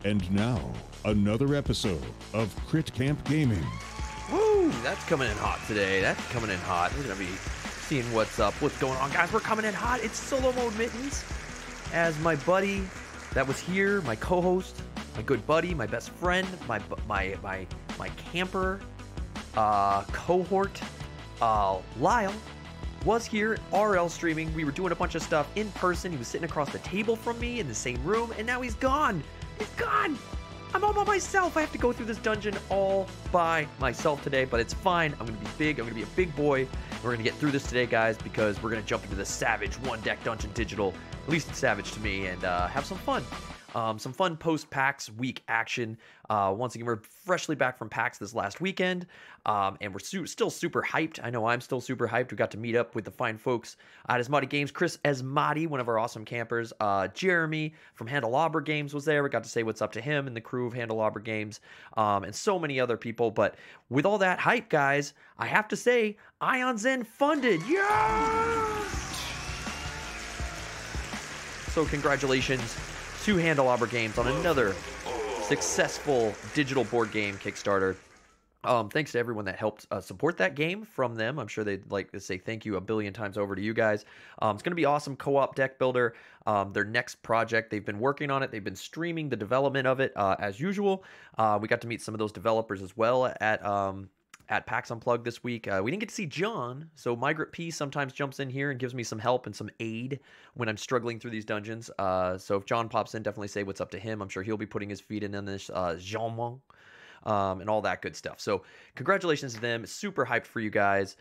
And now, another episode of Crit Camp Gaming. Woo! That's coming in hot today. That's coming in hot. We're going to be seeing what's up, what's going on. Guys, we're coming in hot. It's Solo Mode Mittens. As my buddy that was here, my co-host, my good buddy, my best friend, my camper, cohort, Lyle, was here, RL streaming. We were doing a bunch of stuff in person. He was sitting across the table from me in the same room, and now he's gone. He's gone. I'm all by myself. I have to go through this dungeon all by myself today, but it's fine. I'm going to be big. I'm going to be a big boy. We're going to get through this today, guys, because we're going to jump into the Savage one-deck dungeon digital, at least it's Savage to me, and have some fun. Some fun post-PAX week action. Once again, we're freshly back from PAX this last weekend, and we're still super hyped. I know I'm still super hyped. We got to meet up with the fine folks at Asmadi Games. Chris Asmadi, one of our awesome campers. Jeremy from Handelabra Games was there. We got to say what's up to him and the crew of Handelabra Games, and so many other people. But with all that hype, guys, I have to say, Aeon Zen funded. Yes! So congratulations to Handelabra Games on another successful digital board game Kickstarter. Thanks to everyone that helped support that game from them. I'm sure they'd like to say thank you a billion times over to you guys. It's going to be awesome co-op deck builder. Their next project, they've been working on it. They've been streaming the development of it as usual. We got to meet some of those developers as well at PAX Unplugged this week. We didn't get to see John, so Migrant P sometimes jumps in here and gives me some help and some aid when I'm struggling through these dungeons. So if John pops in, definitely say what's up to him. I'm sure he'll be putting his feet in on this Jean and all that good stuff. So congratulations to them. Super hyped for you guys.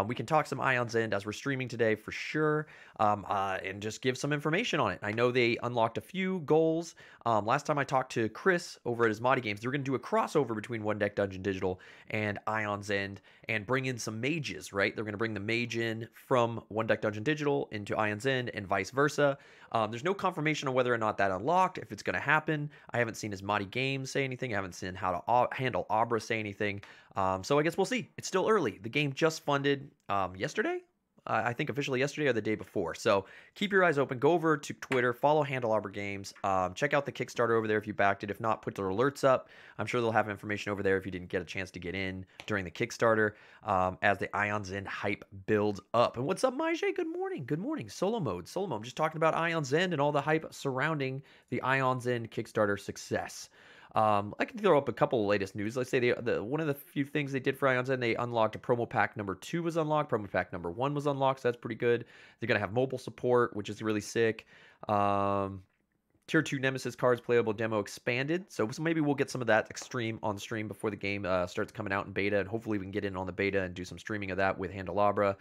We can talk some Aeon's End as we're streaming today for sure, and just give some information on it. I know they unlocked a few goals. Last time I talked to Chris over at Asmadi Games, they were going to do a crossover between One Deck Dungeon Digital and Aeon's End and bring in some mages, right? They're going to bring the mage in from One Deck Dungeon Digital into Aeon's End and vice versa. There's no confirmation on whether or not that unlocked, if it's going to happen. I haven't seen Asmadi Games say anything. I haven't seen how to Handelabra say anything. So I guess we'll see. It's still early. The game just funded yesterday. I think officially yesterday or the day before. So keep your eyes open. Go over to Twitter. Follow Handelabra Games. Check out the Kickstarter over there if you backed it. If not, put their alerts up. I'm sure they'll have information over there if you didn't get a chance to get in during the Kickstarter as the Aeon's End hype builds up. And what's up, mage? Good morning. Good morning. Solo mode. I'm just talking about Aeon's End and all the hype surrounding the Aeon's End Kickstarter success. I can throw up a couple of latest news. Let's say one of the few things they did for Aeon's End, they unlocked a promo pack number 2 was unlocked. Promo pack number 1 was unlocked, so that's pretty good. They're going to have mobile support, which is really sick. Tier 2 Nemesis cards playable demo expanded. So maybe we'll get some of that extreme on stream before the game starts coming out in beta, and hopefully we can get in on the beta and do some streaming of that with Handelabra.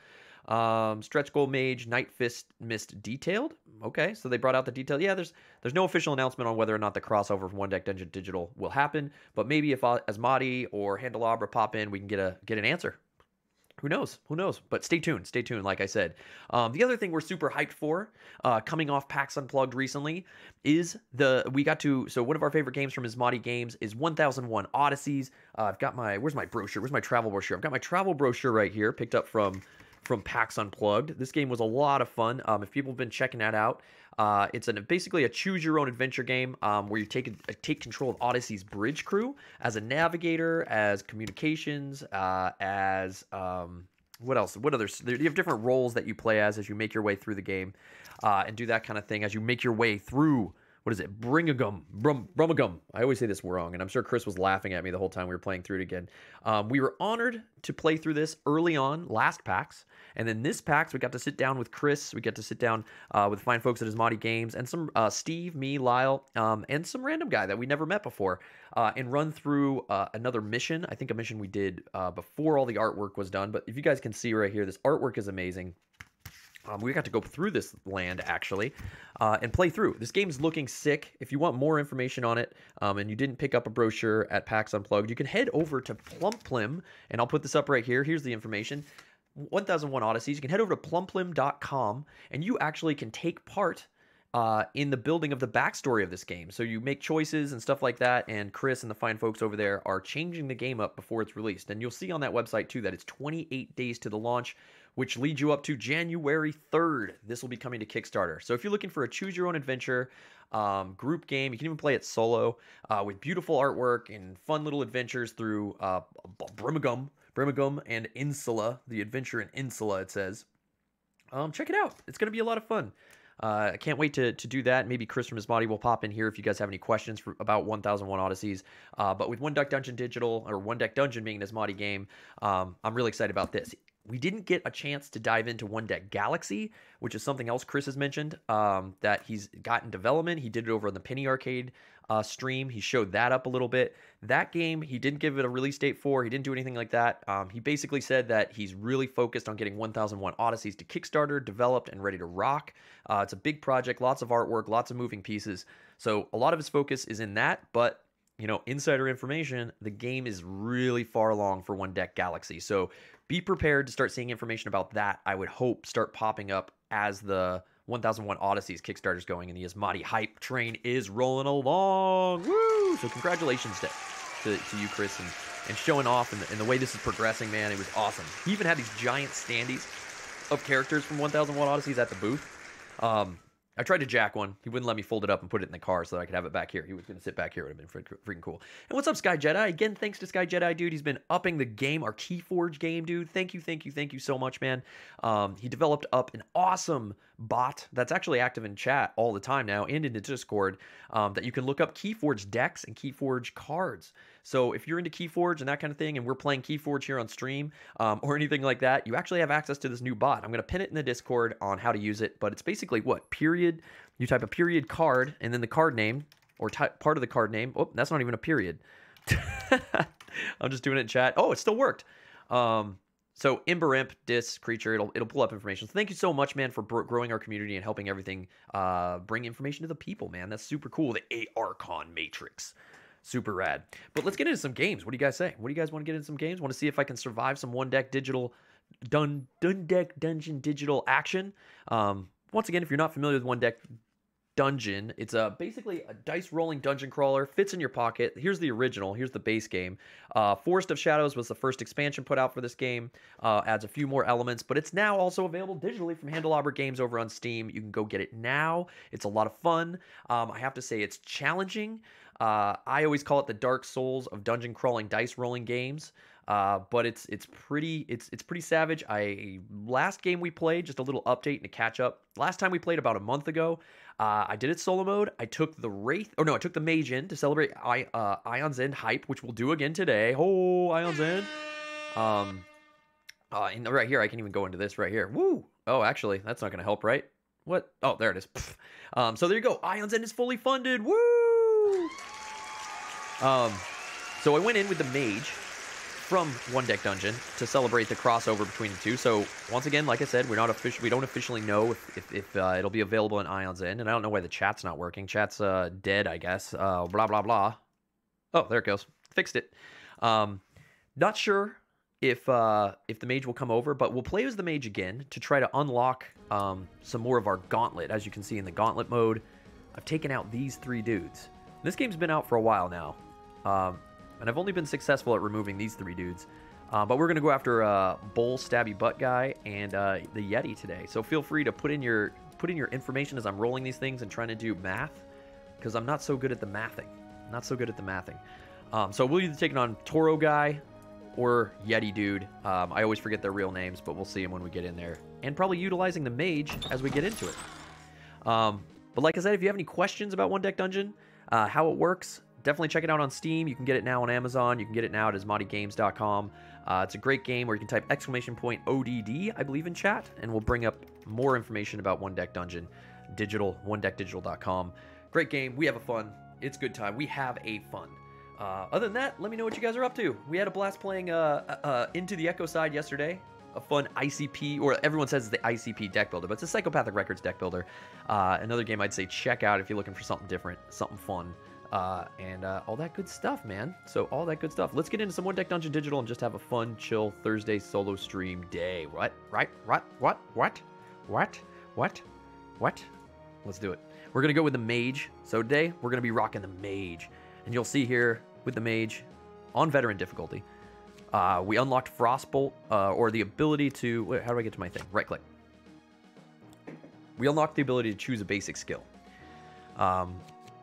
Stretch Goal Mage, Night Fist Mist Detailed. Okay, so they brought out the detail. Yeah, there's no official announcement on whether or not the crossover from One Deck Dungeon Digital will happen, but maybe if Asmadi or Handelabra pop in, we can get an answer. Who knows? But stay tuned, like I said. The other thing we're super hyped for, coming off PAX Unplugged recently, is so one of our favorite games from Asmadi Games is 1001 Odysseys. I've got where's my brochure? Where's my travel brochure? I've got my travel brochure right here, picked up from PAX Unplugged. This game was a lot of fun. If people have been checking that out, it's basically a choose-your-own-adventure game where you take control of Odyssey's bridge crew as a navigator, as communications, as what else? What others? You have different roles that you play as you make your way through the game and do that kind of thing as you make your way through. What is it? Brummagum. I always say this wrong, and I'm sure Chris was laughing at me the whole time we were playing through it again. We were honored to play through this early on last PAX, and then this PAX we got to sit down with Chris. We got to sit down with fine folks at Asmadi Games and some Steve, me, Lyle, and some random guy that we never met before, and run through another mission. I think a mission we did before all the artwork was done. But if you guys can see right here, this artwork is amazing. We got to go through this land, actually, and play through. This game's looking sick. If you want more information on it, and you didn't pick up a brochure at PAX Unplugged, you can head over to Plumplim, and I'll put this up right here. Here's the information. 1001 Odysseys. You can head over to plumplim.com, and you actually can take part in the building of the backstory of this game. So you make choices and stuff like that, and Chris and the fine folks over there are changing the game up before it's released. And you'll see on that website, too, that it's 28 days to the launch, which leads you up to January 3rd. This will be coming to Kickstarter. So if you're looking for a choose your own adventure group game, you can even play it solo with beautiful artwork and fun little adventures through Brimagum and Insula, the adventure in Insula, it says. Check it out. It's going to be a lot of fun. I can't wait to do that. Maybe Chris from Asmadi will pop in here if you guys have any questions about 1001 Odysseys. But with One Deck Dungeon Digital, or One Deck Dungeon being an Asmadi game, I'm really excited about this. We didn't get a chance to dive into One Deck Galaxy, which is something else Chris has mentioned that he's got in development. He did it over on the Penny Arcade stream. He showed that up a little bit. That game, he didn't give it a release date for. He didn't do anything like that. He basically said that he's really focused on getting 1001 Odysseys to Kickstarter, developed, and ready to rock. It's a big project, lots of artwork, lots of moving pieces. So a lot of his focus is in that, but insider information, the game is really far along for One Deck Galaxy. So be prepared to start seeing information about that. I would hope start popping up as the 1001 Odysseys Kickstarter's going and the Asmadi hype train is rolling along. Woo! So congratulations to you, Chris, and showing off and the way this is progressing, man. It was awesome. He even had these giant standees of characters from 1001 Odysseys at the booth. I tried to jack one. He wouldn't let me fold it up and put it in the car so that I could have it back here. He was going to sit back here. It would have been freaking cool. And what's up, Sky Jedi? Again, thanks to Sky Jedi, dude. He's been upping the game, our Keyforge game, dude. Thank you so much, man. He developed up an awesome bot that's actually active in chat all the time now and in the Discord that you can look up Keyforge decks and Keyforge cards. So if you're into Keyforge and that kind of thing, and we're playing Keyforge here on stream or anything like that, you actually have access to this new bot. I'm going to pin it in the Discord on how to use it, but it's basically what? Period. You type a period card and then the card name or part of the card name. Oh, that's not even a period. I'm just doing it in chat. Oh, it still worked. So Ember Imp, Dis, Creature, it'll pull up information. So thank you so much, man, for growing our community and helping everything bring information to the people, man. That's super cool. The Archon Matrix. Super rad. But let's get into some games. What do you guys say? What do you guys want to get into some games? Want to see if I can survive some One Deck Digital Deck Dungeon digital action? Once again, if you're not familiar with One Deck Dungeon, it's basically a dice rolling dungeon crawler, fits in your pocket. Here's the original. Here's the base game. Forest of Shadows was the first expansion put out for this game. Adds a few more elements, but it's now also available digitally from Handelabra Games over on Steam. You can go get it now. It's a lot of fun. I have to say it's challenging. I always call it the Dark Souls of dungeon crawling dice rolling games. But it's pretty savage. Last game we played, just a little update and a catch up. Last time we played about a month ago. I did it solo mode. I took the Wraith. Oh no, I took the Mage in to celebrate Aeon's End hype, which we'll do again today. Oh, Aeon's End. And right here, I can even go into this right here. Woo! Oh, actually, that's not going to help, right? What? Oh, there it is. So there you go. Aeon's End is fully funded. Woo! So I went in with the Mage from One Deck Dungeon to celebrate the crossover between the two. So once again, like I said, we don't officially know if it'll be available in Aeon's End, and I don't know why the chat's not working. Chat's dead, I guess. Blah blah blah. Oh, there it goes. Fixed it. Not sure if the Mage will come over, but we'll play as the Mage again to try to unlock some more of our Gauntlet. As you can see in the Gauntlet mode, I've taken out these three dudes. This game's been out for a while now. And I've only been successful at removing these three dudes. But we're going to go after Bull, Stabby Butt Guy, and the Yeti today. So feel free to put in your information as I'm rolling these things and trying to do math, because I'm not so good at the mathing. So we'll either take it on Toro Guy or Yeti Dude. I always forget their real names, but we'll see them when we get in there. And probably utilizing the Mage as we get into it. But like I said, if you have any questions about One Deck Dungeon, how it works, definitely check it out on Steam. You can get it now on Amazon. You can get it now at asmadigames.com. It's a great game where you can type !ODD, I believe, in chat, and we'll bring up more information about One Deck Dungeon digital, onedeckdigital.com. Great game. We have a fun. It's good time. We have a fun. Other than that, let me know what you guys are up to. We had a blast playing Into the Echo Side yesterday. A fun ICP, or everyone says it's the ICP deck builder, but it's a Psychopathic Records deck builder. Another game I'd say check out if you're looking for something different, something fun. And all that good stuff, man. So all that good stuff. Let's get into some One Deck Dungeon Digital and just have a fun, chill Thursday solo stream day. What? Let's do it. We're going to go with the Mage. So today, we're going to be rocking the Mage. And you'll see here with the Mage on veteran difficulty. We unlocked Frostbolt, or the ability to... Wait, how do I get to my thing? Right-click. We unlocked the ability to choose a basic skill.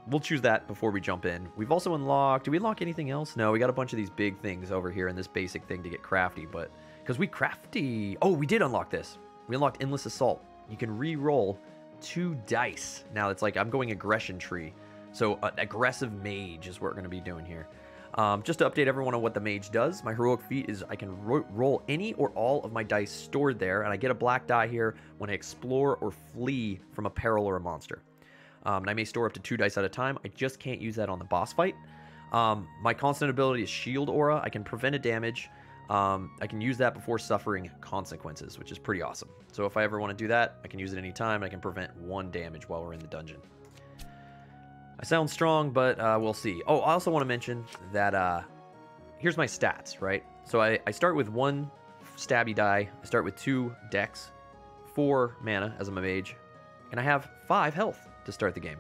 We'll choose that before we jump in. We've also unlocked... Did we unlock anything else? No, we got a bunch of these big things over here in this basic thing to get crafty, but... Because we crafty... Oh, we did unlock this. We unlocked Endless Assault. You can re-roll 2 dice. Now, it's like I'm going aggression tree. So, aggressive mage is what we're going to be doing here. Just to update everyone on what the mage does, my heroic feat is I can roll any or all of my dice stored there, and I get a black die here when I explore or flee from a peril or a monster. And I may store up to 2 dice at a time. I just can't use that on the boss fight. My constant ability is Shield Aura. I can prevent a damage. I can use that before suffering consequences, which is pretty awesome. So if I ever want to do that, I can use it anytime. And I can prevent 1 damage while we're in the dungeon. I sound strong, but we'll see. Oh, I also want to mention that here's my stats, right? So I start with 1 stabby die. I start with 2 dex, 4 mana as I'm a mage, and I have 5 health to start the game,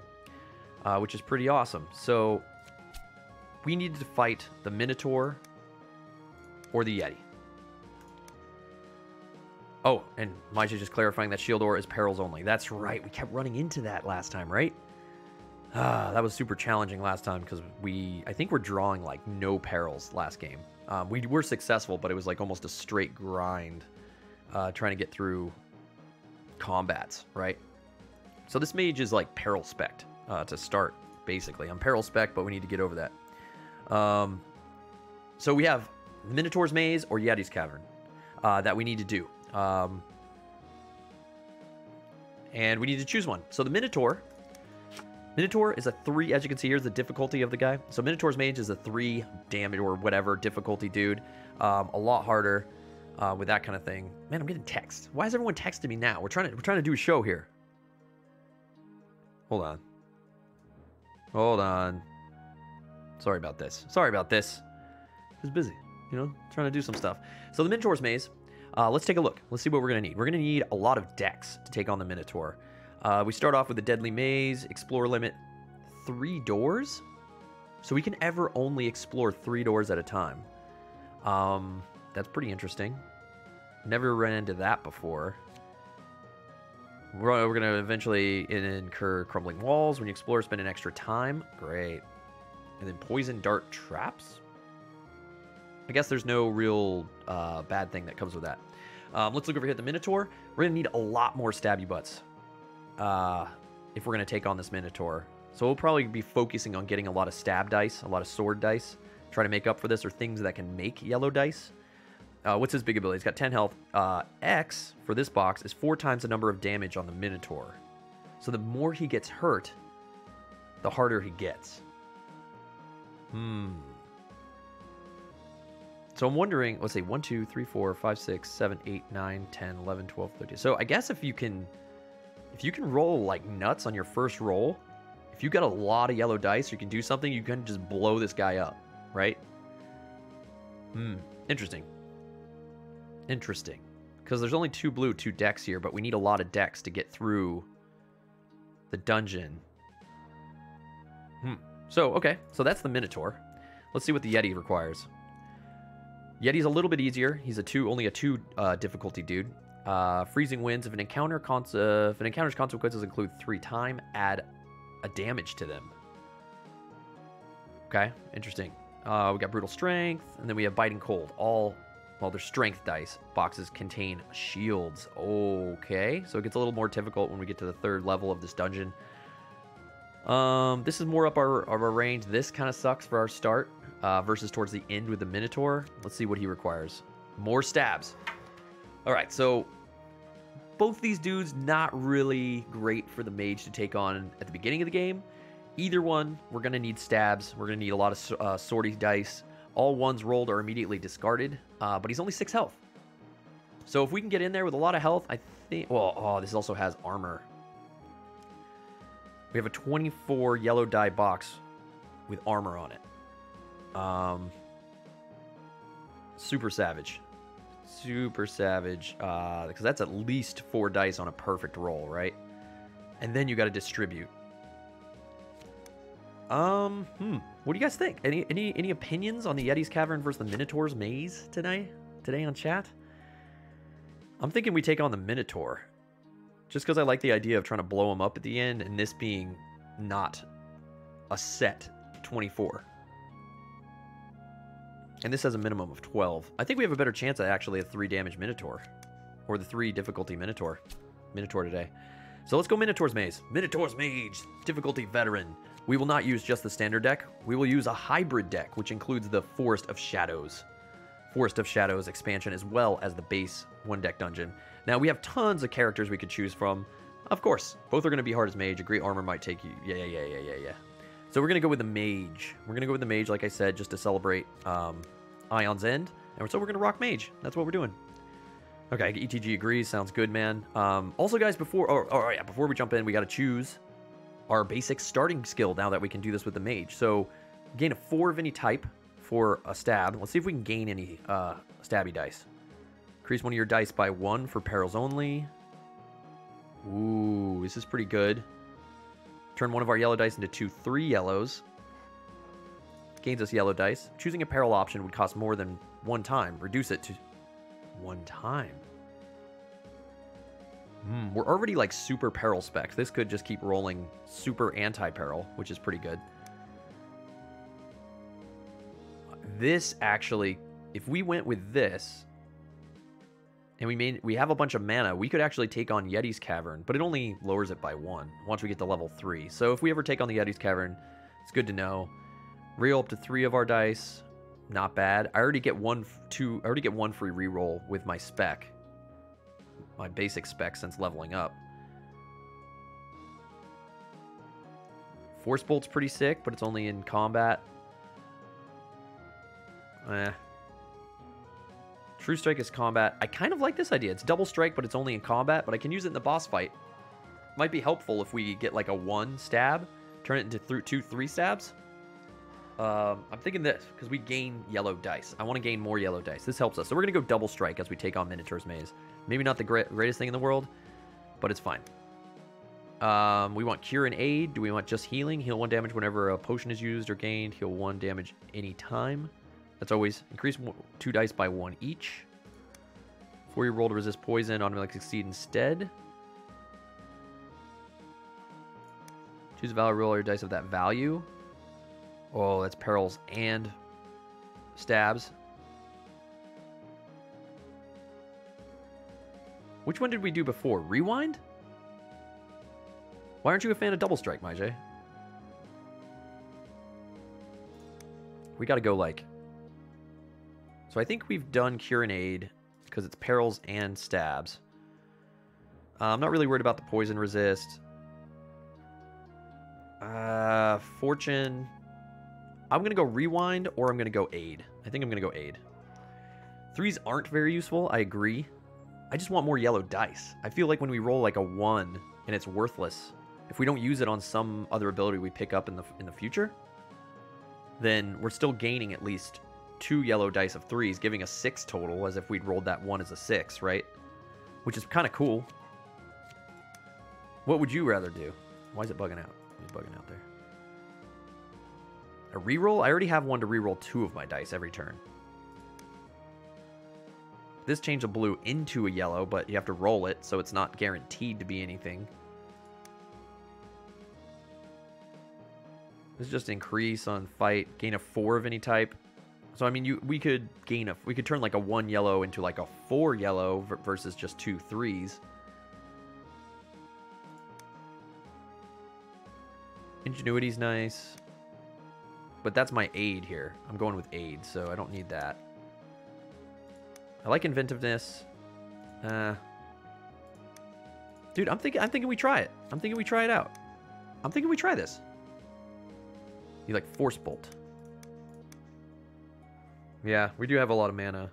which is pretty awesome. So we needed to fight the Minotaur or the Yeti. Oh, and Maja just clarifying that Shield Aura is perils only. That's right. We kept running into that last time, right? That was super challenging last time because I think we're drawing like no perils last game. We were successful, but it was like almost a straight grind trying to get through combats, right? So this mage is like peril spect to start, basically. I'm peril spec, but we need to get over that. So we have Minotaur's Maze or Yeti's Cavern that we need to do. And we need to choose one. So the Minotaur is a 3, as you can see, here's the difficulty of the guy. So Minotaur's Mage is a 3 damage or whatever difficulty dude. A lot harder with that kind of thing. Man, I'm getting text. Why is everyone texting me now? We're trying to do a show here. Hold on. Sorry about this. I was busy, trying to do some stuff. So the Minotaur's Maze, let's take a look. Let's see what we're going to need. We're going to need a lot of dex to take on the Minotaur. We start off with the Deadly Maze, explore limit 3 doors. So we can ever only explore 3 doors at a time. That's pretty interesting. Never ran into that before. We're going to eventually incur crumbling walls. When you explore, spend an extra time. Great. And then poison dart traps. I guess there's no real bad thing that comes with that. Let's look over here at the Minotaur. We're going to need a lot more stabby butts if we're going to take on this Minotaur. So we'll probably be focusing on getting a lot of stab dice, a lot of sword dice, try to make up for this, or things that can make yellow dice. What's his big ability? He's got 10 health. X, for this box, is 4 times the number of damage on the Minotaur. So the more he gets hurt, the harder he gets. So I'm wondering, let's see, 1, 2, 3, 4, 5, 6, 7, 8, 9, 10, 11, 12, 13. So I guess if you can roll like nuts on your first roll, if you got a lot of yellow dice, you can do something, you can just blow this guy up, right? Interesting. Because there's only 2 blue, 2 decks here, but we need a lot of decks to get through the dungeon. So, okay. So that's the Minotaur. Let's see what the Yeti requires. Yeti's a little bit easier. He's only a 2 difficulty dude. Freezing winds. If an encounter's consequences include 3 time, add a damage to them. Okay, interesting. We got brutal strength, and then we have biting cold. They're strength dice. Boxes contain shields. Okay, so it gets a little more difficult when we get to the 3rd level of this dungeon. This is more up our range. This kind of sucks for our start versus towards the end with the Minotaur. Let's see what he requires. More stabs. All right, so both these dudes not really great for the mage to take on at the beginning of the game. Either one, we're going to need stabs. We're going to need a lot of swordy dice. All ones rolled are immediately discarded, but he's only 6 health. So if we can get in there with a lot of health, I think... Well, this also has armor. We have a 24 yellow die box with armor on it. Super savage. Because that's at least 4 dice on a perfect roll, right? And then you got to distribute. What do you guys think? Any opinions on the Yeti's Cavern versus the Minotaur's Maze today on chat? I'm thinking we take on the Minotaur. Just because I like the idea of trying to blow him up at the end, and this being not a set 24. And this has a minimum of 12. I think we have a better chance at actually a 3 damage Minotaur. Or the 3 difficulty Minotaur. Minotaur today. So let's go Minotaur's Maze. Minotaur's Mage, difficulty veteran. We will not use just the standard deck. We will use a hybrid deck, which includes the Forest of Shadows. Forest of Shadows expansion, as well as the base 1-deck dungeon. Now, we have tons of characters we could choose from. Of course, both are going to be hard as Mage. A great armor might take you. Yeah. So we're going to go with the Mage. We're going to go with the Mage, like I said, just to celebrate Aeon's End. And so we're going to rock Mage. That's what we're doing. Okay, ETG agrees. Sounds good, man. Also, guys, before we jump in, we got to choose our basic starting skill now that we can do this with the Mage. So, gain a 4 of any type for a stab. Let's see if we can gain any stabby dice. Increase one of your dice by 1 for perils only. Ooh, this is pretty good. Turn one of our yellow dice into 2 3 yellows. Gains us yellow dice. Choosing a peril option would cost more than 1 time. Reduce it to 1 time. We're already like super peril spec. This could just keep rolling super anti-peril, which is pretty good. This actually, if we went with this, and we have a bunch of mana, we could actually take on Yeti's Cavern, but it only lowers it by 1 once we get to level 3. So if we ever take on the Yeti's Cavern, it's good to know. Reroll up to 3 of our dice. Not bad. I already get one free reroll with my spec. My basic spec since leveling up. Force Bolt's pretty sick, but it's only in combat. True Strike is combat. I kind of like this idea. It's double strike, but it's only in combat, but I can use it in the boss fight. Might be helpful if we get like a 1 stab, turn it into 2 3 stabs. I'm thinking this, because we gain yellow dice. I want to gain more yellow dice. This helps us. So we're going to go double strike as we take on Minotaur's Maze. Maybe not the greatest thing in the world, but it's fine. We want Cure and Aid. Do we want just healing? Heal 1 damage whenever a potion is used or gained. Heal 1 damage anytime. That's always increase 2 dice by 1 each. Before you roll to resist poison, automatically succeed instead. Choose a value, roll your dice of that value. Oh, that's perils and stabs. Which one did we do before? Rewind? Why aren't you a fan of double strike, mage? We gotta go like... So I think we've done Cure and Aid because it's perils and stabs. I'm not really worried about the poison resist. Fortune. I'm going to go Rewind or I'm going to go Aid. I think I'm going to go Aid. 3s aren't very useful. I agree. I just want more yellow dice. I feel like when we roll like a 1 and it's worthless, if we don't use it on some other ability we pick up in the future, then we're still gaining at least 2 yellow dice of 3s, giving us 6 total, as if we'd rolled that 1 as a 6, right? Which is kind of cool. What would you rather do? Why is it bugging out? It's bugging out there. A reroll? I already have one to reroll 2 of my dice every turn. This changed a blue into a yellow, but you have to roll it, so it's not guaranteed to be anything. This is just increase on fight, gain a 4 of any type. So I mean, we could turn like a 1 yellow into like a 4 yellow versus just 2 3s. Ingenuity's nice, but that's my aid here. I'm going with aid, so I don't need that. I like inventiveness. Dude, I'm thinking we try it. I'm thinking we try it out. I'm thinking we try this. You like Force Bolt. Yeah, we do have a lot of mana.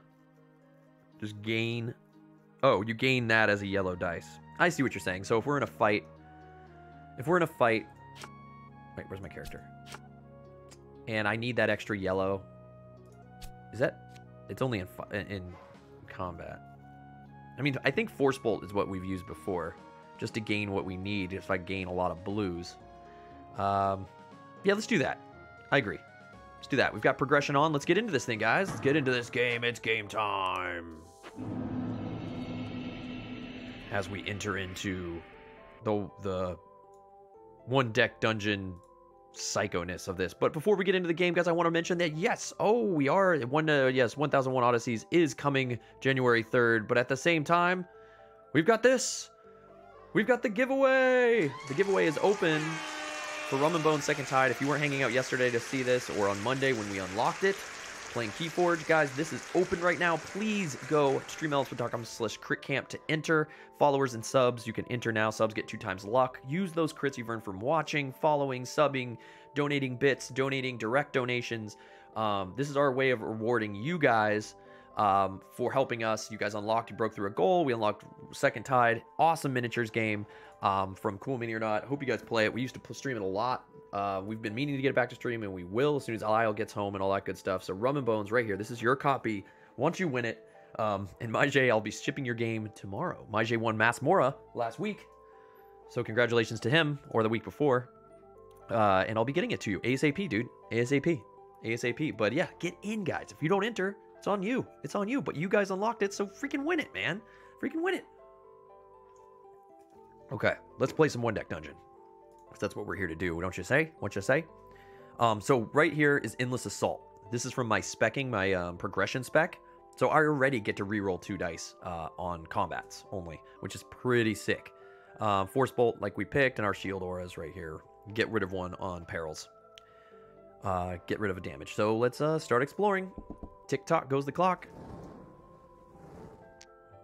Just gain... Oh, you gain that as a yellow dice. I see what you're saying. So if we're in a fight... Wait, where's my character? And I need that extra yellow. Is that... It's only in combat. I mean, I think Force Bolt is what we've used before. Just to gain what we need if I gain a lot of blues. Yeah, let's do that. I agree. Let's do that. We've got progression on. Let's get into this thing, guys. Let's get into this game. It's game time. As we enter into the one deck dungeon psychoness of this. But before we get into the game, guys, I want to mention that yes, we are 1001 Odysseys is coming January 3rd, but at the same time, we've got this. We've got the giveaway. The giveaway is open for Rum and Bones Second Tide. If you weren't hanging out yesterday to see this, or on Monday when we unlocked it, playing Keyforge, guys, this is open right now. Please go to streamelements.com/critcamp to enter. Followers and subs, you can enter now. Subs get 2 times luck. Use those crits you've earned from watching, following, subbing, donating bits, donating direct donations. This is our way of rewarding you guys for helping us. You guys unlocked, you broke through a goal. We unlocked Second Tide. Awesome miniatures game from Cool Mini or Not. Hope you guys play it. We used to stream it a lot. We've been meaning to get it back to stream, and we will as soon as Lyle gets home and all that good stuff. So Rum and Bones right here. This is your copy. Once you win it, and mage, I'll be shipping your game tomorrow. Mage won Mass Mora last week, so congratulations to him, or the week before. And I'll be getting it to you ASAP, dude. ASAP. But yeah, get in, guys. If you don't enter, it's on you. It's on you. But you guys unlocked it, so freaking win it, man. Freaking win it. Okay, let's play some one deck dungeon. That's what we're here to do, don't you say? What you say? So right here is Endless Assault. This is from my specking, my progression spec. So I already get to reroll 2 dice on combats only, which is pretty sick. Force Bolt, like we picked, and our Shield Auras right here. Get rid of 1 on perils. Get rid of a damage. So let's start exploring. Tick-tock goes the clock.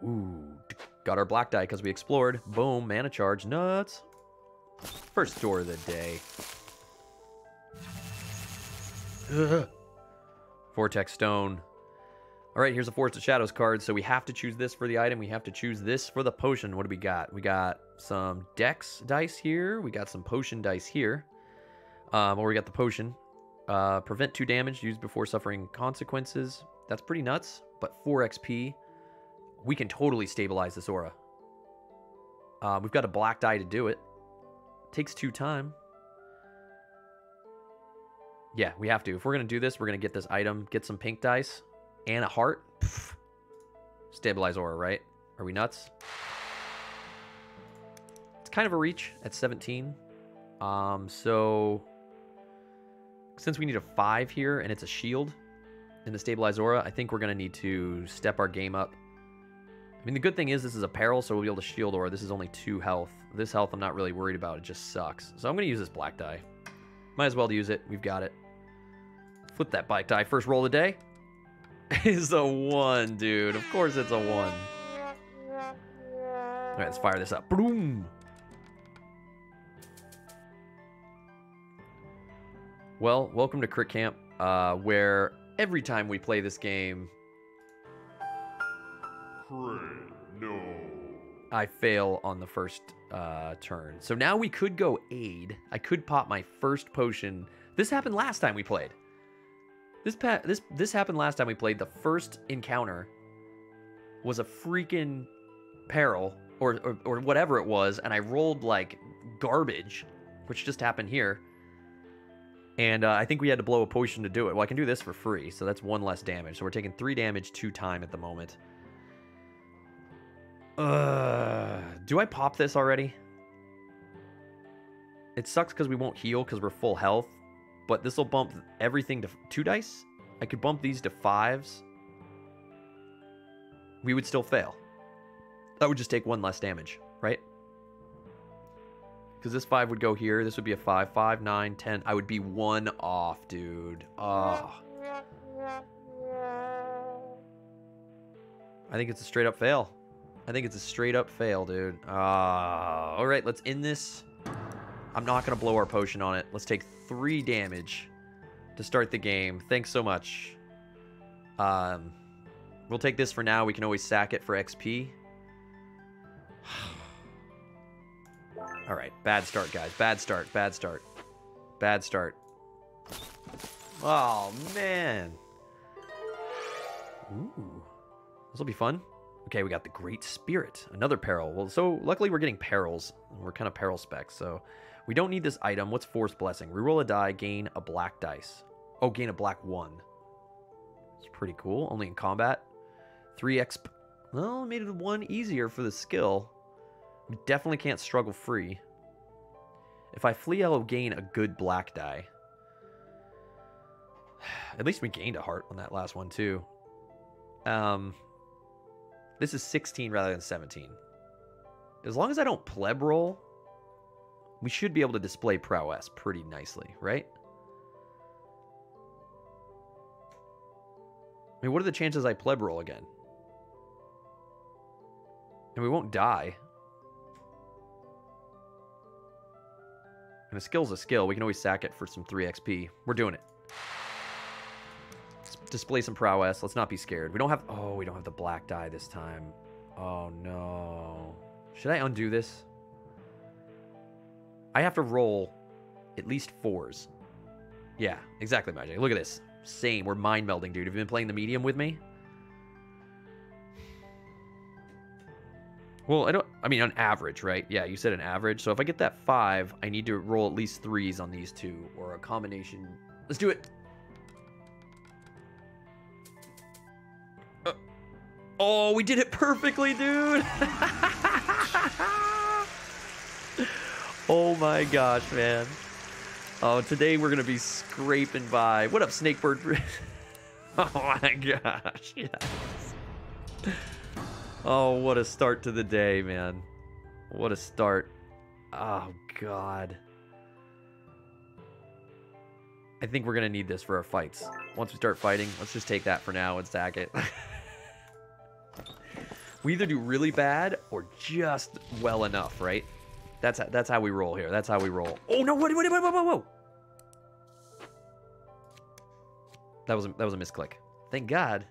Ooh, got our black die because we explored. Boom, mana charge, nuts. First door of the day. Ugh. Vortex Stone. All right, here's a Forest of Shadows card. So we have to choose this for the item. We have to choose this for the potion. What do we got? We got some Dex dice here. We got some potion dice here. Or we got the potion. Prevent 2 damage used before suffering consequences. That's pretty nuts. But 4 XP. We can totally stabilize this aura. We've got a black die to do it. Takes 2 time. Yeah, we have to. If we're going to do this, we're going to get this item, get some pink dice, and a heart. Pff. Stabilize aura, right? Are we nuts? It's kind of a reach at 17. So since we need a 5 here, and it's a shield in the stabilize aura, I think we're going to need to step our game up. I mean, the good thing is this is a peril, so we'll be able to shield aura. This is only 2 health. This health I'm not really worried about. It just sucks. So I'm going to use this black die. Might as well use it. We've got it. Flip that black die. First roll of the day is a 1, dude. Of course it's a 1. All right, let's fire this up. Boom. Well, welcome to Crit Camp, where every time we play this game, No. I fail on the first turn. So now we could go aid. I could pop my first potion. This happened last time we played. This happened last time we played. The first encounter was a freaking peril or whatever it was, and I rolled like garbage, which just happened here. And I think we had to blow a potion to do it. Well, I can do this for free, so that's 1 less damage. So we're taking 3 damage 2 time at the moment. Do I pop this already? It sucks because we won't heal because we're full health, but this will bump everything to 2 dice. I could bump these to 5s. We would still fail. That would just take 1 less damage, right? Because this 5 would go here. This would be a 5. 5, 9, 10. I would be 1 off, dude. Oh. I think it's a straight up fail. I think it's a straight up fail, dude. All right, let's end this. I'm not going to blow our potion on it. Let's take 3 damage to start the game. Thanks so much. We'll take this for now. We can always sack it for XP. All right, bad start, guys. Bad start, bad start. Bad start. Oh, man. Ooh. This will be fun. Okay, we got the Great Spirit. Another peril. Well, so luckily we're getting perils. We're kind of peril specs, so We don't need this item. What's Force Blessing? Reroll a die, gain a black dice. Oh, gain a black 1. It's pretty cool. Only in combat. 3 exp. Well, it made it 1 easier for the skill. We definitely can't struggle free. If I flee, I'll gain a good black die. At least we gained a heart on that last one, too. This is 16 rather than 17. As long as I don't pleb roll, we should be able to display prowess pretty nicely, right? I mean, what are the chances I pleb roll again? And we won't die. And a skill's a skill. We can always sack it for some 3 XP. We're doing it. Let's display some prowess. Let's not be scared. We don't have... Oh, we don't have the black die this time. Oh, no. Should I undo this? I have to roll at least 4s. Yeah, exactly, Magic. Look at this. Same. We're mind melding, dude. Have you been playing the medium with me? Well, I mean, on average, right? Yeah, you said an average. So if I get that 5, I need to roll at least 3s on these 2, or a combination. Let's do it. Oh, we did it perfectly, dude. Oh my gosh, man. Oh, today we're going to be scraping by. What up, Snakebird? Oh my gosh, yes. Oh, what a start to the day, man. What a start. Oh, God. I think we're going to need this for our fights. Once we start fighting, let's just take that for now and sack it. We either do really bad or just well enough, right? That's how we roll here. That's how we roll. Oh, no, whoa. That was a misclick. Thank God.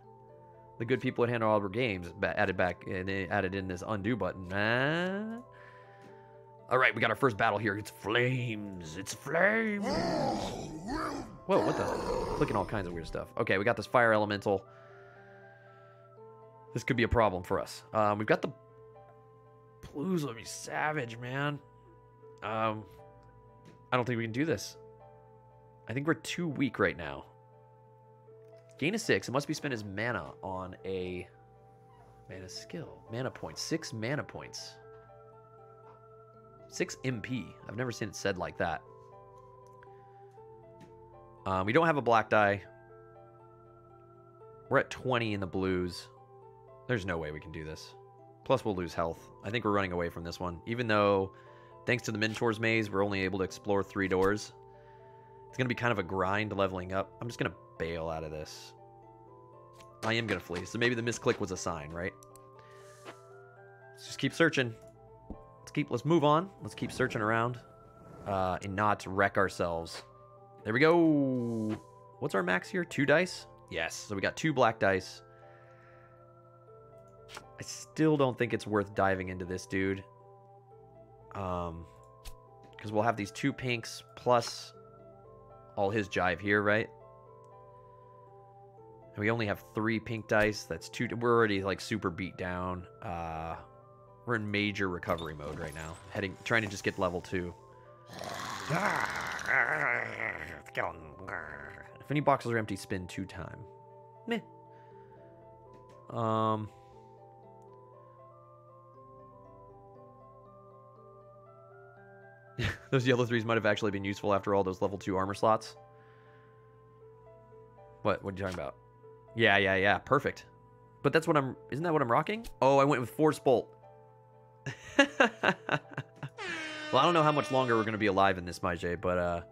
The good people at Handelabra Games added in this undo button. All right, we got our first battle here. It's flames. It's flames. Whoa, what the? Clicking all kinds of weird stuff. Okay, we got this fire elemental. This could be a problem for us. We've got the blues. Let me savage, man. I don't think we can do this. I think we're too weak right now. Gain a 6. It must be spent as mana on a mana skill. Mana points. 6 mana points. 6 MP. I've never seen it said like that. We don't have a black die. We're at 20 in the blues. There's no way we can do this. Plus, we'll lose health. I think we're running away from this one. Even though, thanks to the Minotaur's maze, we're only able to explore 3 doors. It's going to be kind of a grind leveling up. I'm just going to bail out of this. I am going to flee. So maybe the misclick was a sign, right? Let's just keep searching. Let's move on. Let's keep searching around. And not wreck ourselves. There we go. What's our max here? 2 dice? Yes. So we got 2 black dice. I still don't think it's worth diving into this dude. Because we'll have these 2 pinks plus all his jive here, right? And we only have 3 pink dice. That's 2. We're already like super beat down. We're in major recovery mode right now. Trying to just get level 2. If any boxes are empty, spin 2 times. Meh. Those yellow 3s might have actually been useful after all those level 2 armor slots. What are you talking about? Yeah. Perfect. But that's what isn't that what I'm rocking? Oh, I went with Force Bolt. Well, I don't know how much longer we're going to be alive in this mage, but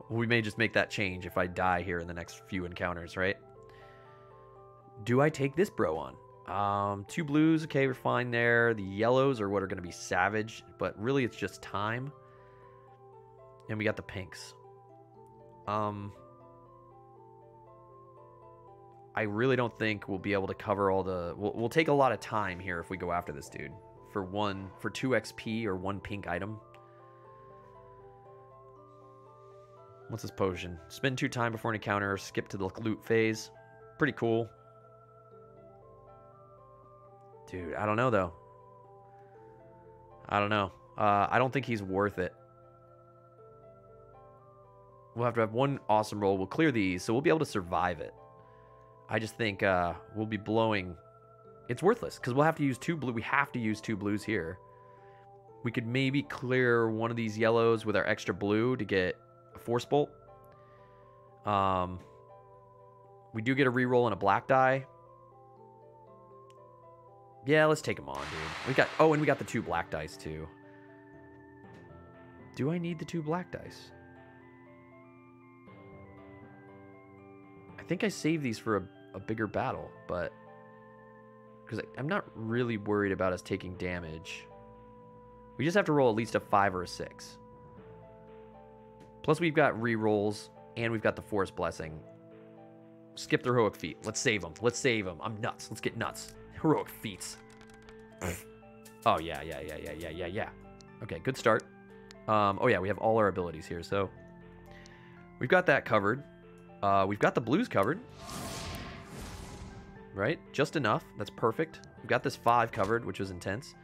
we may just make that change if I die here in the next few encounters, right? Do I take this bro on? 2 blues, okay, we're fine there. The yellows are what are going to be savage, but really it's just time. And we got the pinks. I really don't think we'll be able to cover all the... We'll take a lot of time here if we go after this dude. For 2 XP or 1 pink item. What's this potion? Spend 2 time before an encounter. Skip to the loot phase. Pretty cool. Dude, I don't know, though. I don't know. I don't think he's worth it. We'll have to have one awesome roll. We'll clear these, so we'll be able to survive it. I just think we'll be blowing... It's worthless, because we'll have to use 2 blue. We have to use 2 blues here. We could maybe clear one of these yellows with our extra blue to get a Force Bolt. We do get a reroll and a black die. Yeah, let's take them on, dude. We got... Oh, and we got the 2 black dice, too. Do I need the 2 black dice? I think I saved these for a bigger battle, but... Because I'm not really worried about us taking damage. We just have to roll at least a 5 or a 6. Plus we've got rerolls, and we've got the Force Blessing. Skip the Heroic Feat. Let's save them. Let's save them. I'm nuts. Let's get nuts. Heroic Feats. Oh, yeah. Okay, good start. Oh, yeah, we have all our abilities here, so... We've got that covered. We've got the blues covered. Right? Just enough. That's perfect. We've got this 5 covered, which was intense.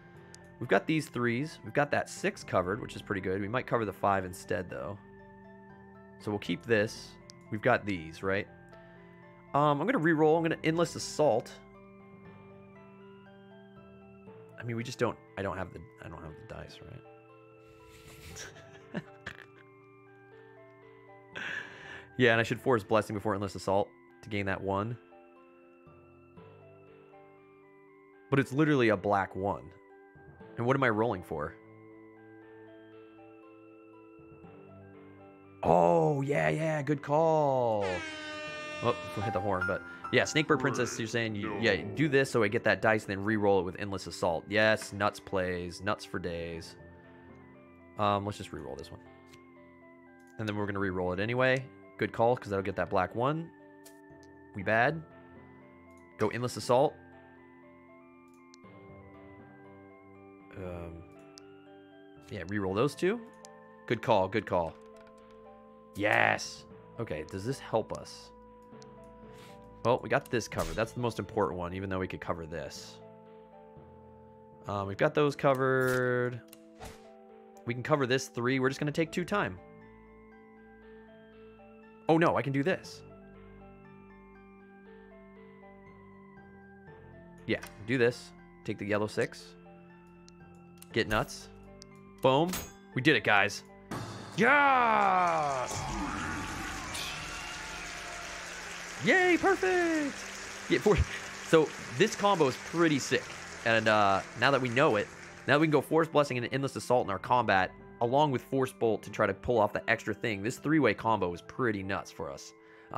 We've got these 3s. We've got that 6 covered, which is pretty good. We might cover the 5 instead, though. So we'll keep this. We've got these, right? I'm going to reroll. I'm going to Endless Assault. I mean, we just don't... I don't have the dice, right? Yeah, and I should Force Blessing before Endless Assault to gain that 1. But it's literally a black 1. And what am I rolling for? Oh, yeah, good call. Oh, we'll hit the horn, but... Yeah, Snakebird Princess, you're saying, do this so I get that dice, then re-roll it with Endless Assault. Yes, nuts plays. Nuts for days. Let's just re-roll this one. And then we're going to re-roll it anyway. Good call, because that'll get that black 1. We bad. Go Endless Assault. Yeah, re-roll those 2. Good call, good call. Yes! Okay, does this help us? Well, we got this covered. That's the most important one, even though we could cover this. We've got those covered. We can cover this 3. We're just going to take 2 time. Oh, no, I can do this. Yeah, do this. Take the yellow 6. Get nuts. Boom. We did it, guys. Yes! Yay, perfect! Yeah, so this combo is pretty sick. And now that we know it, now we can go Force Blessing and Endless Assault in our combat, along with Force Bolt to try to pull off the extra thing. This 3-way combo is pretty nuts for us.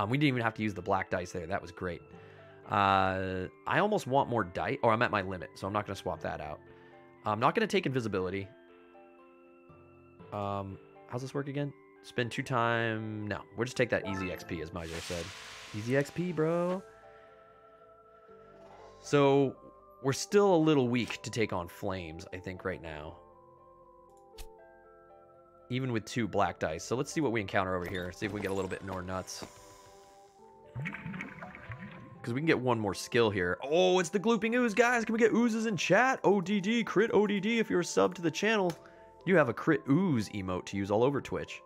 We didn't even have to use the black dice there. That was great. I almost want more dice. Or I'm at my limit, so I'm not going to swap that out. I'm not going to take invisibility. How's this work again? Spend 2 time. No, we'll just take that easy XP, as Mage said. Easy XP, bro. So we're still a little weak to take on flames, I think, right now. Even with 2 black dice. So let's see what we encounter over here. See if we get a little bit more nuts. Because we can get 1 more skill here. Oh, it's the Glooping Ooze, guys. Can we get oozes in chat? ODD, crit ODD. If you're a sub to the channel, you have a crit ooze emote to use all over Twitch.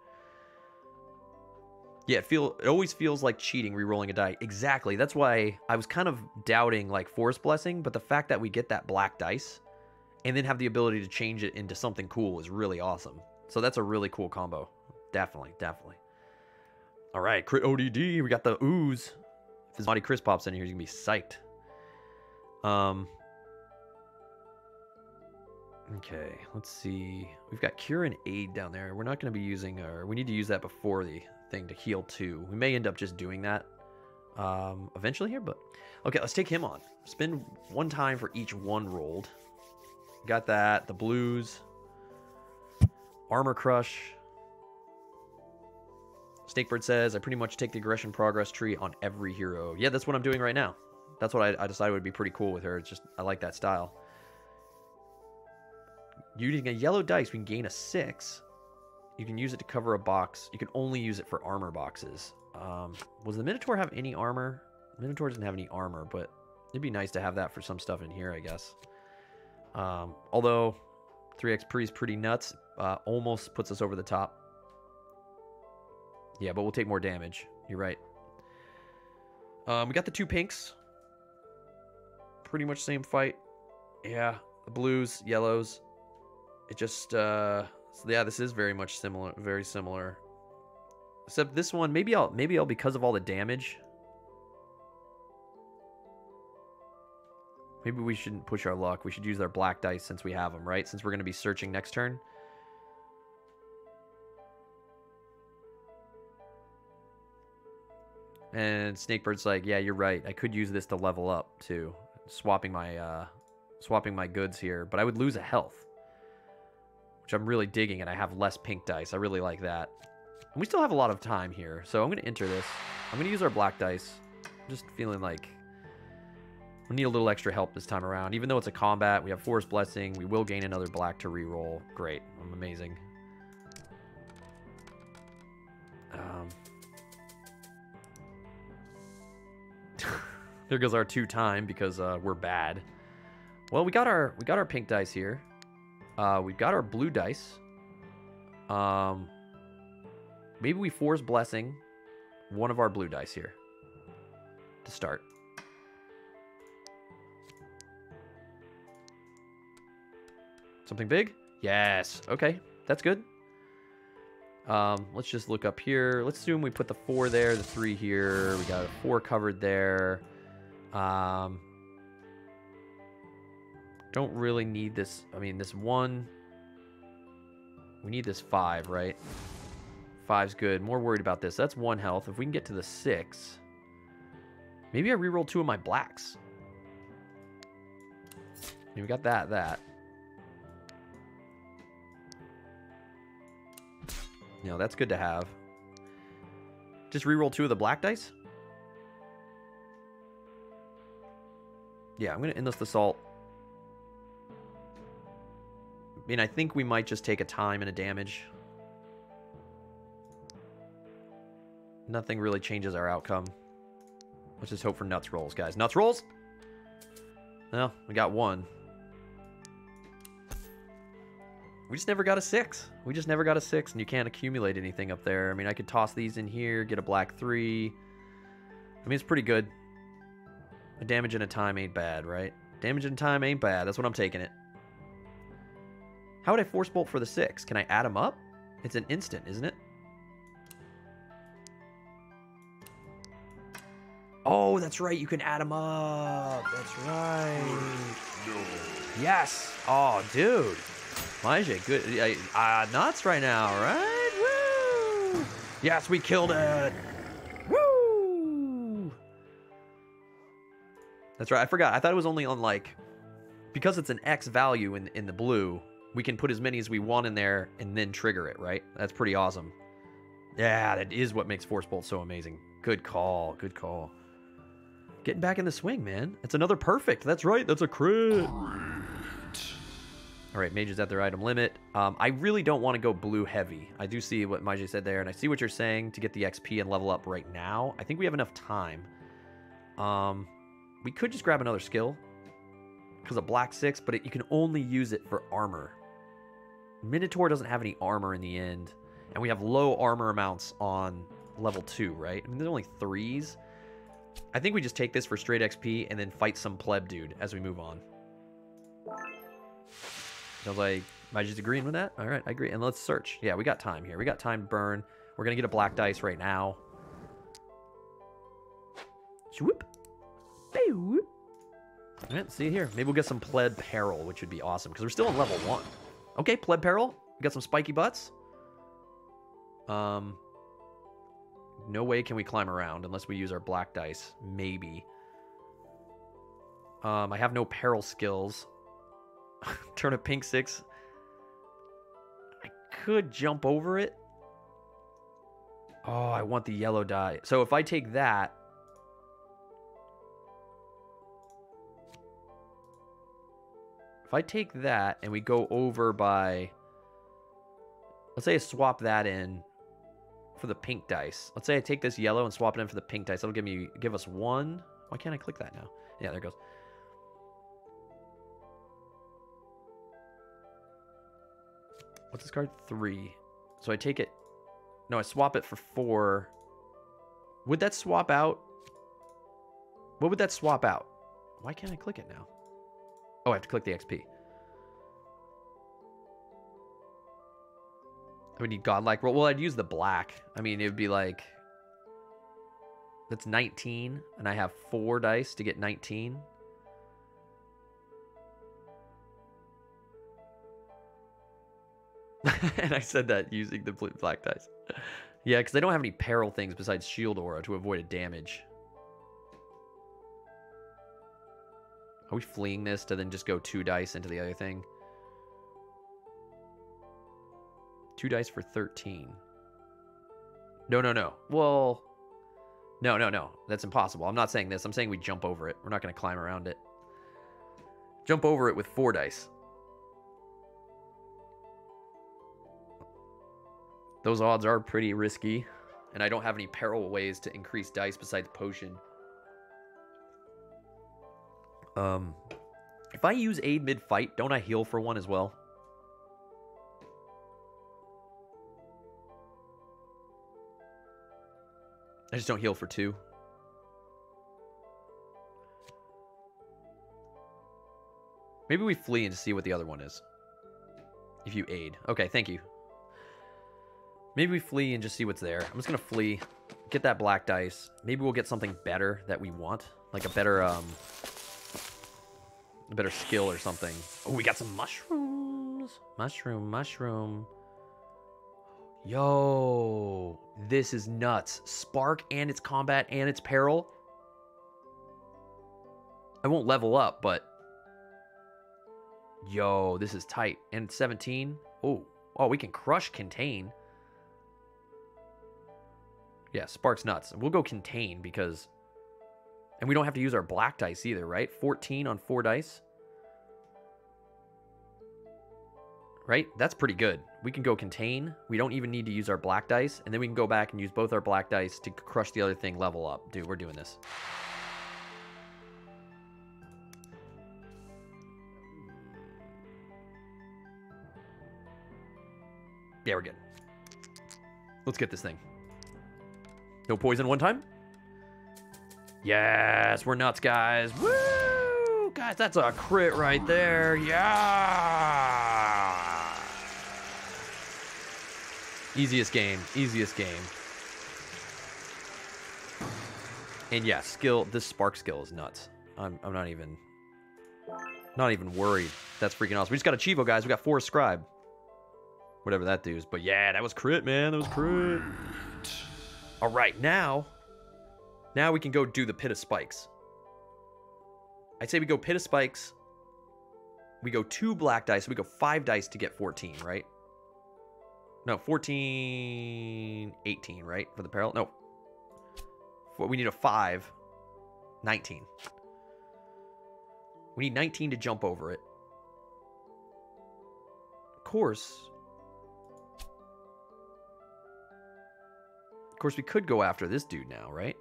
Yeah, it always feels like cheating re-rolling a die. Exactly. That's why I was kind of doubting like Force Blessing, but the fact that we get that black dice and then have the ability to change it into something cool is really awesome. So that's a really cool combo. Definitely. All right, crit ODD. We got the ooze. If Asmadi Chris pops in here, he's going to be psyched. Okay, let's see. We've got Cure and Aid down there. We're not going to be using our... We need to use that before the thing to heal 2. We may end up just doing that eventually here, but... Okay, let's take him on. Spend 1 time for each 1 rolled. Got that. The blues. Armor Crush. Snakebird says, I pretty much take the aggression progress tree on every hero. Yeah, that's what I'm doing right now. That's what I decided would be pretty cool with her. It's just, I like that style. Using a yellow dice, we can gain a 6. You can use it to cover a box. You can only use it for armor boxes. Was the Minotaur have any armor? The Minotaur doesn't have any armor, but it'd be nice to have that for some stuff in here, I guess. Although 3x pre is pretty nuts. Almost puts us over the top. Yeah, but we'll take more damage. You're right. We got the 2 pinks. Pretty much same fight. Yeah, the blues, yellows. It just, so yeah, this is very much similar, very similar. Except this one, maybe I'll because of all the damage. Maybe we shouldn't push our luck. We should use our black dice since we have them, right? Since we're going to be searching next turn. And Snakebird's like, yeah, you're right. I could use this to level up too, swapping my goods here, but I would lose a health, which I'm really digging, and I have less pink dice. I really like that. And we still have a lot of time here, so I'm going to enter this. I'm going to use our black dice. I'm just feeling like we need a little extra help this time around. Even though it's a combat, we have Forest Blessing. We will gain another black to reroll. Great. I'm amazing. There goes our 2 time because we're bad. Well, we got our pink dice here. We've got our blue dice. Maybe we Force Blessing one of our blue dice here to start. Something big? Yes. Okay, that's good. Let's just look up here. Let's assume we put the 4 there, the 3 here. We got a 4 covered there. Don't really need this. I mean, this 1. We need this 5, right? 5's good. More worried about this. That's 1 health. If we can get to the 6, maybe I reroll 2 of my blacks. We got that. You know, that's good to have. Just reroll 2 of the black dice. Yeah, I'm going to Endless Assault. I mean, I think we might just take a time and a damage. Nothing really changes our outcome. Let's just hope for nuts rolls, guys. Nuts rolls? Well, we got 1. We just never got a 6. We just never got a 6, and you can't accumulate anything up there. I mean, I could toss these in here, get a black 3. I mean, it's pretty good. A damage and a time ain't bad, right? Damage and time ain't bad. That's what I'm taking it. How would I Force Bolt for the 6? Can I add them up? It's an instant, isn't it? Oh, that's right. You can add them up. That's right. Yes. Oh, dude. Mage, good. Nuts right now, right? Woo! Yes, we killed it. Woo! That's right. I forgot. I thought it was only on, like, because it's an X value in the blue, we can put as many as we want in there and then trigger it, right? That's pretty awesome. Yeah, that is what makes Force Bolt so amazing. Good call. Good call. Getting back in the swing, man. It's another perfect. That's right. That's a crit. All right, Mage is at their item limit. I really don't want to go blue heavy. I do see what Mage said there, and I see what you're saying to get the XP and level up right now. I think we have enough time. We could just grab another skill because of black 6, but you can only use it for armor. Minotaur doesn't have any armor in the end, and we have low armor amounts on level 2, right? I mean, there's only 3s. I think we just take this for straight XP and then fight some pleb dude as we move on. Sounds like Mage's agreeing with that. All right, I agree. And let's search. Yeah, we got time here. We got time to burn. We're going to get a black dice right now. Swoop. All right, see here. Maybe we'll get some pleb peril, which would be awesome because we're still on level 1. Okay, pleb peril. We got some spiky butts. No way can we climb around unless we use our black dice. Maybe. I have no peril skills. Turn a pink 6. I could jump over it. Oh, I want the yellow die. So if I take that. If I take that and we go over by. Let's say I swap that in for the pink dice. Let's say I take this yellow and swap it in for the pink dice. That'll give us 1. Why can't I click that now? Yeah, there it goes. What's this card? 3. So I take it. No, I swap it for 4. Would that swap out? What would that swap out? Why can't I click it now? Oh, I have to click the XP. I would need godlike roll. Well, I'd use the black. I mean, it would be like... That's 19, and I have 4 dice to get 19. And I said that using the black dice. Yeah, because I don't have any peril things besides shield aura to avoid a damage. Are we fleeing this to then just go 2 dice into the other thing? 2 dice for 13. No. Well, no. That's impossible. I'm not saying this. I'm saying we jump over it. We're not going to climb around it. Jump over it with 4 dice. Those odds are pretty risky, and I don't have any peril ways to increase dice besides potion. If I use aid mid-fight, don't I heal for 1 as well? I just don't heal for 2. Maybe we flee and see what the other one is. If you aid. Okay, thank you. Maybe we flee and just see what's there. I'm just going to flee. Get that black dice. Maybe we'll get something better that we want. Like a better skill or something. Oh, we got some mushrooms. Mushroom. Yo, this is nuts. Spark and its combat and its peril. I won't level up, but... Yo, this is tight. And it's 17. Oh, we can crush contain. Yeah, Spark's nuts. We'll go contain because... And we don't have to use our black dice either, right? 14 on 4 dice. Right? That's pretty good. We can go contain. We don't even need to use our black dice. And then we can go back and use both our black dice to crush the other thing, level up. Dude, we're doing this. Yeah, we're good. Let's get this thing. No poison one time? Yes, we're nuts, guys. Woo! Guys, that's a crit right there. Yeah! Easiest game. And yeah, this spark skill is nuts. I'm not even worried. That's freaking awesome. We just got a Chivo, guys. We got 4 scribe. Whatever that does. But yeah, that was crit, man. That was crit. All right, now we can go do the Pit of Spikes. I'd say we go Pit of Spikes. We go 2 black dice. So we go 5 dice to get 14, right? No, 14, 18, right? For the peril? No. We need a 5. 19. We need 19 to jump over it. Of course, we could go after this dude now, right?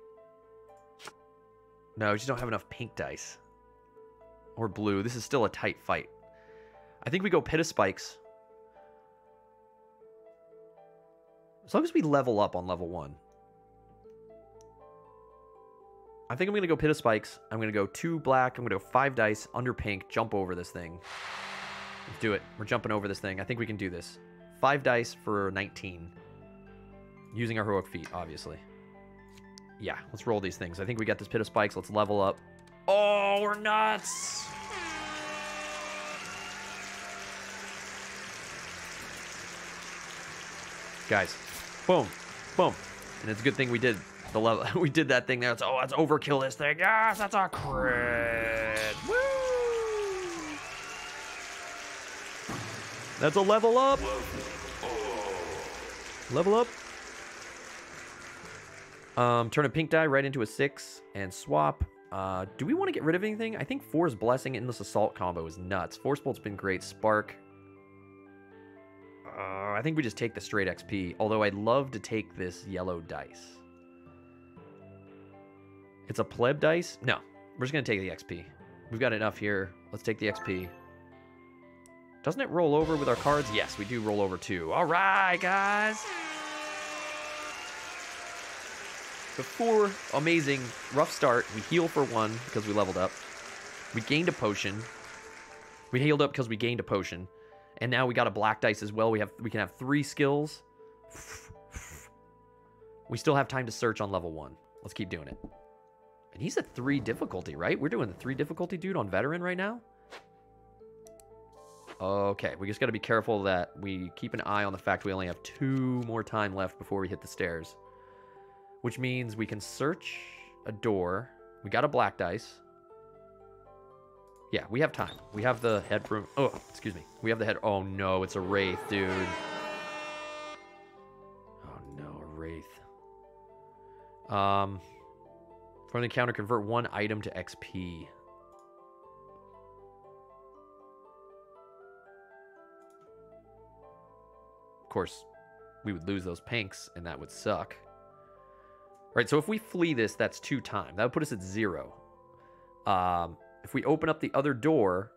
No, we just don't have enough pink dice. Or blue. This is still a tight fight. I think we go Pit of Spikes. As long as we level up on level 1. I think I'm going to go Pit of Spikes. I'm going to go 2 black. I'm going to go 5 dice under pink. Jump over this thing. Let's do it. We're jumping over this thing. I think we can do this. 5 dice for 19. Using our heroic feat, obviously. Yeah, let's roll these things. I think we got this Pit of Spikes. Let's level up. Oh, we're nuts! Guys, boom, boom. And it's a good thing we did the level. We did that thing there. Let's overkill this thing. Yes, that's a crit. Woo! That's a level up. Level up. Turn a pink die right into a 6 and swap. Do we want to get rid of anything? I think Force Blessing Endless Assault combo is nuts. Force Bolt's been great. Spark. I think we just take the straight XP. Although I'd love to take this yellow dice. It's a pleb dice? No. We're just going to take the XP. We've got enough here. Let's take the XP. Doesn't it roll over with our cards? Yes, we do roll over too. All right, guys. before, amazing, rough start. We heal for 1 because we leveled up. We gained a potion. We healed up because we gained a potion. And now we got a black dice as well. We can have 3 skills. We still have time to search on level 1. Let's keep doing it. And he's at 3 difficulty, right? We're doing the 3 difficulty dude on veteran right now? Okay, we just got to be careful that we keep an eye on the fact we only have 2 more time left before we hit the stairs. Which means we can search a door. We got a black dice. Yeah, we have time. We have the headroom. Oh, excuse me. We have the head. Oh, no, it's a wraith, dude. Oh, no, a wraith. From the encounter, convert 1 item to XP. Of course, we would lose those pinks, and that would suck. Right, so if we flee this, that's 2 time. That would put us at 0. If we open up the other door...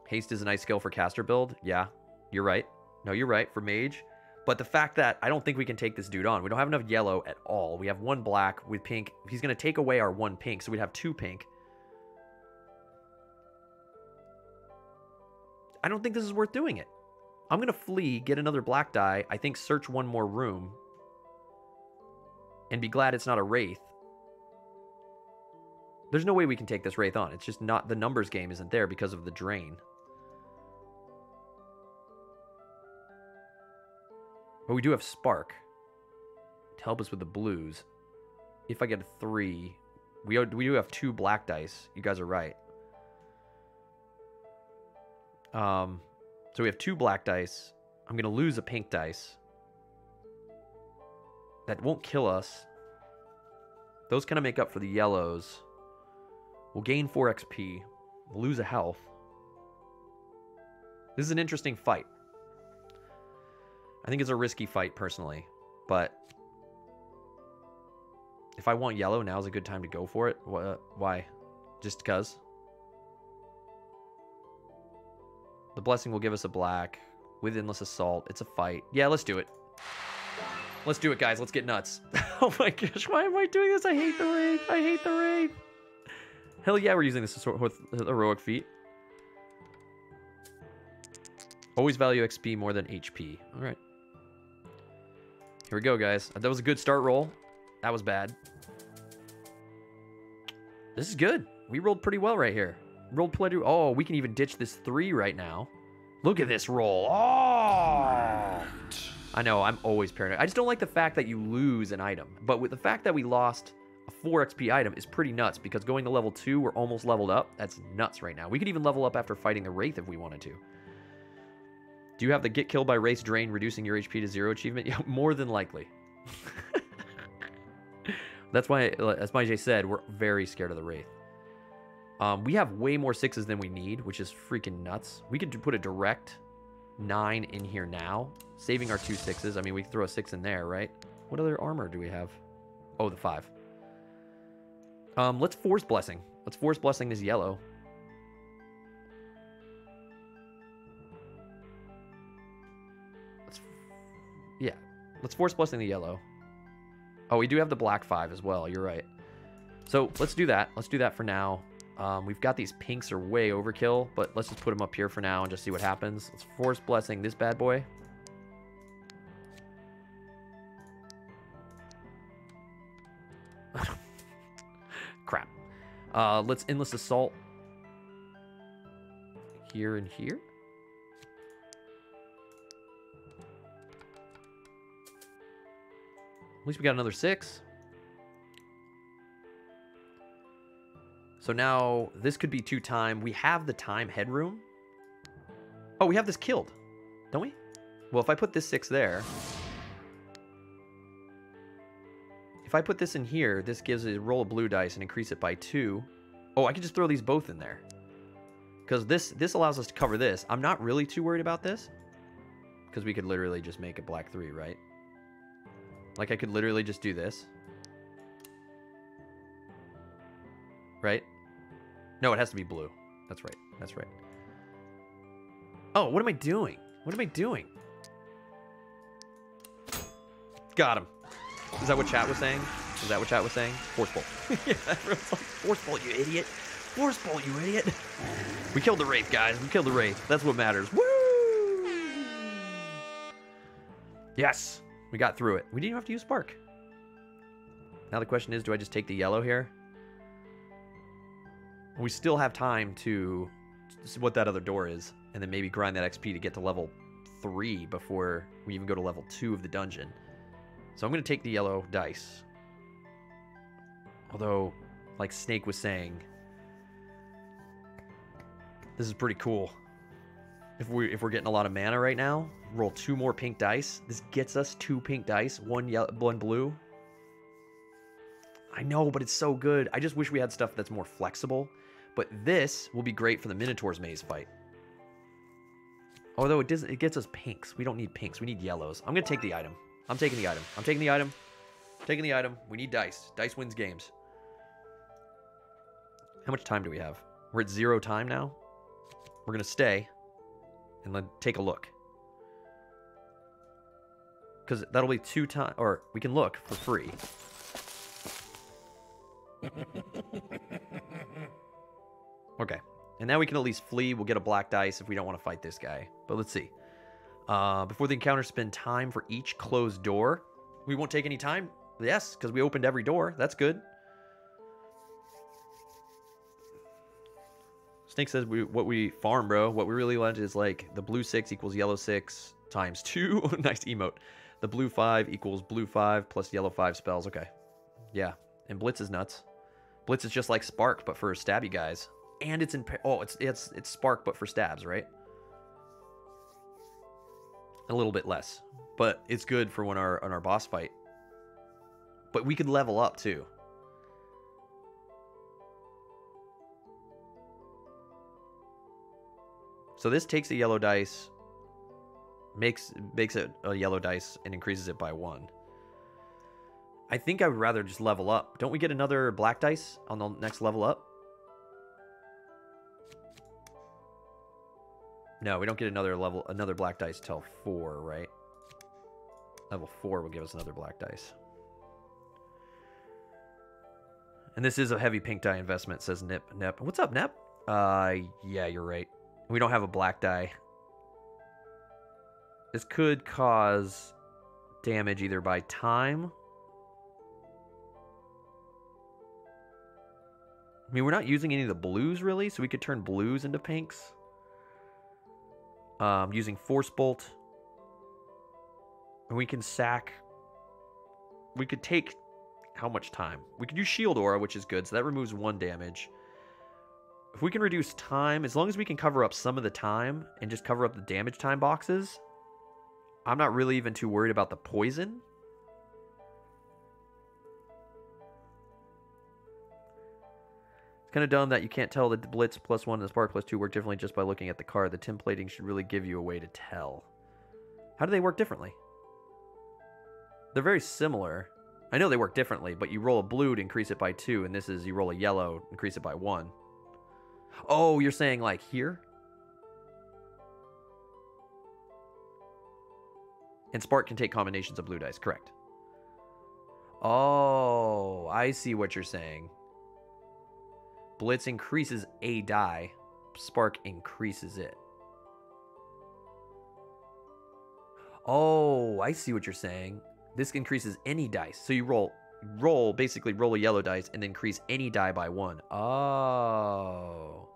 Haste is a nice skill for caster build. Yeah, you're right. No, you're right, for mage. But the fact that I don't think we can take this dude on. We don't have enough yellow at all. We have 1 black with pink. He's going to take away our 1 pink, so we'd have 2 pink. I don't think this is worth doing it. I'm going to flee, get another black die, I think search 1 more room, and be glad it's not a wraith. There's no way we can take this wraith on. It's just not, the numbers game isn't there because of the drain. But we do have Spark to help us with the blues. If I get a 3, we do have 2 black dice. You guys are right. So we have 2 black dice. I'm going to lose a pink dice. That won't kill us. Those kind of make up for the yellows. We'll gain 4 XP. We'll lose a health. This is an interesting fight. I think it's a risky fight, personally. But if I want yellow, now's a good time to go for it. Why? Just because? The blessing will give us a black. With endless assault. It's a fight. Yeah, let's do it. Let's do it, guys. Let's get nuts. Oh my gosh, why am I doing this? I hate the wraith. I hate the wraith. Hell yeah, we're using this with heroic feat. Always value XP more than HP. All right. Here we go, guys. That was a good start roll. That was bad. This is good. We rolled pretty well right here. Rolled plenty. Oh, we can even ditch this 3 right now. Look at this roll. Oh! I know, I'm always paranoid. I just don't like the fact that you lose an item. But with the fact that we lost a 4 XP item is pretty nuts, because going to level 2, we're almost leveled up. That's nuts right now. We could even level up after fighting the Wraith if we wanted to. Do you have the get killed by Wraith's drain, reducing your HP to 0 achievement? Yeah, more than likely. That's why, as my Jay said, we're very scared of the Wraith. We have way more 6s than we need, which is freaking nuts. We could put a direct 9 in here now, saving our 2 6s. I mean, we could throw a 6 in there, right? What other armor do we have? Oh, the 5. Let's Force Blessing. Let's Force Blessing this yellow. Let's Force Blessing the yellow. Oh, we do have the black 5 as well. You're right. So let's do that. Let's do that for now. We've got these pinks are way overkill, but let's just put them up here for now and just see what happens. Let's Force Blessing this bad boy. Crap. Let's Endless Assault here and here. At least we got another 6. So now this could be 2 time. We have the time headroom. Oh, we have this killed, don't we? Well, if I put this 6 there. If I put this in here, this gives a roll of blue dice and increase it by 2. Oh, I can just throw these both in there. Because this allows us to cover this. I'm not really too worried about this. Because we could literally just make a black 3, right? Like, I could literally just do this. Right? No, it has to be blue. That's right. That's right. Oh, what am I doing? What am I doing? Got him. Is that what chat was saying? Is that what chat was saying? Force bolt. Yeah, everyone's like, force bolt, you idiot. Force bolt, you idiot. We killed the Wraith, guys. We killed the Wraith. That's what matters. Woo! Yes! We got through it. We didn't even have to use Spark. Now the question is, do I just take the yellow here? We still have time to see what that other door is, and then maybe grind that XP to get to level 3 before we even go to level 2 of the dungeon. So I'm going to take the yellow dice. Although, like Snake was saying, this is pretty cool. If we're getting a lot of mana right now, roll 2 more pink dice. This gets us 2 pink dice, 1 yellow, 1 blue. I know, but it's so good. I just wish we had stuff that's more flexible. But this will be great for the Minotaur's maze fight. Although it gets us pinks. We don't need pinks. We need yellows. I'm going to take the item. I'm taking the item. I'm taking the item. Taking the item. We need dice. Dice wins games. How much time do we have? We're at 0 time now. We're going to stay and then take a look. Because that'll be 2 times, or we can look for free. Okay. And now we can at least flee. We'll get a black dice if we don't want to fight this guy. But let's see. Before the encounter, spend time for each closed door. We won't take any time. Yes, because we opened every door. That's good. Snake says what we farm, bro. What we really want is like the blue 6 equals yellow 6 times 2. Nice emote. The blue 5 equals blue 5 plus yellow 5 spells. Okay. Yeah. And Blitz is nuts. Blitz is just like Spark, but for stabby guys. And it's in... Oh, it's Spark, but for stabs, right? A little bit less. But it's good for when on our boss fight. But we could level up, too. So this takes a yellow dice, makes it a yellow dice, and increases it by 1. I think I would rather just level up. Don't we get another black dice on the next level up? No, we don't get another black dice till 4, right? Level 4 will give us another black dice. And this is a heavy pink die investment, says Nip. What's up, Nep? Yeah, you're right. We don't have a black die. This could cause damage either by time. I mean, we're not using any of the blues, really, so we could turn blues into pinks. Using Force Bolt. And we can sack... We could take... How much time? We could use Shield Aura, which is good, so that removes 1 damage. If we can reduce time, as long as we can cover up some of the time and just cover up the damage time boxes, I'm not really even too worried about the poison. It's kind of dumb that you can't tell that the Blitz +1 and the Spark +2 work differently just by looking at the card. The templating should really give you a way to tell. How do they work differently? They're very similar. I know they work differently, but you roll a blue to increase it by 2, and this is you roll a yellow, increase it by 1. Oh, you're saying like here? And Spark can take combinations of blue dice, correct. Oh, I see what you're saying. Blitz increases a die. Spark increases it. Oh, I see what you're saying. This increases any dice. So you basically roll a yellow dice and increase any die by 1. Oh.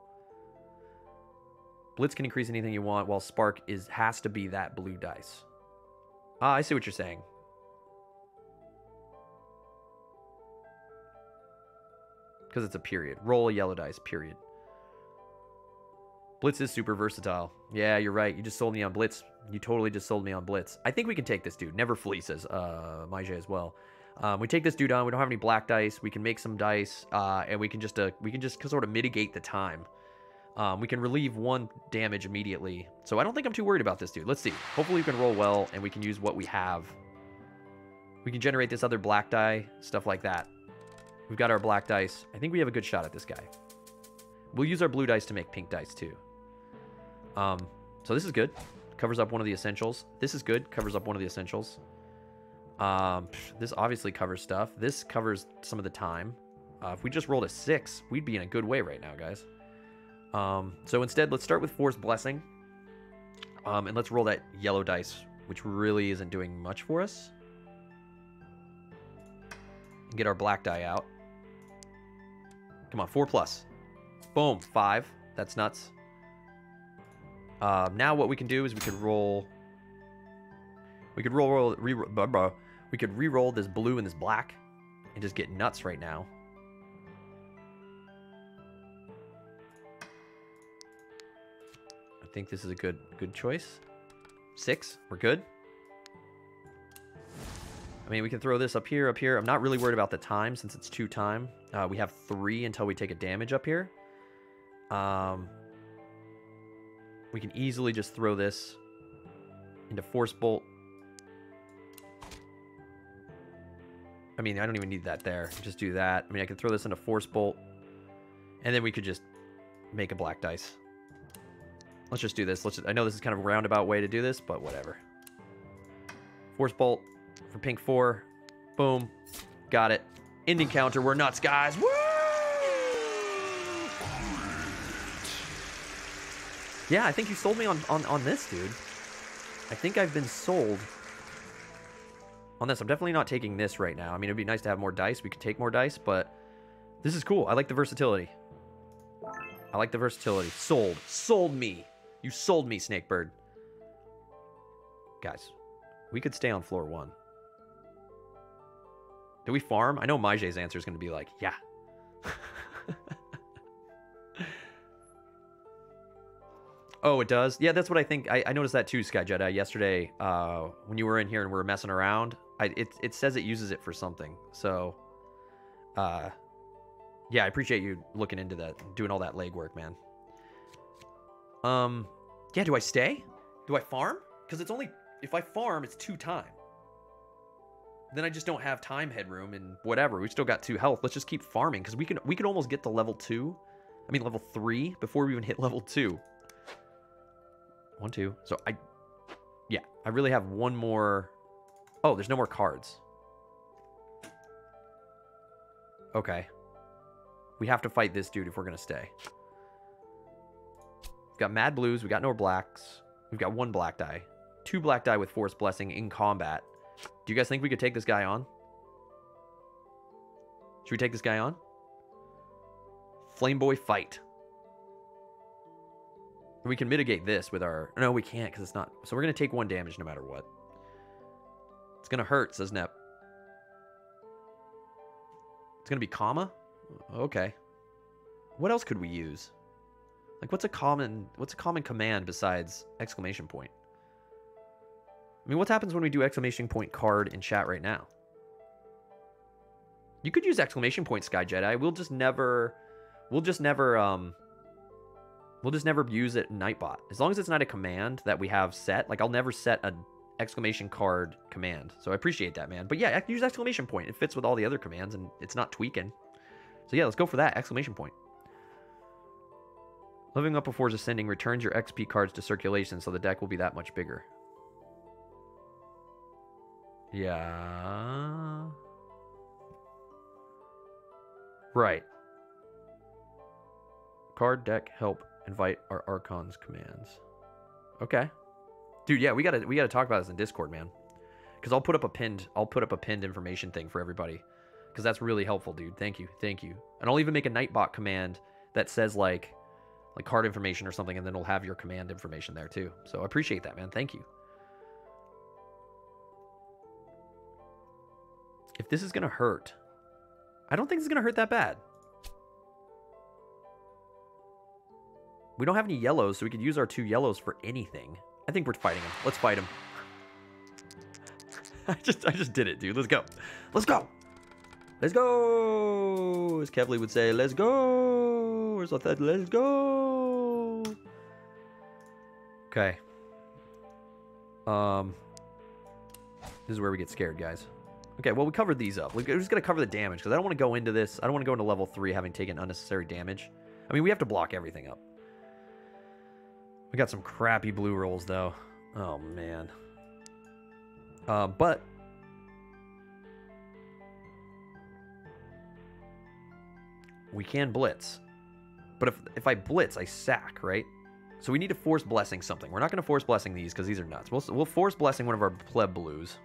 Blitz can increase anything you want, while Spark has to be that blue dice. Ah, I see what you're saying. Because it's a period. Roll a yellow dice, period. Blitz is super versatile. Yeah, you're right. You just sold me on Blitz. You totally just sold me on Blitz. I think we can take this dude. Never flee, says Mage as well. We take this dude on. We don't have any black dice. We can make some dice, and we can just sort of mitigate the time. We can relieve 1 damage immediately. So I don't think I'm too worried about this dude. Let's see. Hopefully we can roll well, and we can use what we have. We can generate this other black die, stuff like that. We've got our black dice. I think we have a good shot at this guy. We'll use our blue dice to make pink dice, too. So this is good. Covers up one of the essentials. This is good. Covers up one of the essentials. This obviously covers stuff. This covers some of the time. If we just rolled a 6, we'd be in a good way right now, guys. So instead, let's start with Force Blessing. And let's roll that yellow dice, which really isn't doing much for us. And get our black die out. Come on, 4+. Boom, 5. That's nuts. Now what we can do is we could roll... We could we could re-roll this blue and this black and just get nuts right now. I think this is a good choice. 6, we're good. I mean, we can throw this up here, up here. I'm not really worried about the time since it's 2 time. We have 3 until we take a damage up here. We can easily just throw this into Force Bolt. I mean, I don't even need that there. Just do that. I mean, I can throw this into Force Bolt. And then we could just make a black dice. Let's just do this. I know this is kind of a roundabout way to do this, but whatever. Force Bolt for pink 4. Boom. Got it. Ending counter. We're nuts, guys. Woo! Yeah, I think you sold me on this, dude. I think I've been sold on this. I'm definitely not taking this right now. I mean, it'd be nice to have more dice. We could take more dice, but this is cool. I like the versatility. I like the versatility. Sold. Sold me. You sold me, Snakebird. Guys, we could stay on floor 1. Do we farm? I know Mage's answer is going to be like, yeah. Oh, it does? Yeah, that's what I think. I noticed that too, Sky Jedi, yesterday when you were in here and we were messing around. It says it uses it for something. So, yeah, I appreciate you looking into that, doing all that legwork, man. Yeah, do I stay? Do I farm? Because it's only, if I farm, it's 2 time. Then I just don't have time headroom and whatever. We still got 2 health. Let's just keep farming because we can almost get to level 2. I mean, level 3 before we even hit level 2. 1, 2. So yeah, I really have one more. Oh, there's no more cards. Okay. We have to fight this dude if we're going to stay. We've got mad blues. We got no blacks. We've got 1 black die. 2 black die with Force Blessing in combat. Do you guys think we could take this guy on? Should we take this guy on? Flame Boy fight. We can mitigate this with our... No, we can't because it's not... So we're going to take 1 damage no matter what. It's going to hurt, says Nep. It's going to be comma? Okay. What else could we use? Like, what's a common command besides exclamation point? I mean, what happens when we do exclamation point card in chat right now? You could use exclamation point, Sky Jedi. We'll just never use it in Nightbot. As long as it's not a command that we have set. Like, I'll never set an exclamation card command. So I appreciate that, man. But yeah, use exclamation point. It fits with all the other commands, and it's not tweaking. So yeah, let's go for that. Exclamation point. Living up before ascending returns your XP cards to circulation, so the deck will be that much bigger. Yeah. Right. Card deck help invite our Archon's commands. Okay. Dude, yeah, we gotta talk about this in Discord, man. Because I'll put up a pinned information thing for everybody. Because that's really helpful, dude. Thank you. Thank you. And I'll even make a Nightbot command that says like card information or something, and then it'll have your command information there too. So I appreciate that, man. Thank you. If this is gonna hurt, I don't think it's gonna hurt that bad. We don't have any yellows, so we could use our 2 yellows for anything. I think we're fighting him. Let's fight him. I just did it, dude. Let's go. Let's go. Let's go. As Kevly would say, let's go. Or something. Let's go. Okay. This is where we get scared, guys. Okay, well, we covered these up. We're just going to cover the damage, because I don't want to go into this. I don't want to go into level 3 having taken unnecessary damage. I mean, we have to block everything up. We got some crappy blue rolls, though. Oh, man. But We can blitz. But if I blitz, I sack, right? So we need to force blessing something. We're not going to force blessing these because these are nuts. We'll force blessing one of our pleb blues.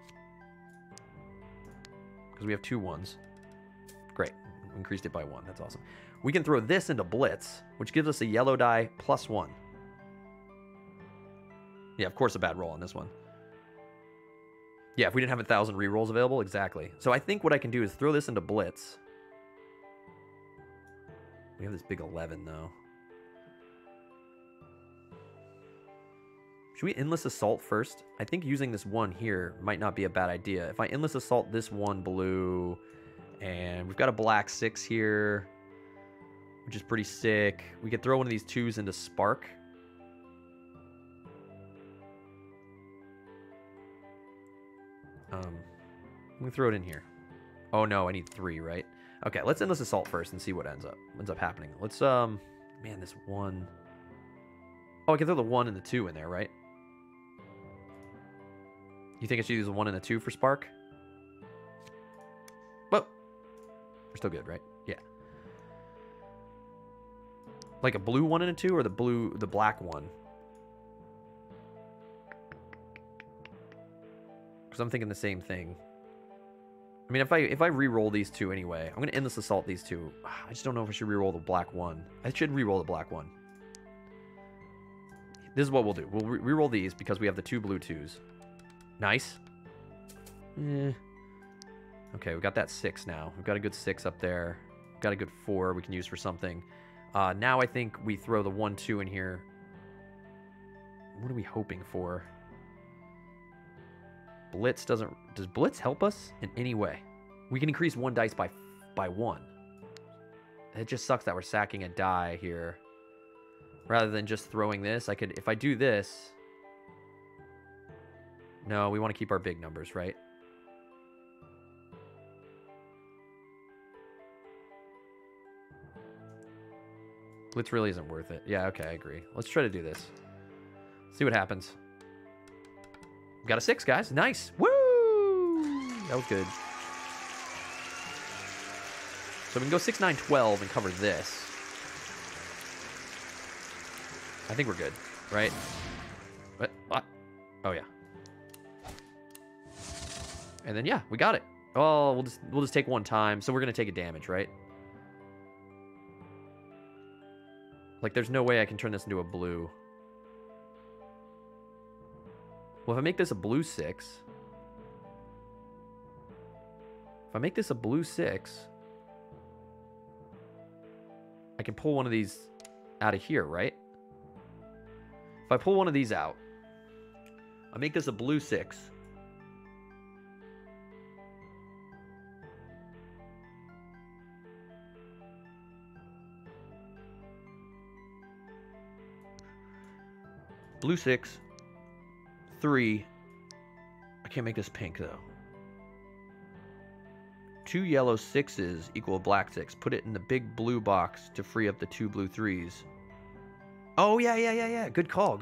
Because we have 2 ones. Great. Increased it by 1. That's awesome. We can throw this into blitz, which gives us a yellow die +1. Yeah, of course a bad roll on this one. Yeah, if we didn't have 1,000 rerolls available, exactly. So I think what I can do is throw this into blitz. We have this big 11, though. Should we Endless Assault first? I think using this 1 here might not be a bad idea. If I Endless Assault this 1 blue, and we've got a black 6 here, which is pretty sick. We could throw one of these 2s into Spark. We can throw it in here. Oh no, I need 3, right? Okay, let's Endless Assault first and see what ends up happening. Let's man, this 1. Oh, I can throw the 1 and the 2 in there, right? You think I should use the 1 and the 2 for Spark? Well, we're still good, right? Yeah. Like a blue 1 and a 2, or the black 1? Because I'm thinking the same thing. I mean, if I re-roll these 2 anyway, I'm going to Endless Assault these 2. I just don't know if I should re-roll the black 1. I should re-roll the black 1. This is what we'll do. We'll re-roll these because we have the 2 blue 2s. Nice. Okay, we got that 6 now. We've got a good 6 up there. We've got a good 4 we can use for something. Now I think we throw the 1, 2 in here. What are we hoping for? Blitz doesn't... Does Blitz help us in any way? We can increase 1 dice by 1. It just sucks that we're sacking a die here. Rather than just throwing this, I could... If I do this... No, we want to keep our big numbers, right? Blitz really isn't worth it. Yeah, okay, I agree. Let's try to do this. See what happens. Got a 6, guys. Nice. Woo! That was good. So we can go 6, 9, 12 and cover this. I think we're good, right? What? Oh, yeah. And then, yeah, we got it. Oh, we'll just take 1 time. So we're going to take a damage, right? Like, there's no way I can turn this into a blue. Well, if I make this a blue 6... If I make this a blue 6... I can pull one of these out of here, right? If I pull one of these out... I make this a blue 6... Blue 6... 3. I can't make this pink, though. 2 yellow 6s equal a black 6. Put it in the big blue box to free up the 2 blue 3s. Oh, yeah. Good call.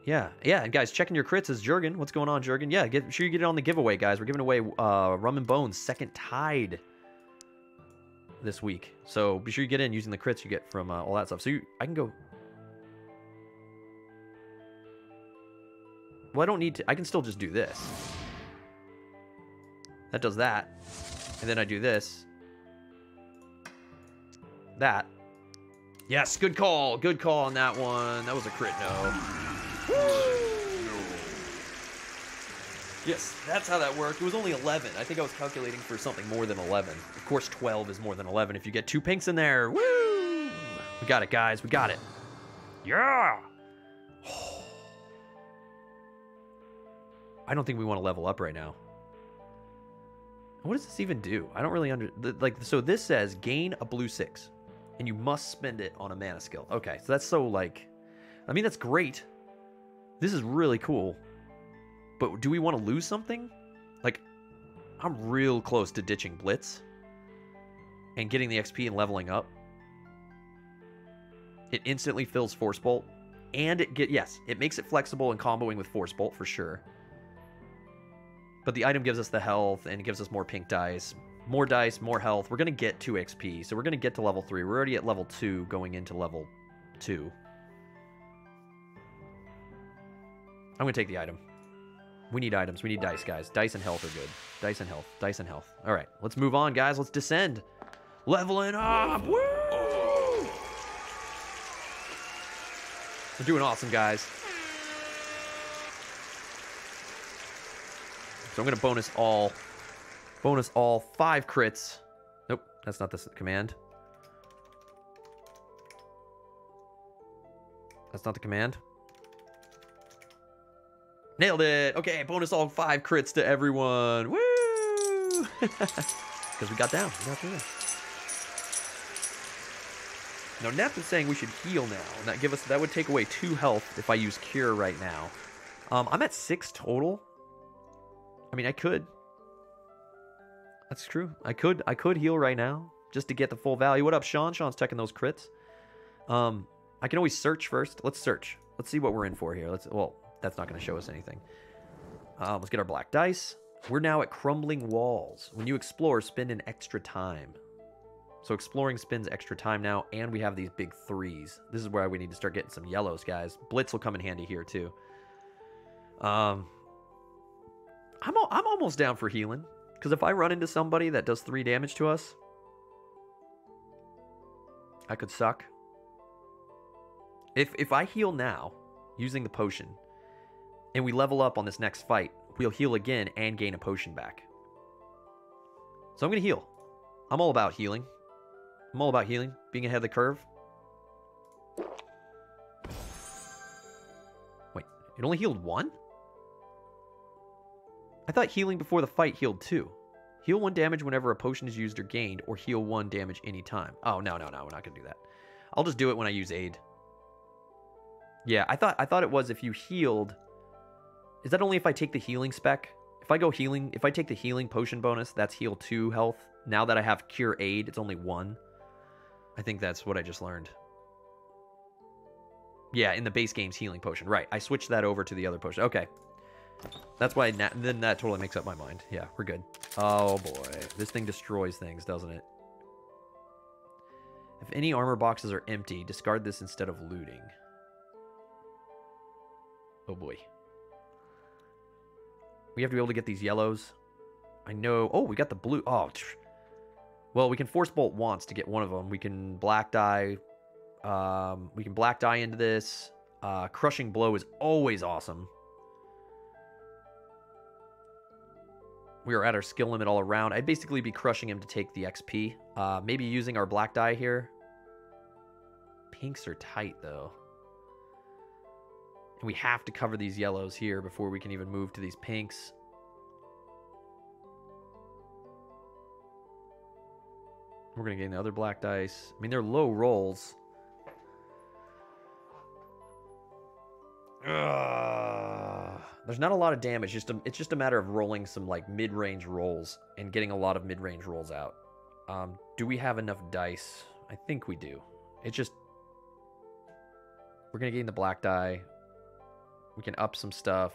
Yeah. And guys, checking your crits is Jurgen. What's going on, Jurgen? Yeah, make sure you get it on the giveaway, guys. We're giving away Rum and Bones Second Tide this week, so be sure you get in using the crits you get from all that stuff. So I can go. Well, I don't need to. I can still just do this. That does that, and then I do this. That. Yes, good call on that one. That was a crit. No. Yes, that's how that worked. It was only 11. I think I was calculating for something more than 11. Of course, 12 is more than 11 if you get 2 pinks in there. Woo! We got it, guys. We got it. Yeah! I don't think we want to level up right now. What does this even do? I don't really so this says gain a blue 6, and you must spend it on a mana skill. Okay, so that's so I mean, that's great. This is really cool. But do we want to lose something? Like, I'm real close to ditching Blitz and getting the XP and leveling up. It instantly fills Force Bolt, and it makes it flexible and comboing with Force Bolt for sure. But the item gives us the health, and it gives us more pink dice. More dice, more health. We're going to get 2 XP, so we're going to get to level 3. We're already at level 2 going into level 2. I'm going to take the item. We need items. We need dice, guys. Dice and health are good. Dice and health. Dice and health. All right, let's move on, guys. Let's descend. Leveling up. Woo! We're doing awesome, guys. So I'm going to bonus all 5 crits. Nope, that's not the command. That's not the command. Nailed it. Okay, bonus all 5 crits to everyone. Woo! Because we got down. We got through there. Now, Neff is saying we should heal now. And that would take away 2 health if I use Cure right now. I'm at 6 total. I mean, I could. That's true. I could heal right now just to get the full value. What up, Sean? Sean's checking those crits. I can always search first. Let's search. Let's see what we're in for here. Well, that's not going to show us anything. Let's get our black dice. We're now at Crumbling Walls. When you explore, spend an extra time. So exploring spends extra time now, and we have these big 3s. This is where we need to start getting some yellows, guys. Blitz will come in handy here, too. I'm almost down for healing. Because if I run into somebody that does 3 damage to us, I could suck. If I heal now, using the potion, and we level up on this next fight, we'll heal again and gain a potion back. So I'm going to heal. I'm all about healing. I'm all about healing, being ahead of the curve. Wait, it only healed 1? I thought healing before the fight healed 2. Heal 1 damage whenever a potion is used or gained, or heal 1 damage anytime. Oh, no, we're not going to do that. I'll just do it when I use aid. Yeah, I thought it was if you healed. Is that only if I take the healing spec? If I go healing, if I take the healing potion bonus, that's heal 2 health. Now that I have cure aid, it's only 1. I think that's what I just learned. Yeah, in the base game's healing potion. Right, I switched that over to the other potion. Okay. That's why, then that totally makes up my mind. Yeah, we're good. Oh boy, this thing destroys things, doesn't it? If any armor boxes are empty, discard this instead of looting. Oh boy. We have to be able to get these yellows. I know. Oh, we got the blue. Oh, well, we can force bolt once to get one of them. We can black die. We can black die into this. Crushing blow is always awesome. We are at our skill limit all around. I'd basically be crushing him to take the XP. Maybe using our black die here. Pinks are tight, though. And we have to cover these yellows here before we can even move to these pinks. We're going to gain the other black dice. I mean, they're low rolls. There's not a lot of damage. It's just a matter of rolling some like mid-range rolls and getting a lot of mid-range rolls out. Do we have enough dice? I think we do. It's just... We're going to gain the black die. We can up some stuff.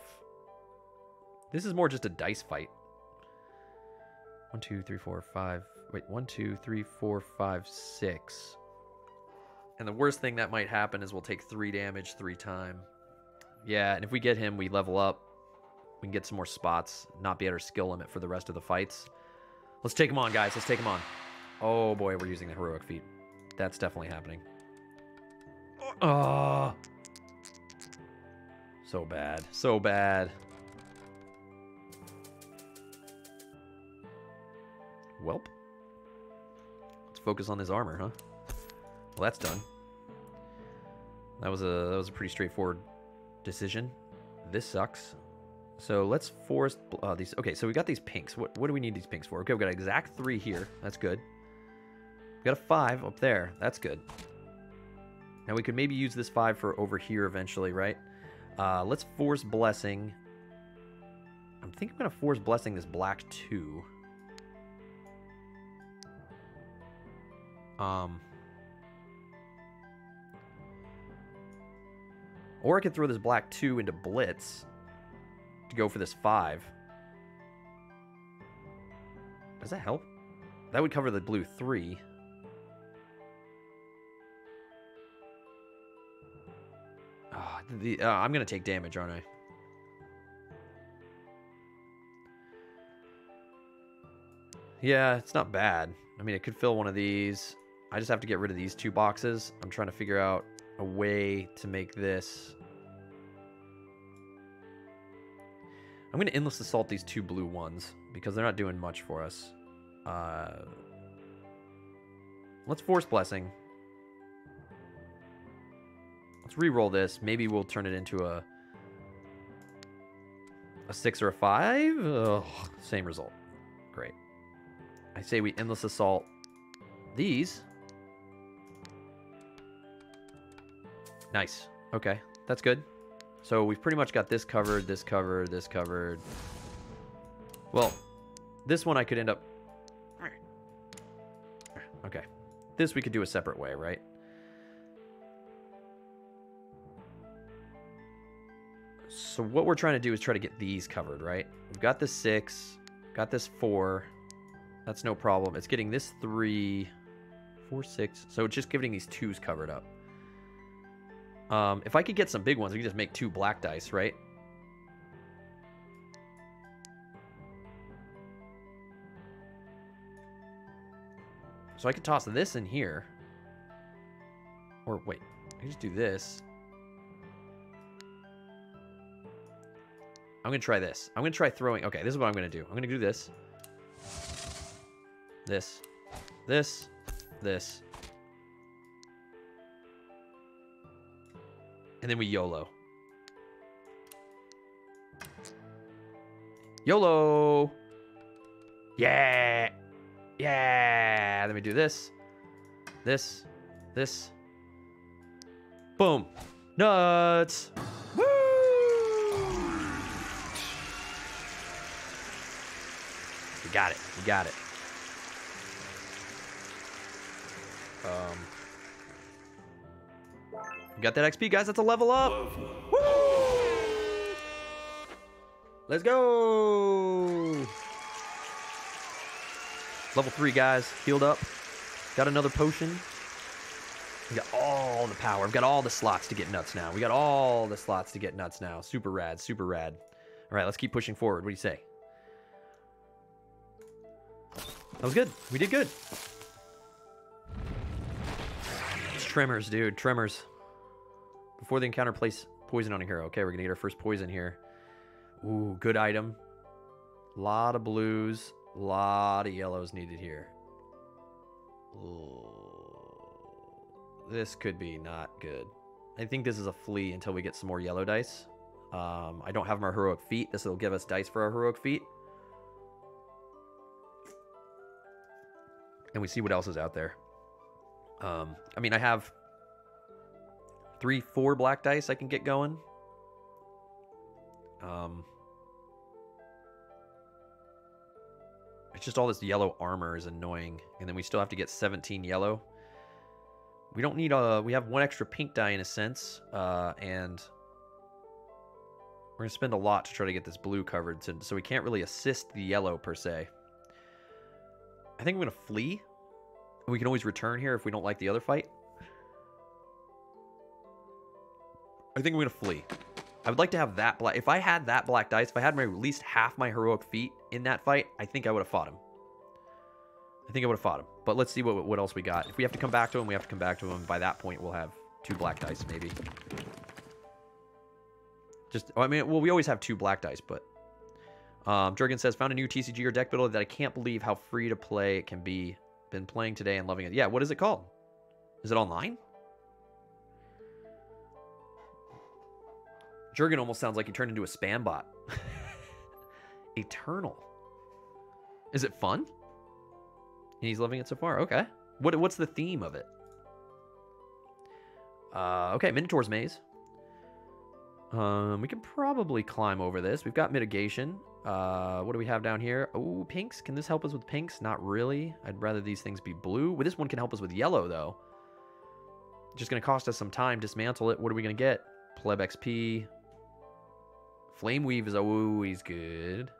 This is more just a dice fight. 1, 2, 3, 4, 5. Wait, 1, 2, 3, 4, 5, 6. And the worst thing that might happen is we'll take 3 damage 3 times. Yeah, and if we get him, we level up. We can get some more spots, not be at our skill limit for the rest of the fights. Let's take him on, guys. Let's take him on. Oh, boy, we're using the heroic feat. That's definitely happening. Oh. So bad. So bad. Welp. Let's focus on his armor, huh? Well, that's done. That was a pretty straightforward decision. This sucks. So let's force these. Okay, so we got these pinks. What do we need these pinks for? Okay, we've got an exact 3 here. That's good. We got a 5 up there. That's good. Now we could maybe use this 5 for over here eventually, right? Let's force blessing. I'm thinking I'm gonna force blessing this black 2. Or I could throw this black 2 into Blitz to go for this 5. Does that help? That would cover the blue 3. I'm going to take damage, aren't I? Yeah, it's not bad. I mean, it could fill one of these. I just have to get rid of these 2 boxes. I'm trying to figure out a way to make this. I'm going to endless assault these 2 blue ones because they're not doing much for us. Let's Force Blessing. Let's re-roll this. Maybe we'll turn it into a 6 or a 5. Ugh, same result. Great. I say we endless assault these. Nice. Okay, that's good. So we've pretty much got this covered, this covered, this covered. Well, this one I could end up... Okay. This we could do a separate way, right? So what we're trying to do is try to get these covered, right? We've got this 6, got this 4. That's no problem. It's getting this 3, 4, 6. So it's just getting these 2s covered up. If I could get some big ones, we could just make 2 black dice, right? So I could toss this in here. Or wait, I can just do this. I'm going to try this. I'm going to try throwing... Okay, this is what I'm going to do. I'm going to do this. This. This. This. And then we YOLO. YOLO! Yeah! Yeah! Then we do this. This. This. Boom. Nuts! Woo! You got it. You got it. We got that XP, guys. That's a level up. Woo! Let's go. Level 3, guys. Healed up. Got another potion. We got all the power. We've got all the slots to get nuts now. We got all the slots to get nuts now. Super rad. Super rad. All right, let's keep pushing forward. What do you say? That was good. We did good. It's Tremors, dude. Tremors. Before the encounter, place poison on a hero. Okay, we're going to get our first poison here. Ooh, good item. Lot of blues. Lot of yellows needed here. Ooh. This could be not good. I think this is a flea until we get some more yellow dice. I don't have my heroic feat. This will give us dice for our heroic feat. And we see what else is out there. I mean, I have 3, 4 black dice I can get going. It's just all this yellow armor is annoying. And then we still have to get 17 yellow. We don't need we have 1 extra pink die in a sense. And we're going to spend a lot to try to get this blue covered. So we can't really assist the yellow per se. I think I'm going to flee. We can always return here if we don't like the other fight. I think I'm going to flee. I would like to have that black... If I had that black dice, if I had at least half my heroic feat in that fight, I think I would have fought him. I think I would have fought him. But let's see what else we got. If we have to come back to him, we have to come back to him. By that point, we'll have 2 black dice, maybe. I mean, well, we always have 2 black dice, but... Jurgen says, found a new TCG or deck builder that I can't believe how free to play it can be. Been playing today and loving it. Yeah, what is it called? Is it online? Jurgen almost sounds like he turned into a spam bot. Eternal. Is it fun? He's loving it so far. Okay. What's the theme of it? Okay, Minotaur's Maze. We can probably climb over this. We've got mitigation. What do we have down here? Oh, pinks. Can this help us with pinks? Not really. I'd rather these things be blue. Well, this one can help us with yellow, though. Just going to cost us some time. Dismantle it. What are we going to get? Pleb XP. Flame Weave is always good.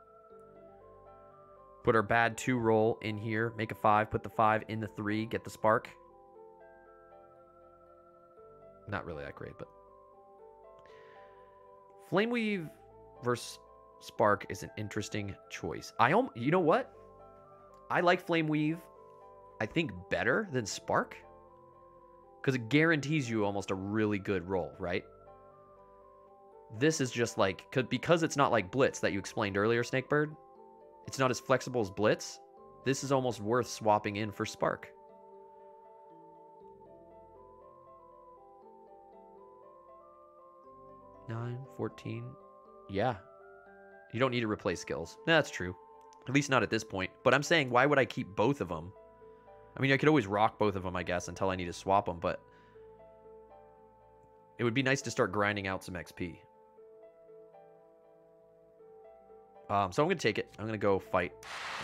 Put our bad 2 roll in here. Make a 5. Put the 5 in the 3. Get the spark. Not really that great, but... Flameweave versus Spark is an interesting choice. You know what? I like Flameweave, I think, better than Spark. Because it guarantees you almost a really good roll, right? This is just like... Because it's not like Blitz that you explained earlier, Snakebird. It's not as flexible as Blitz. This is almost worth swapping in for Spark. Nine, 14. Yeah. You don't need to replace skills. That's true. At least not at this point. But I'm saying, why would I keep both of them? I mean, I could always rock both of them, I guess, until I need to swap them, but... It would be nice to start grinding out some XP. So I'm going to take it. I'm going to go fight.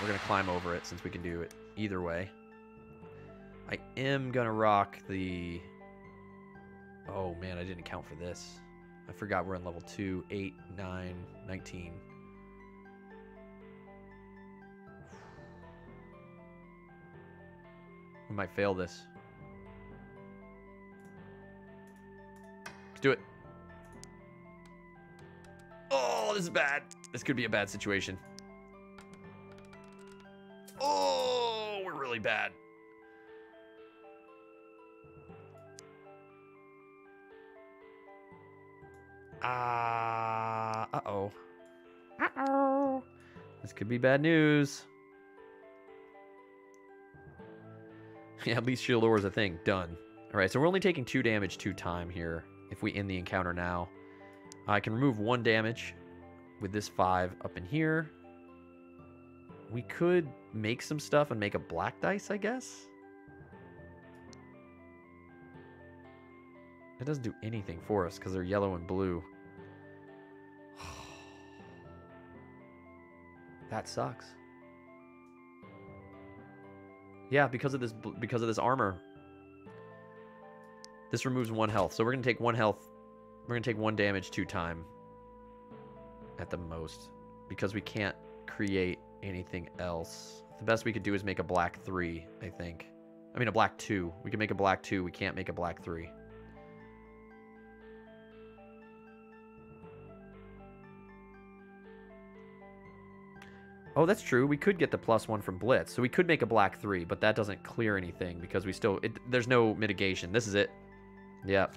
We're going to climb over it, since we can do it either way. I am going to rock the... Oh, man, I didn't account for this. I forgot we're on level 2, 8, 9, 19. We might fail this. Let's do it. Oh, this is bad. This could be a bad situation. Oh, we're really bad. Uh-oh. Uh-oh. This could be bad news. Yeah, at least Shield Ore is a thing. Done. Alright, so we're only taking 2 damage 2 time here if we end the encounter now. I can remove 1 damage with this 5 up in here. We could make some stuff and make a black dice, I guess. It doesn't do anything for us because they're yellow and blue. That sucks. Yeah, because of this armor. This removes 1 health. So we're going to take 1 health. We're going to take 1 damage 2 time. At the most. Because we can't create anything else. The best we could do is make a black 3, I think. I mean a black 2. We can make a black 2. We can't make a black 3. Oh, that's true. We could get the +1 from Blitz. So we could make a black 3, but that doesn't clear anything because we still... there's no mitigation. This is it. Yep.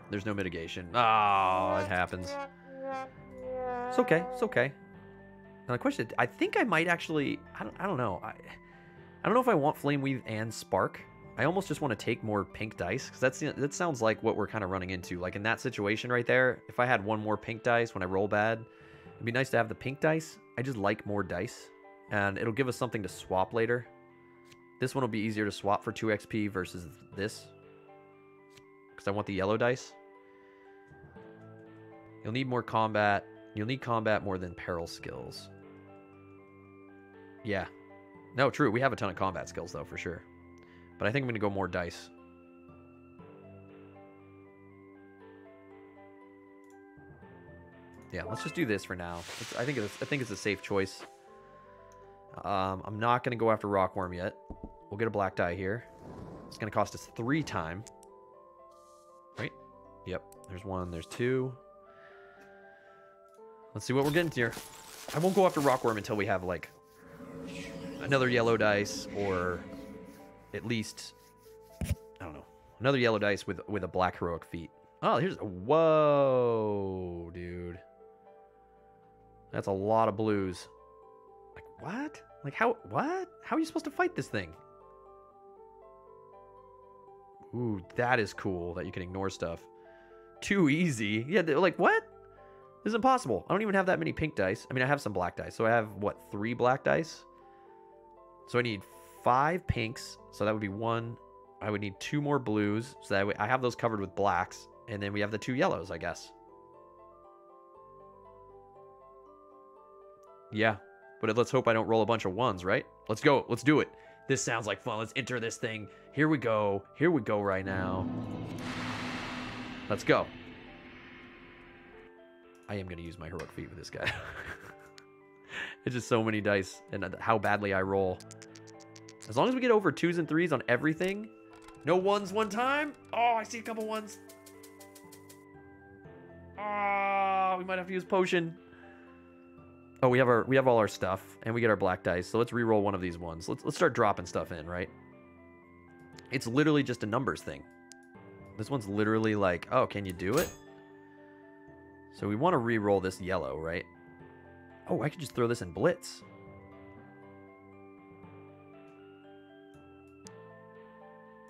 There's no mitigation. Oh, it happens. It's okay. It's okay. Now the question... I think I might actually... I don't know. I don't know if I want Flameweave and Spark. I almost just want to take more pink dice. Because that sounds like what we're kind of running into. Like in that situation right there, if I had 1 more pink dice when I roll bad... It'd be nice to have the pink dice. I just like more dice. And it'll give us something to swap later. This one will be easier to swap for 2 XP versus this. Because I want the yellow dice. You'll need more combat. You'll need combat more than peril skills. Yeah. No, true. We have a ton of combat skills, though, for sure. But I think I'm going to go more dice. Yeah, let's just do this for now. I think it's a safe choice. I'm not going to go after Rockworm yet. We'll get a black die here. It's going to cost us 3 time. Right? Yep. There's 1. There's 2. Let's see what we're getting here. I won't go after Rockworm until we have, like, another yellow dice or at least, I don't know, another yellow dice with a black heroic feat. Oh, here's... Whoa, dude. That's a lot of blues. Like, what? Like, how... What? How are you supposed to fight this thing? Ooh, that is cool that you can ignore stuff. Too easy. Yeah, like, what? This is impossible. I don't even have that many pink dice. I mean, I have some black dice. So I have, what, 3 black dice? So I need 5 pinks. So that would be 1. I would need 2 more blues. So that I have those covered with blacks. And then we have the 2 yellows, I guess. Yeah. But let's hope I don't roll a bunch of 1s, right? Let's go. Let's do it. This sounds like fun. Let's enter this thing. Here we go. Here we go right now. Let's go. I am going to use my heroic feat with this guy. It's just so many dice and how badly I roll. As long as we get over 2s and 3s on everything. No 1s one time. Oh, I see a couple 1s. Oh, we might have to use potion. Oh, we have all our stuff, and we get our black dice. So let's re-roll one of these ones. Let's start dropping stuff in, right? It's literally just a numbers thing. This one's literally like, oh, can you do it? So we want to re-roll this yellow, right? Oh, I could just throw this in blitz.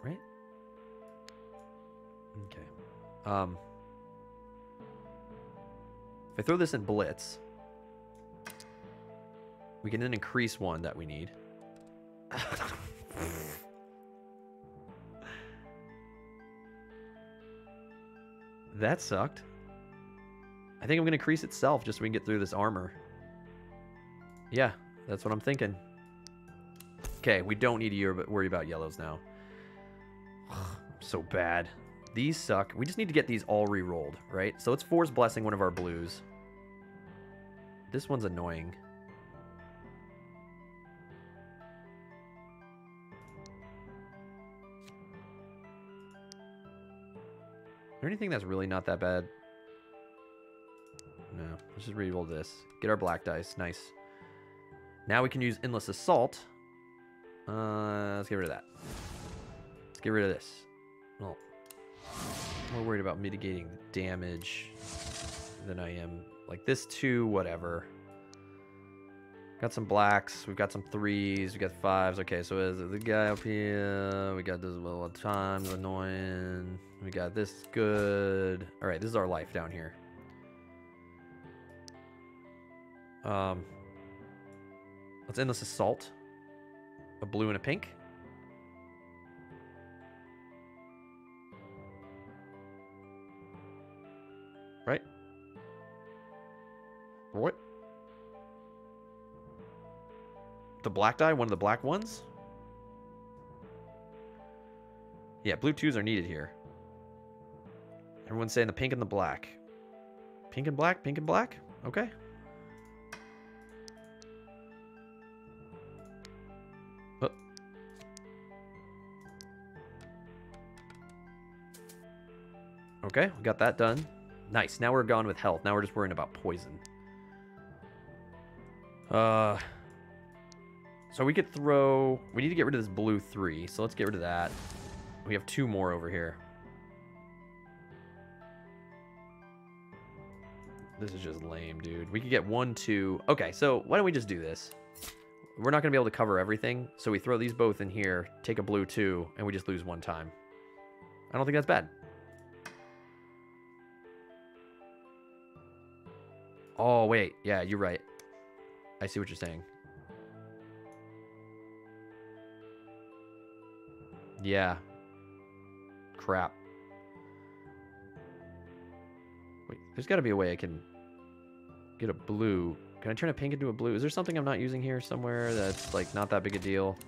Right? Okay. If I throw this in blitz, we can then increase one that we need. That sucked. I think I'm going to increase itself just so we can get through this armor. Yeah, that's what I'm thinking. Okay, we don't need to worry about yellows now. So bad. These suck. We just need to get these all re-rolled, right? So let's Force Blessing one of our blues. This one's annoying. Is there anything that's really not that bad? No. Let's just re-roll this. Get our black dice. Nice. Now we can use Endless Assault. Let's get rid of that. Let's get rid of this. Well, I'm more worried about mitigating the damage than I am. Like this 2, whatever. Got some blacks. We've got some 3s. We got 5s. Okay, so there's the guy up here. We got this little times annoying. We got this good. All right, this is our life down here. Let's end this assault. A blue and a pink. Right? What? The black die? One of the black ones? Yeah, blue 2s are needed here. Everyone's saying the pink and the black. Pink and black? Pink and black? Okay. Oh. Okay, we got that done. Nice. Now we're gone with health. Now we're just worrying about poison. So we could throw... We need to get rid of this blue 3, so let's get rid of that. We have 2 more over here. This is just lame, dude. We could get 1, 2... Okay, so why don't we just do this? We're not going to be able to cover everything, so we throw these both in here, take a blue 2, and we just lose 1 time. I don't think that's bad. Oh, wait. Yeah, you're right. I see what you're saying. Yeah. Crap. Wait, there's got to be a way I can get a blue. Can I turn a pink into a blue? Is there something I'm not using here somewhere that's like not that big a deal?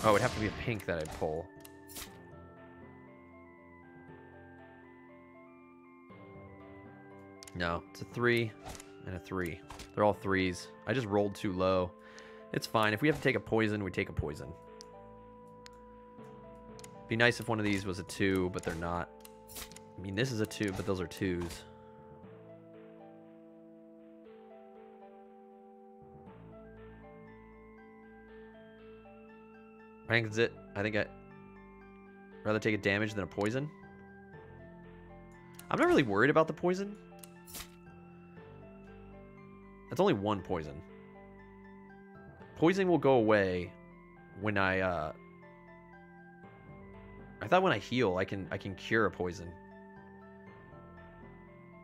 Oh, it'd have to be a pink that I'd pull. No, it's a 3 and a 3. They're all 3s. I just rolled too low. It's fine. If we have to take a poison, we take a poison. Be nice if one of these was a 2, but they're not. I mean, this is a 2, but those are 2s. I think that's it. I think I'd rather take a damage than a poison. I'm not really worried about the poison. That's only 1 poison. Poison will go away when I thought when I heal, I can cure a poison.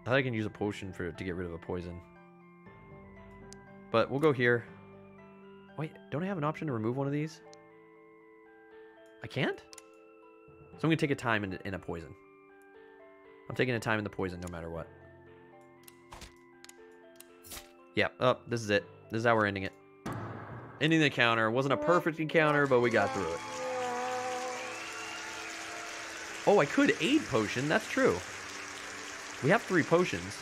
I thought I can use a potion to get rid of a poison. But we'll go here. Wait, don't I have an option to remove one of these? I can't? So I'm going to take a time in a poison. I'm taking a time in the poison no matter what. Yep. Oh, this is it. This is how we're ending it. Ending the encounter. Wasn't a perfect encounter, but we got through it. Oh, I could aid potion. That's true. We have 3 potions.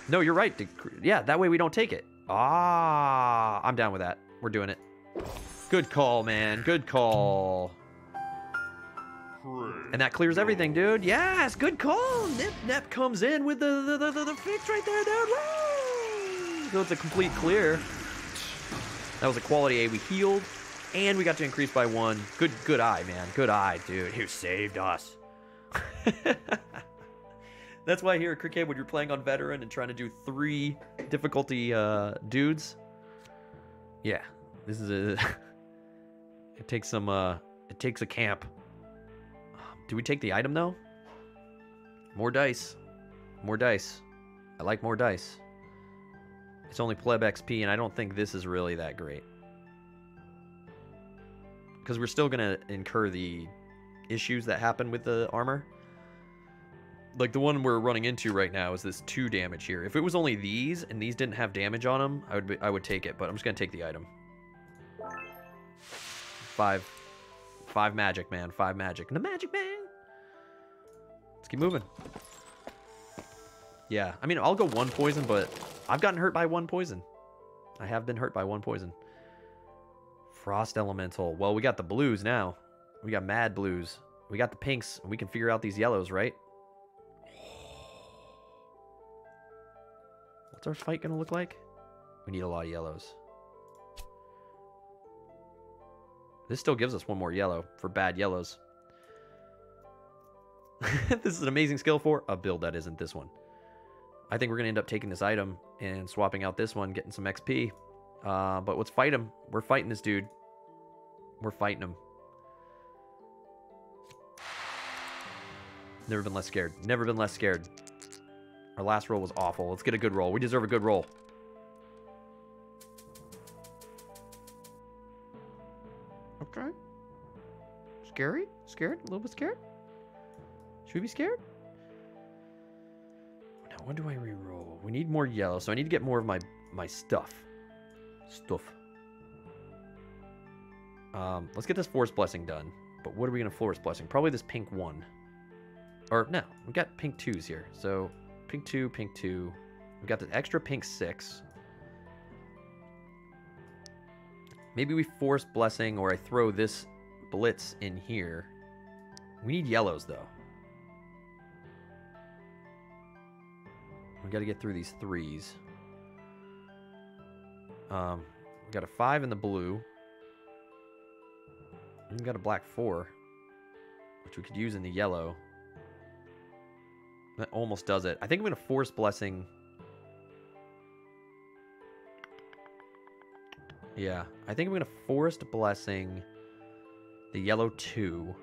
No, you're right. Yeah, that way we don't take it. Ah, I'm down with that. We're doing it. Good call, man. Good call. And that clears everything, dude. Yes, good call. Nip comes in with the fix right there, dude. Woo! So it's a complete clear. That was a quality A. We healed, and we got to increase by 1. Good eye, man. Good eye, dude. You saved us. That's why here at Cricket, when you're playing on Veteran and trying to do 3 difficulty dudes, yeah, this is a. It takes some. It takes a camp. Do we take the item though? More dice. More dice. I like more dice. It's only pleb XP, and I don't think this is really that great. Because we're still going to incur the issues that happen with the armor. Like the one we're running into right now is this 2 damage here. If it was only these, and these didn't have damage on them, I would take it, but I'm just going to take the item. 5 magic, man. 5 magic. The magic, man! Let's keep moving. Yeah, I mean, I'll go 1 poison, but I've gotten hurt by 1 poison. I have been hurt by 1 poison. Frost Elemental. Well, we got the blues now. We got mad blues. We got the pinks, and we can figure out these yellows, right? What's our fight going to look like? We need a lot of yellows. This still gives us 1 more yellow for bad yellows. This is an amazing skill for a build that isn't this one. I think we're going to end up taking this item and swapping out this one, getting some XP. But let's fight him. We're fighting this dude. We're fighting him. Never been less scared. Never been less scared. Our last roll was awful. Let's get a good roll. We deserve a good roll. Okay. Scary? Scared? A little bit scared? Should we be scared? Now, when do I re-roll? We need more yellow, so I need to get more of my stuff. Let's get this Forest Blessing done. But what are we going to Forest Blessing? Probably this pink 1. Or, no. We've got pink 2s here. So, pink 2, pink 2. We've got the extra pink 6. Maybe we Forest Blessing, or I throw this Blitz in here. We need yellows, though. We got to get through these 3s. We got a 5 in the blue. And we got a black 4, which we could use in the yellow. That almost does it. I think I'm going to Force Blessing. Yeah, I think I'm going to Forest Blessing the yellow 2,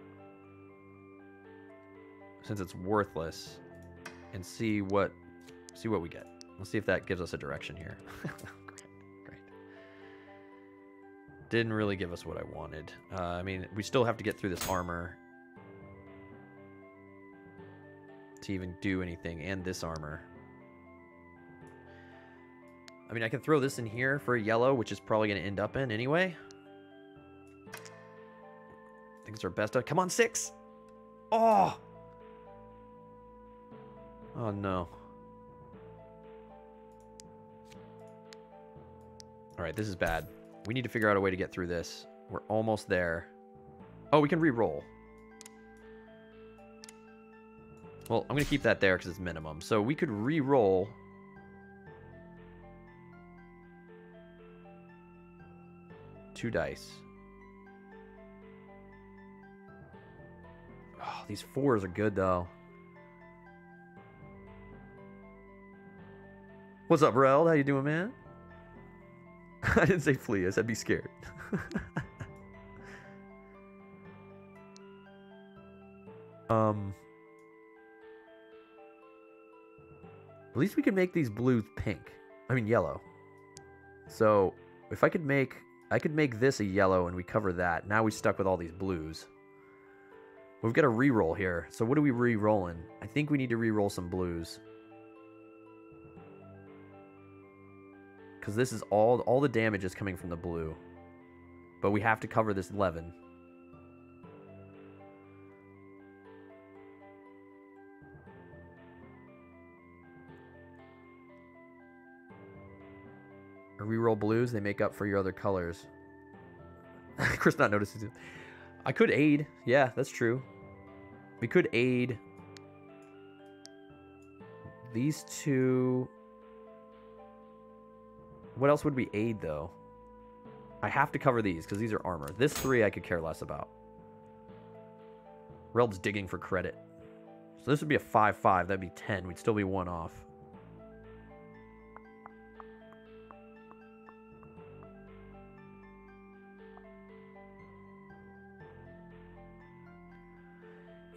since it's worthless, and see what we get. Let's see if that gives us a direction here. Great. Didn't really give us what I wanted. I mean, we still have to get through this armor to even do anything, and this armor. I mean, I can throw this in here for a yellow, which is probably going to end up in anyway. I think it's our best. Come on, 6! Oh! Oh, no. Alright, this is bad. We need to figure out a way to get through this. We're almost there. Oh, we can re-roll. Well, I'm going to keep that there because it's minimum. So we could re-roll. Two dice. Oh, these 4s are good, though. What's up, Reld? How you doing, man? I didn't say flee. I said be scared. At least we can make these blues pink. I mean yellow. So if I could make this a yellow and we cover that. Now we stuck with all these blues. We've got a reroll here. So what are we re-rolling? I think we need to re-roll some blues. Because this is all the damage is coming from the blue. But we have to cover this 11. Or reroll blues, they make up for your other colors. Chris not noticing it. I could aid. Yeah, that's true. We could aid these two. What else would we aid, though? I have to cover these, because these are armor. This 3 I could care less about. Reld's digging for credit. So this would be a 5-5. That'd be 10. We'd still be 1 off.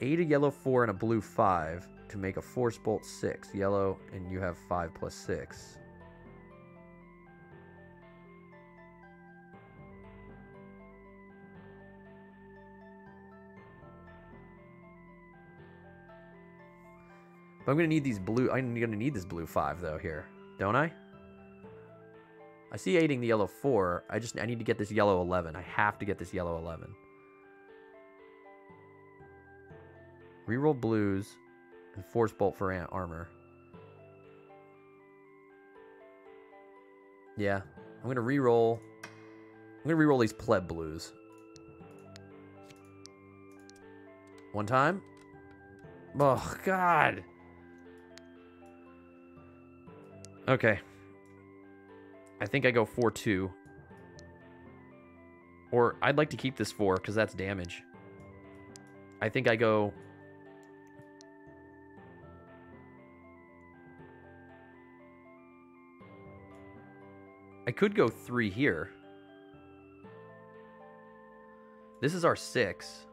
Aid a yellow 4 and a blue 5 to make a force bolt 6. Yellow, and you have 5 plus 6. But I'm going to need these blue... I'm going to need this blue 5, though, here. Don't I? I see aiding the yellow 4. I need to get this yellow 11. I have to get this yellow 11. Reroll blues and force bolt for armor. Yeah. I'm going to reroll... I'm going to reroll these pleb blues. One time. Oh, God. Okay. I think I go 4-2. Or I'd like to keep this 4 because that's damage. I think I go... I could go 3 here. This is our 6.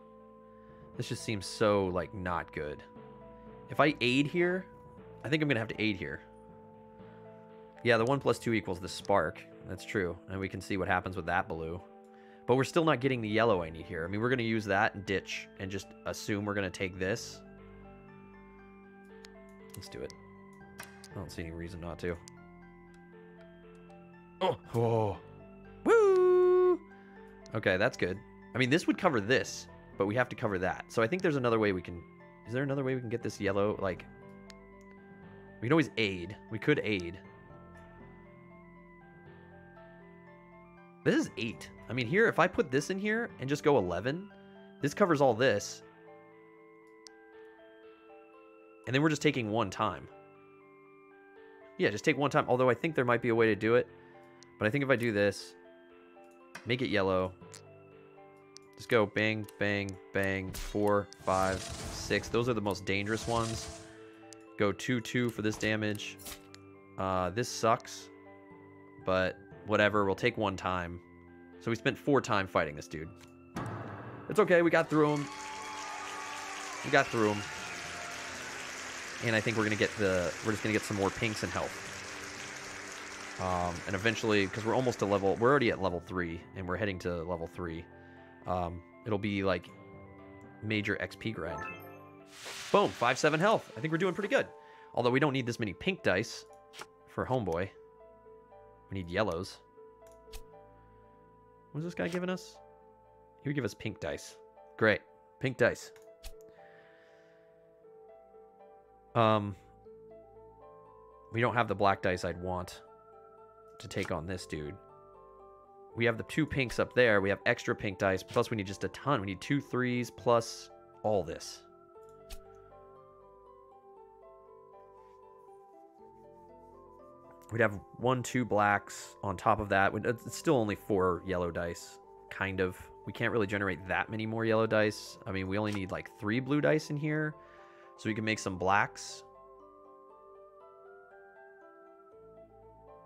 This just seems so, like, not good. If I aid here, I think I'm going to have to aid here. Yeah, the 1 plus 2 equals the spark. That's true. And we can see what happens with that blue. But we're still not getting the yellow I need here. I mean, we're going to use that and ditch and just assume we're going to take this. Let's do it. I don't see any reason not to. Oh. Woo! Okay, that's good. I mean, this would cover this, but we have to cover that. So I think there's another way we can... Is there another way we can get this yellow? Like, we can always aid. We could aid. This is 8. I mean, here, if I put this in here and just go 11, this covers all this. And then we're just taking 1 time. Yeah, just take 1 time. Although I think there might be a way to do it. But I think if I do this, make it yellow. Just go bang, bang, bang, 4, 5, 6. Those are the most dangerous ones. Go 2-2 for this damage. This sucks. But whatever, we'll take 1 time. So we spent 4 time fighting this dude. It's okay, we got through him. We got through him. And I think we're just gonna get some more pinks and health. And eventually, because we're almost to level, we're already at level 3, and we're heading to level 3. It'll be like major XP grind. Boom, 5-7 health. I think we're doing pretty good. Although we don't need this many pink dice for homeboy. We need yellows. What is this guy giving us? He would give us pink dice. Great, pink dice. We don't have the black dice I'd want to take on this dude. We have the 2 pinks up there. We have extra pink dice. Plus, we need just a ton. We need 2 3s plus all this. We'd have 1 2 blacks on top of that. It's still only 4 yellow dice, kind of. We can't really generate that many more yellow dice. I mean, we only need like 3 blue dice in here, so we can make some blacks.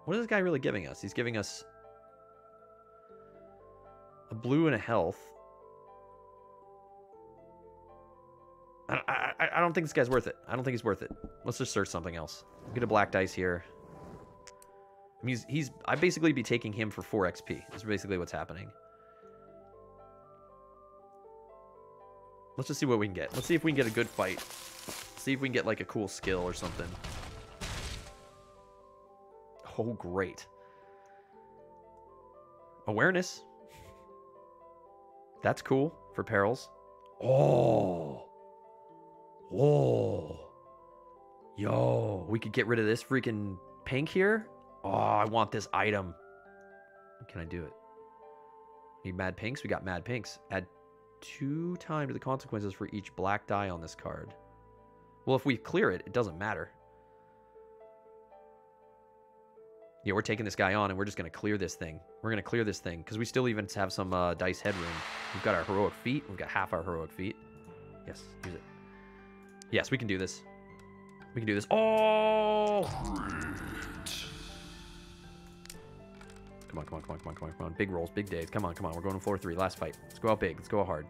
What is this guy really giving us? He's giving us a blue and a health. I don't think this guy's worth it. I don't think he's worth it. Let's just search something else. Get a black dice here. I mean, I'd basically be taking him for 4 XP. That's basically what's happening. Let's just see what we can get. Let's see if we can get a good fight. See if we can get like a cool skill or something. Oh, great. Awareness. That's cool for perils. Oh. Whoa. Yo. We could get rid of this freaking pink here. Oh, I want this item. Can I do it? Need mad pinks? We got mad pinks. Add 2 times to the consequences for each black die on this card. Well, if we clear it, it doesn't matter. Yeah, we're taking this guy on, and we're just going to clear this thing. We're going to clear this thing, because we still even have some dice headroom. We've got our heroic feat. We've got half our heroic feat. Yes, use it. Yes, we can do this. We can do this. Oh! Come on, come on, come on, come on, come on, come on. Big rolls, big days. Come on, come on. We're going to 4-3. Last fight. Let's go out big. Let's go out hard.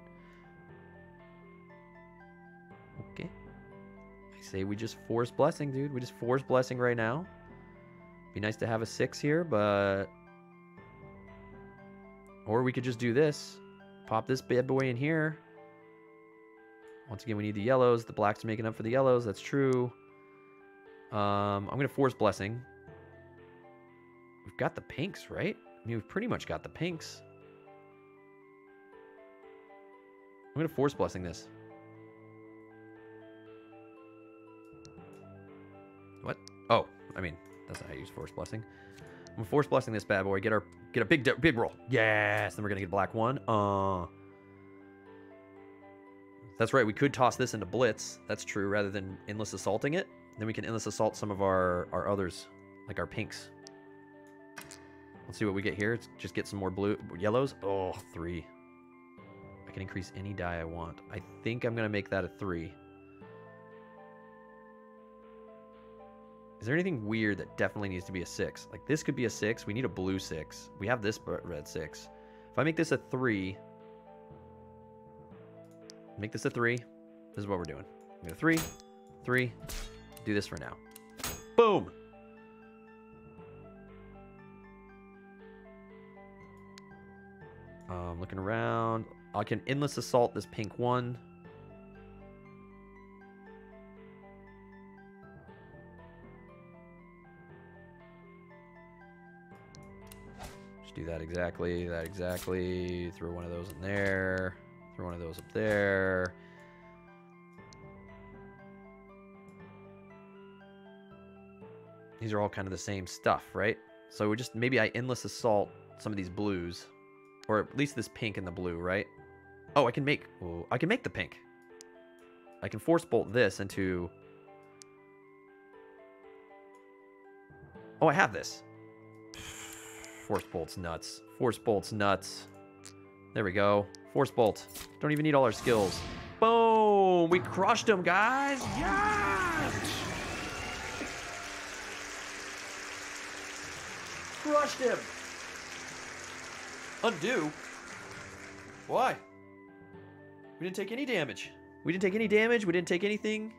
Okay. I say we just force blessing, dude. We just force blessing right now. Be nice to have a 6 here, but... Or we could just do this. Pop this bad boy in here. Once again, we need the yellows. The blacks are making up for the yellows. That's true. I'm going to force blessing. We've got the pinks, right? I mean, we've pretty much got the pinks. I'm going to force blessing this. What? Oh, I mean, that's not how you use force blessing. I'm going to force blessing this bad boy. Get a big roll. Yes! Then we're going to get a black one. That's right. We could toss this into blitz. That's true. Rather than endless assaulting it. Then we can endless assault some of our others. Like our pinks. Let's see what we get here. Let's just get some more yellows. Oh, 3. I can increase any die I want. I think I'm going to make that a 3. Is there anything weird that definitely needs to be a 6? Like, this could be a 6. We need a blue 6. We have this red 6. If I make this a 3... Make this a 3. This is what we're doing. I'm going to 3. 3. Do this for now. Boom! Looking around. I can endless assault this pink one. Just do that exactly. That exactly. Throw one of those in there. Throw one of those up there. These are all kind of the same stuff, right? So we just maybe I endless assault some of these blues. Or at least this pink and the blue, right? Oh, I can make the pink. I can force bolt this into... Oh, I have this. Force bolt's nuts. Force bolt's nuts. There we go. Force bolt. Don't even need all our skills. Boom! We crushed him, guys! Yes! Crushed him! Undo? Why? We didn't take any damage. We didn't take any damage. We didn't take anything.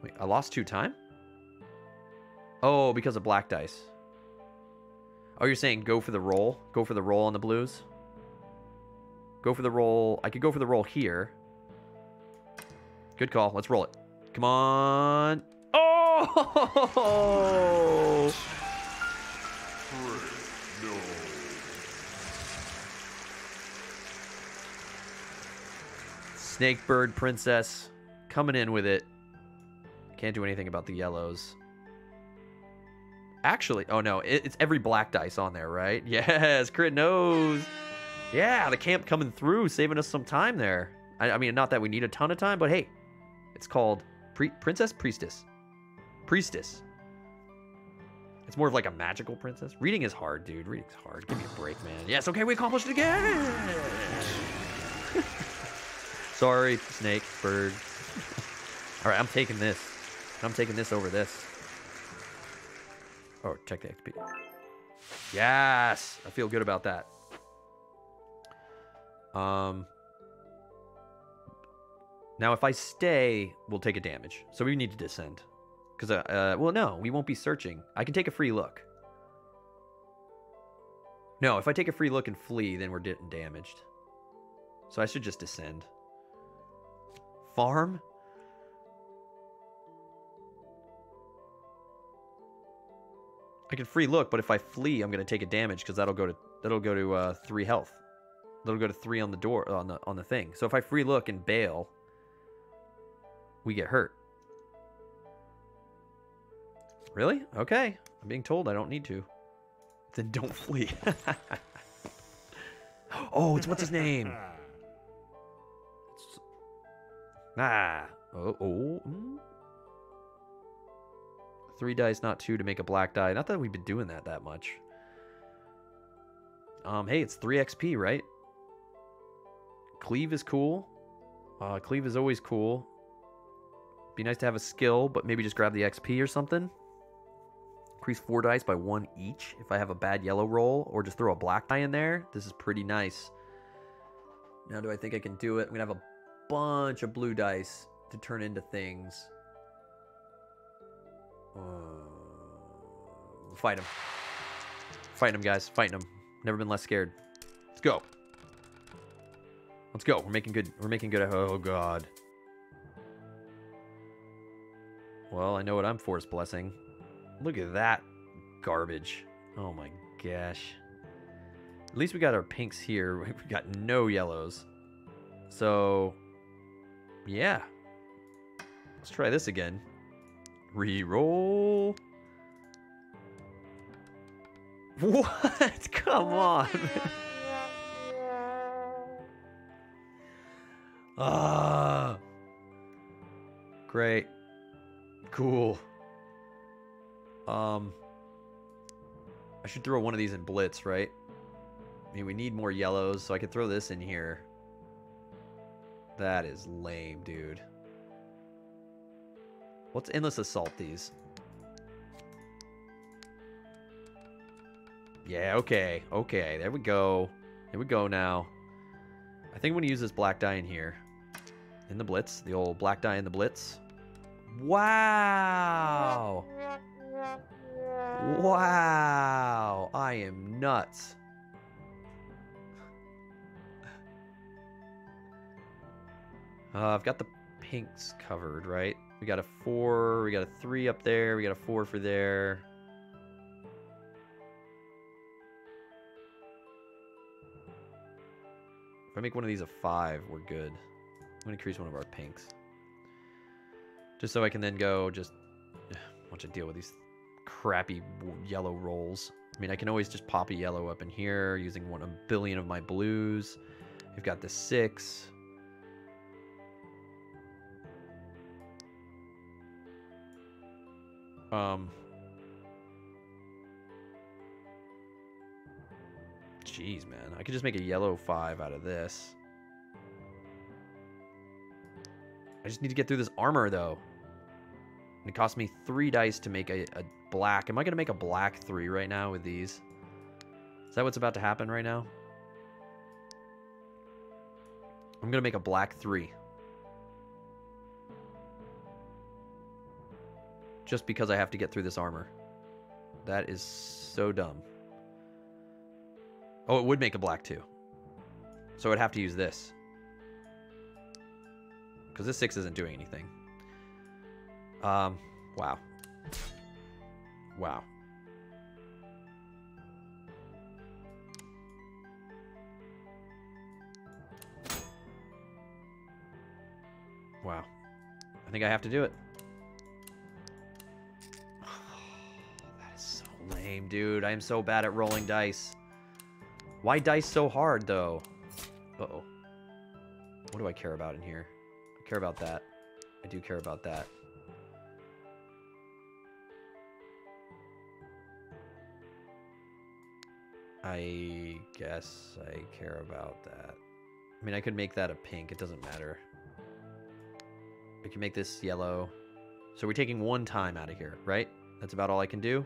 Wait, I lost 2 time? Oh, because of black dice. Oh, you're saying go for the roll? Go for the roll on the blues? Go for the roll. I could go for the roll here. Good call. Let's roll it. Come on. Oh! No. Snakebird Princess coming in with it. Can't do anything about the yellows. Actually, oh no, it's every black dice on there, right? Yes, crit nose. Yeah, the camp coming through, saving us some time there. I mean, not that we need a ton of time, but hey, it's called Princess Priestess. Priestess. It's more of like a magical princess. Reading is hard, dude. Reading's hard. Give me a break, man. Yes, okay, we accomplished it again. Sorry, snake, bird. All right, I'm taking this. I'm taking this over this. Oh, check the XP. Yes, I feel good about that. Now if I stay, we'll take a damage. So we need to descend. Because, well, no, we won't be searching. I can take a free look. No, if I take a free look and flee, then we're damaged. So I should just descend. Farm? I can free look, but if I flee, I'm going to take a damage because that'll go to 3 health. That'll go to 3 on the door on the thing. So if I free look and bail, we get hurt. Really? Okay. I'm being told I don't need to. Then don't flee. Oh, it's what's his name? Oh. 3 dice, not 2 to make a black die. Not that we've been doing that much. Hey, it's 3 XP, right? Cleave is cool. Cleave is always cool. Be nice to have a skill, but maybe just grab the XP or something. Increase 4 dice by 1 each if I have a bad yellow roll, or just throw a black die in there. This is pretty nice. Now, do I think I can do it? I'm going to have a bunch of blue dice to turn into things. Fight him. Fighting him, guys. Fighting him. Never been less scared. Let's go. Let's go. We're making good. We're making good. Oh, God. Well, I know what I'm force blessing. Look at that garbage. Oh, my gosh. At least we got our pinks here. We got no yellows. So, yeah. Let's try this again. Reroll. What? Come on. Ah. Great. Cool. I should throw one of these in Blitz, right? I mean, we need more yellows, so I could throw this in here. That is lame, dude. Let's Endless Assault these. Yeah, okay. Okay, there we go. Here we go now. I think I'm going to use this black die in here. In the Blitz. The old black die in the Blitz. Wow! Wow! I am nuts. I've got the pinks covered, right? We got a 4, we got a 3 up there, we got a 4 for there. If I make one of these a 5, we're good. I'm going to increase one of our pinks. Just so I can then go just want to deal with these crappy yellow rolls. I mean, I can always just pop a yellow up in here using 1 billion of my blues. We've got the 6. Jeez, man. I could just make a yellow 5 out of this. I just need to get through this armor, though. And it cost me 3 dice to make a black. Am I going to make a black 3 right now with these? Is that what's about to happen right now? I'm going to make a black 3. Just because I have to get through this armor. That is so dumb. Oh, it would make a black 2. So I'd have to use this. Because this 6 isn't doing anything. Wow. Wow. Wow. I think I have to do it. That is so lame, dude. I am so bad at rolling dice. Why dice so hard, though? Uh-oh. What do I care about in here? I care about that. I do care about that. I guess I care about that. I mean, I could make that a pink. It doesn't matter. I can make this yellow. So we're taking 1 time out of here, right? That's about all I can do.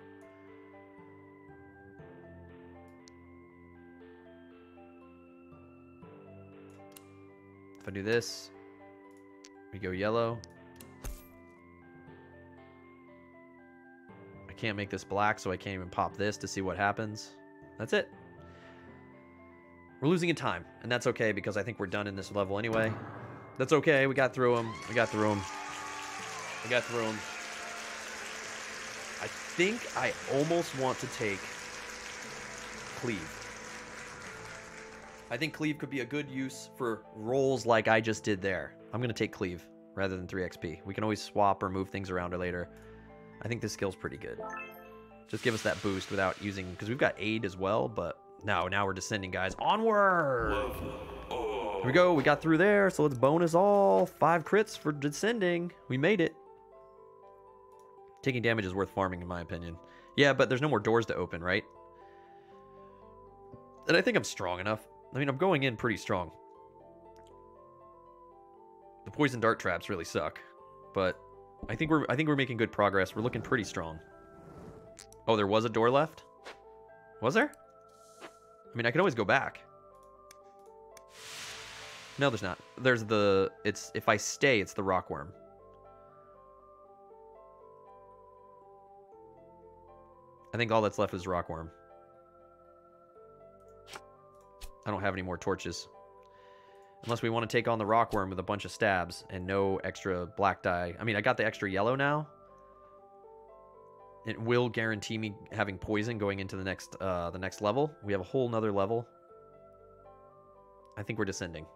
If I do this, we go yellow. I can't make this black, so I can't even pop this to see what happens. That's it. We're losing in time, and that's okay because I think we're done in this level anyway. That's okay. We got through them. We got through them. We got through them. I think I almost want to take Cleave. I think Cleave could be a good use for rolls like I just did there. I'm going to take Cleave rather than 3 XP. We can always swap or move things around later. I think this skill's pretty good. Just give us that boost without using... Because we've got aid as well, but... No, now we're descending, guys. Onward! Here we go. We got through there, so let's bonus all. 5 crits for descending. We made it. Taking damage is worth farming, in my opinion. Yeah, but there's no more doors to open, right? And I think I'm strong enough. I mean, I'm going in pretty strong. The poison dart traps really suck, but I think we're making good progress. We're looking pretty strong. Oh, there was a door left? Was there? I mean, I can always go back. No, there's not. There's the... It's... If I stay, it's the rockworm. I think all that's left is rockworm. I don't have any more torches. Unless we want to take on the rockworm with a bunch of stabs and no extra black dye. I mean, I got the extra yellow now. It will guarantee me having poison going into the next level. We have a whole nother level. I think we're descending.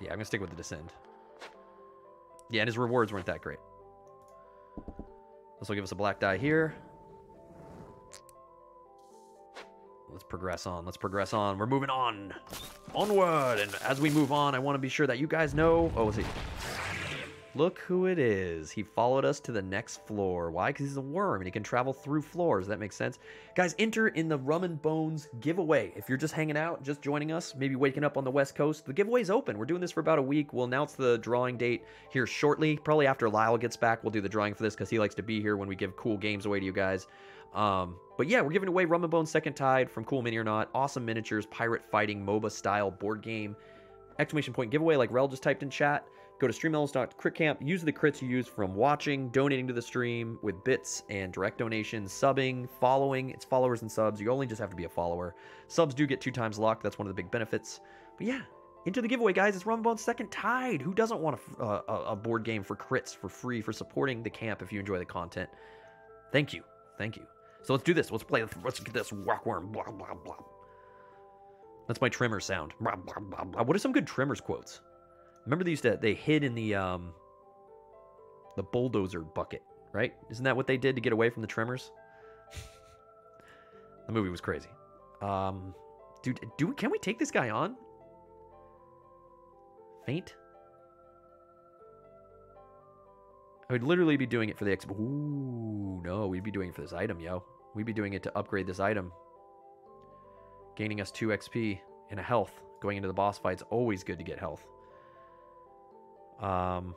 Yeah, I'm gonna stick with the descend. Yeah, and his rewards weren't that great. This will give us a black die here. Let's progress on. Let's progress on. We're moving on. Onward. And as we move on, I want to be sure that you guys know... Oh, let's see. Look who it is. He followed us to the next floor. Why? Because he's a worm and he can travel through floors. That makes sense. Guys, enter in the Rum and Bones giveaway. If you're just hanging out, just joining us, maybe waking up on the West Coast, the giveaway's open. We're doing this for about a week. We'll announce the drawing date here shortly. Probably after Lyle gets back, we'll do the drawing for this because he likes to be here when we give cool games away to you guys. But yeah, we're giving away Rum and Bones Second Tide from Cool Mini or Not. Awesome miniatures, pirate fighting, MOBA style board game. Exclamation point giveaway like Rel just typed in chat. Go to streamelements.critcamp. Use the crits you use from watching, donating to the stream with bits and direct donations, subbing, following. It's followers and subs. You only just have to be a follower. Subs do get 2 times luck. That's one of the big benefits. But yeah, into the giveaway, guys. It's Rum and Bones Second Tide. Who doesn't want a board game for crits for free for supporting the camp if you enjoy the content? Thank you. Thank you. So let's do this. Let's play. Let's get this rockworm. Blah, blah, blah. That's my trimmer sound. Blah, blah, blah, blah. What are some good trimmers quotes? Remember they hid in the bulldozer bucket, right? Isn't that what they did to get away from the tremors? The movie was crazy. Dude, can we take this guy on? Faint? I would literally be doing it for the Ooh, no, we'd be doing it for this item, yo. We'd be doing it to upgrade this item. Gaining us 2 XP and a health. Going into the boss fight's always good to get health. Can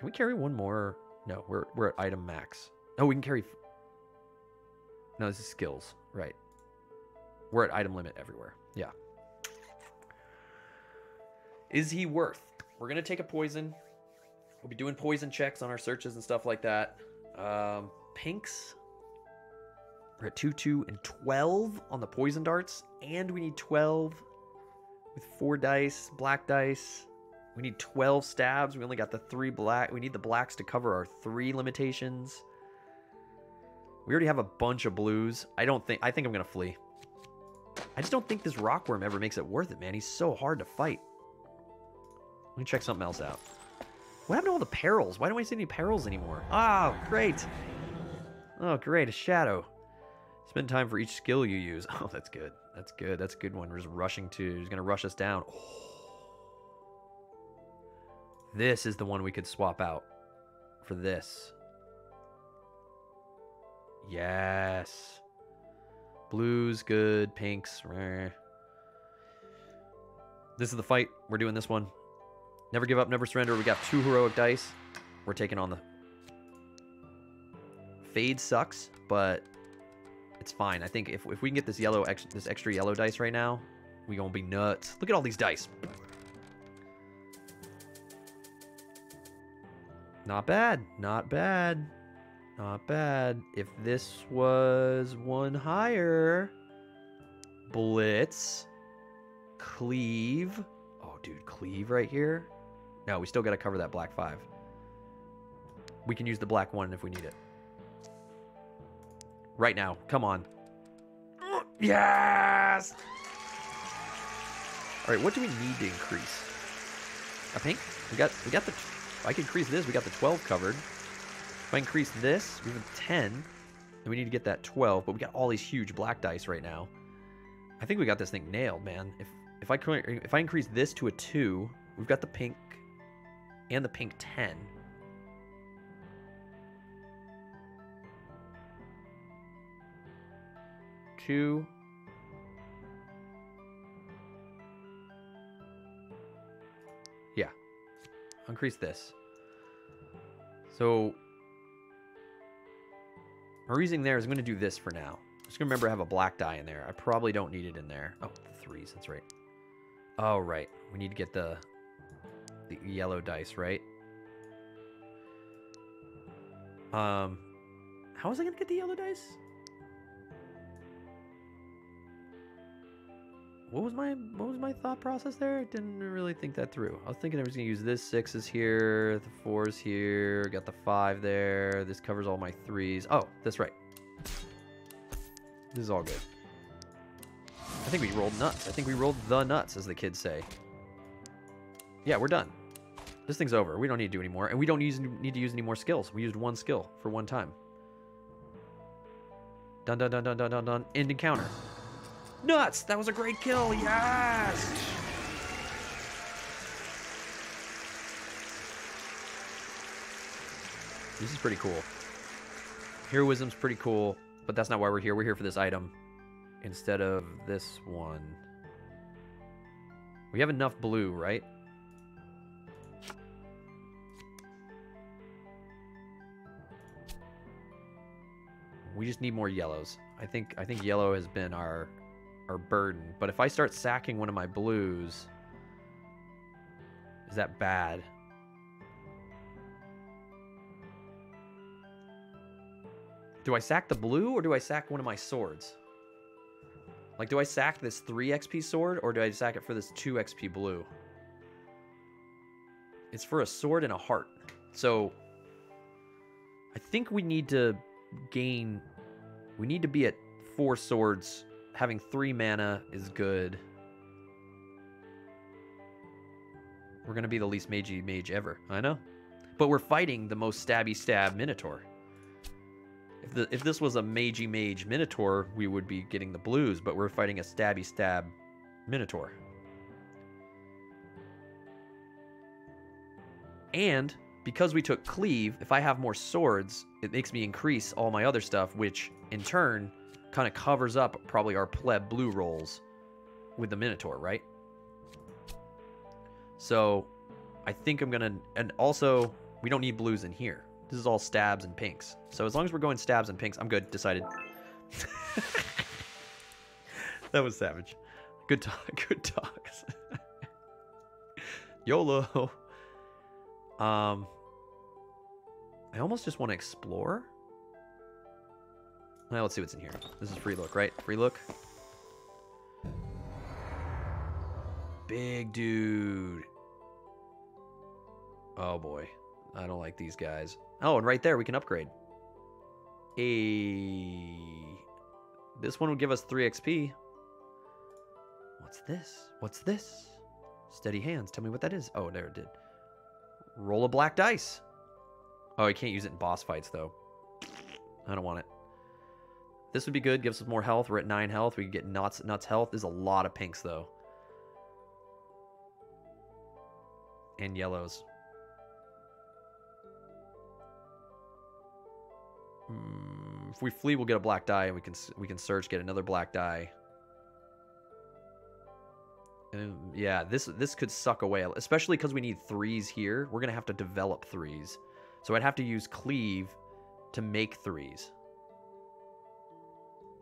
we carry one more? No, we're at item max. Oh, we can carry... No, this is skills. Right. We're at item limit everywhere. Yeah. Is he worth? We're going to take a poison. We'll be doing poison checks on our searches and stuff like that. Pinks. We're at 2, 2, and 12 on the poison darts. And we need 12 with 4 dice, black dice. We need 12 stabs. We only got the 3 black. We need the blacks to cover our 3 limitations. We already have a bunch of blues. I think I'm going to flee. I just don't think this rockworm ever makes it worth it, man. He's so hard to fight. Let me check something else out. What happened to all the perils? Why don't we see any perils anymore? Oh, great. Oh, great. A shadow. Spend time for each skill you use. Oh, that's good. That's good. That's a good one. We're just rushing to... He's going to rush us down. Oh. This is the one we could swap out for this. Yes. Blues, good. Pinks. Rah. This is the fight. We're doing this one. Never give up, never surrender. We got 2 heroic dice. We're taking on the... Fade sucks, but it's fine. I think if we can get this this extra yellow dice right now, we gonna be nuts. Look at all these dice. Not bad. Not bad. Not bad. If this was one higher... Blitz. Cleave. Oh, dude, cleave right here. No, we still got to cover that black 5. We can use the black 1 if we need it. Right now. Come on. Yes! All right, what do we need to increase? A pink? We got the... If I can increase this, we got the 12 covered. If I increase this, we have 10. And we need to get that 12, but we got all these huge black dice right now. I think we got this thing nailed, man. If I increase this to a 2, we've got the pink and the pink 10. Two. Yeah. Increase this. So my reasoning there is I'm going to do this for now. I'm just going to remember I have a black die in there. I probably don't need it in there. Oh, the 3s. That's right. Oh, right. We need to get the yellow dice, right? How was I going to get the yellow dice? What was my thought process there? I didn't really think that through. I was thinking I was going to use this 6 is here, the 4 is here, got the 5 there. This covers all my 3s. Oh, that's right. This is all good. I think we rolled nuts. I think we rolled the nuts, as the kids say. Yeah, we're done. This thing's over. We don't need to do any more. And we don't need to use any more skills. We used 1 skill for 1 time. Dun dun dun dun dun dun dun. End encounter. Nuts! That was a great kill! Yes! This is pretty cool. Heroism's pretty cool, but that's not why we're here. We're here for this item instead of this one. We have enough blue, right? We just need more yellows. I think yellow has been our burden. But if I start sacking one of my blues, is that bad? Do I sack the blue or do I sack one of my swords? Like, do I sack this 3 XP sword or do I sack it for this 2 XP blue? It's for a sword and a heart. So I think we need to gain... We need to be at 4 swords. Having 3 mana is good. We're going to be the least magey mage ever. I know. But we're fighting the most stabby stab Minotaur. If this was a magey mage Minotaur, we would be getting the blues, but we're fighting a stabby stab Minotaur. And because we took cleave, if I have more swords, it makes me increase all my other stuff, which in turn kind of covers up probably our pleb blue rolls with the Minotaur, right? So I think I'm gonna, and also we don't need blues in here. This is all stabs and pinks. So as long as we're going stabs and pinks, I'm good. Decided. That was savage. Good talk. Good talk. YOLO. I almost just want to explore. Now let's see what's in here. This is free look, right? Free look. Big dude. Oh boy. I don't like these guys. Oh, and right there we can upgrade. This one will give us 3 XP. What's this? What's this? Steady hands. Tell me what that is. Oh, there it did. Roll a black dice. Oh, you can't use it in boss fights, though. I don't want it. This would be good. Gives us more health. We're at 9 health. We can get nuts health. There's a lot of pinks, though. And yellows. If we flee, we'll get a black die, and we can search, get another black die. And yeah, this could suck away, especially because we need 3s here. We're gonna have to develop 3s, so I'd have to use cleave to make 3s.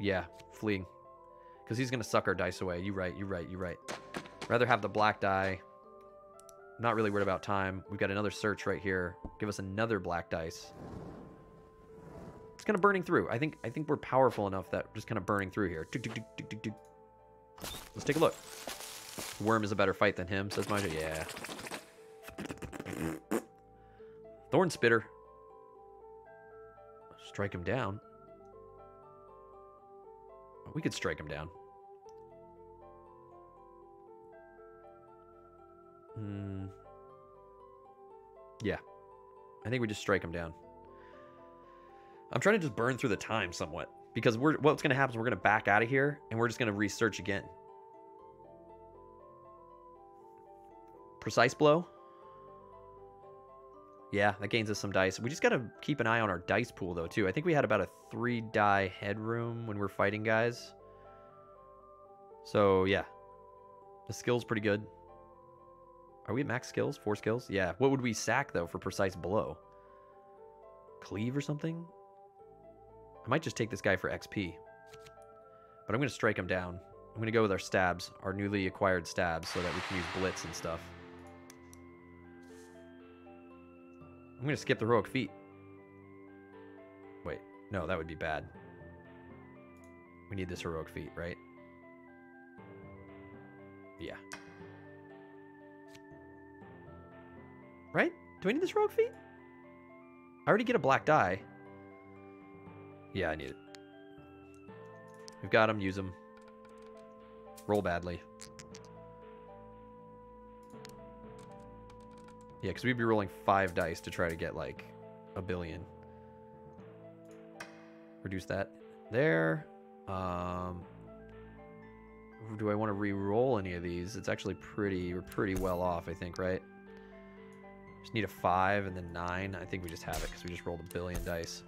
Yeah, fleeing, because he's gonna suck our dice away. You right. Rather have the black die. Not really worried about time. We've got another search right here. Give us another black dice. It's kind of burning through. I think we're powerful enough that we're just kind of burning through here. Let's take a look. Worm is a better fight than him, says Maja. Yeah. Thorn Spitter. Strike him down. We could strike him down. Yeah. I think we just strike them down. I'm trying to just burn through the time somewhat. Because what's going to happen is we're going to back out of here, and we're just going to research again. Precise blow. Yeah, that gains us some dice. We just got to keep an eye on our dice pool, though, too. I think we had about a 3-die headroom when we're fighting guys. So, yeah. The skill's pretty good. Are we at max skills? 4 skills? Yeah. What would we sack, though, for precise blow? Cleave or something? I might just take this guy for XP. But I'm going to strike him down. I'm going to go with our stabs, our newly acquired stabs, so that we can use blitz and stuff. I'm going to skip the heroic feat. Wait, no, that would be bad. We need this heroic feat, right? Yeah. Right? Do I need this heroic feat? I already get a black die. Yeah, I need it. We've got him. Use him. Roll badly. Yeah, because we'd be rolling 5 dice to try to get, like, 1 billion. Reduce that. There. Do I want to re-roll any of these? It's actually we're pretty well off, I think, right? Just need a 5 and then 9. I think we just have it because we just rolled 1 billion dice.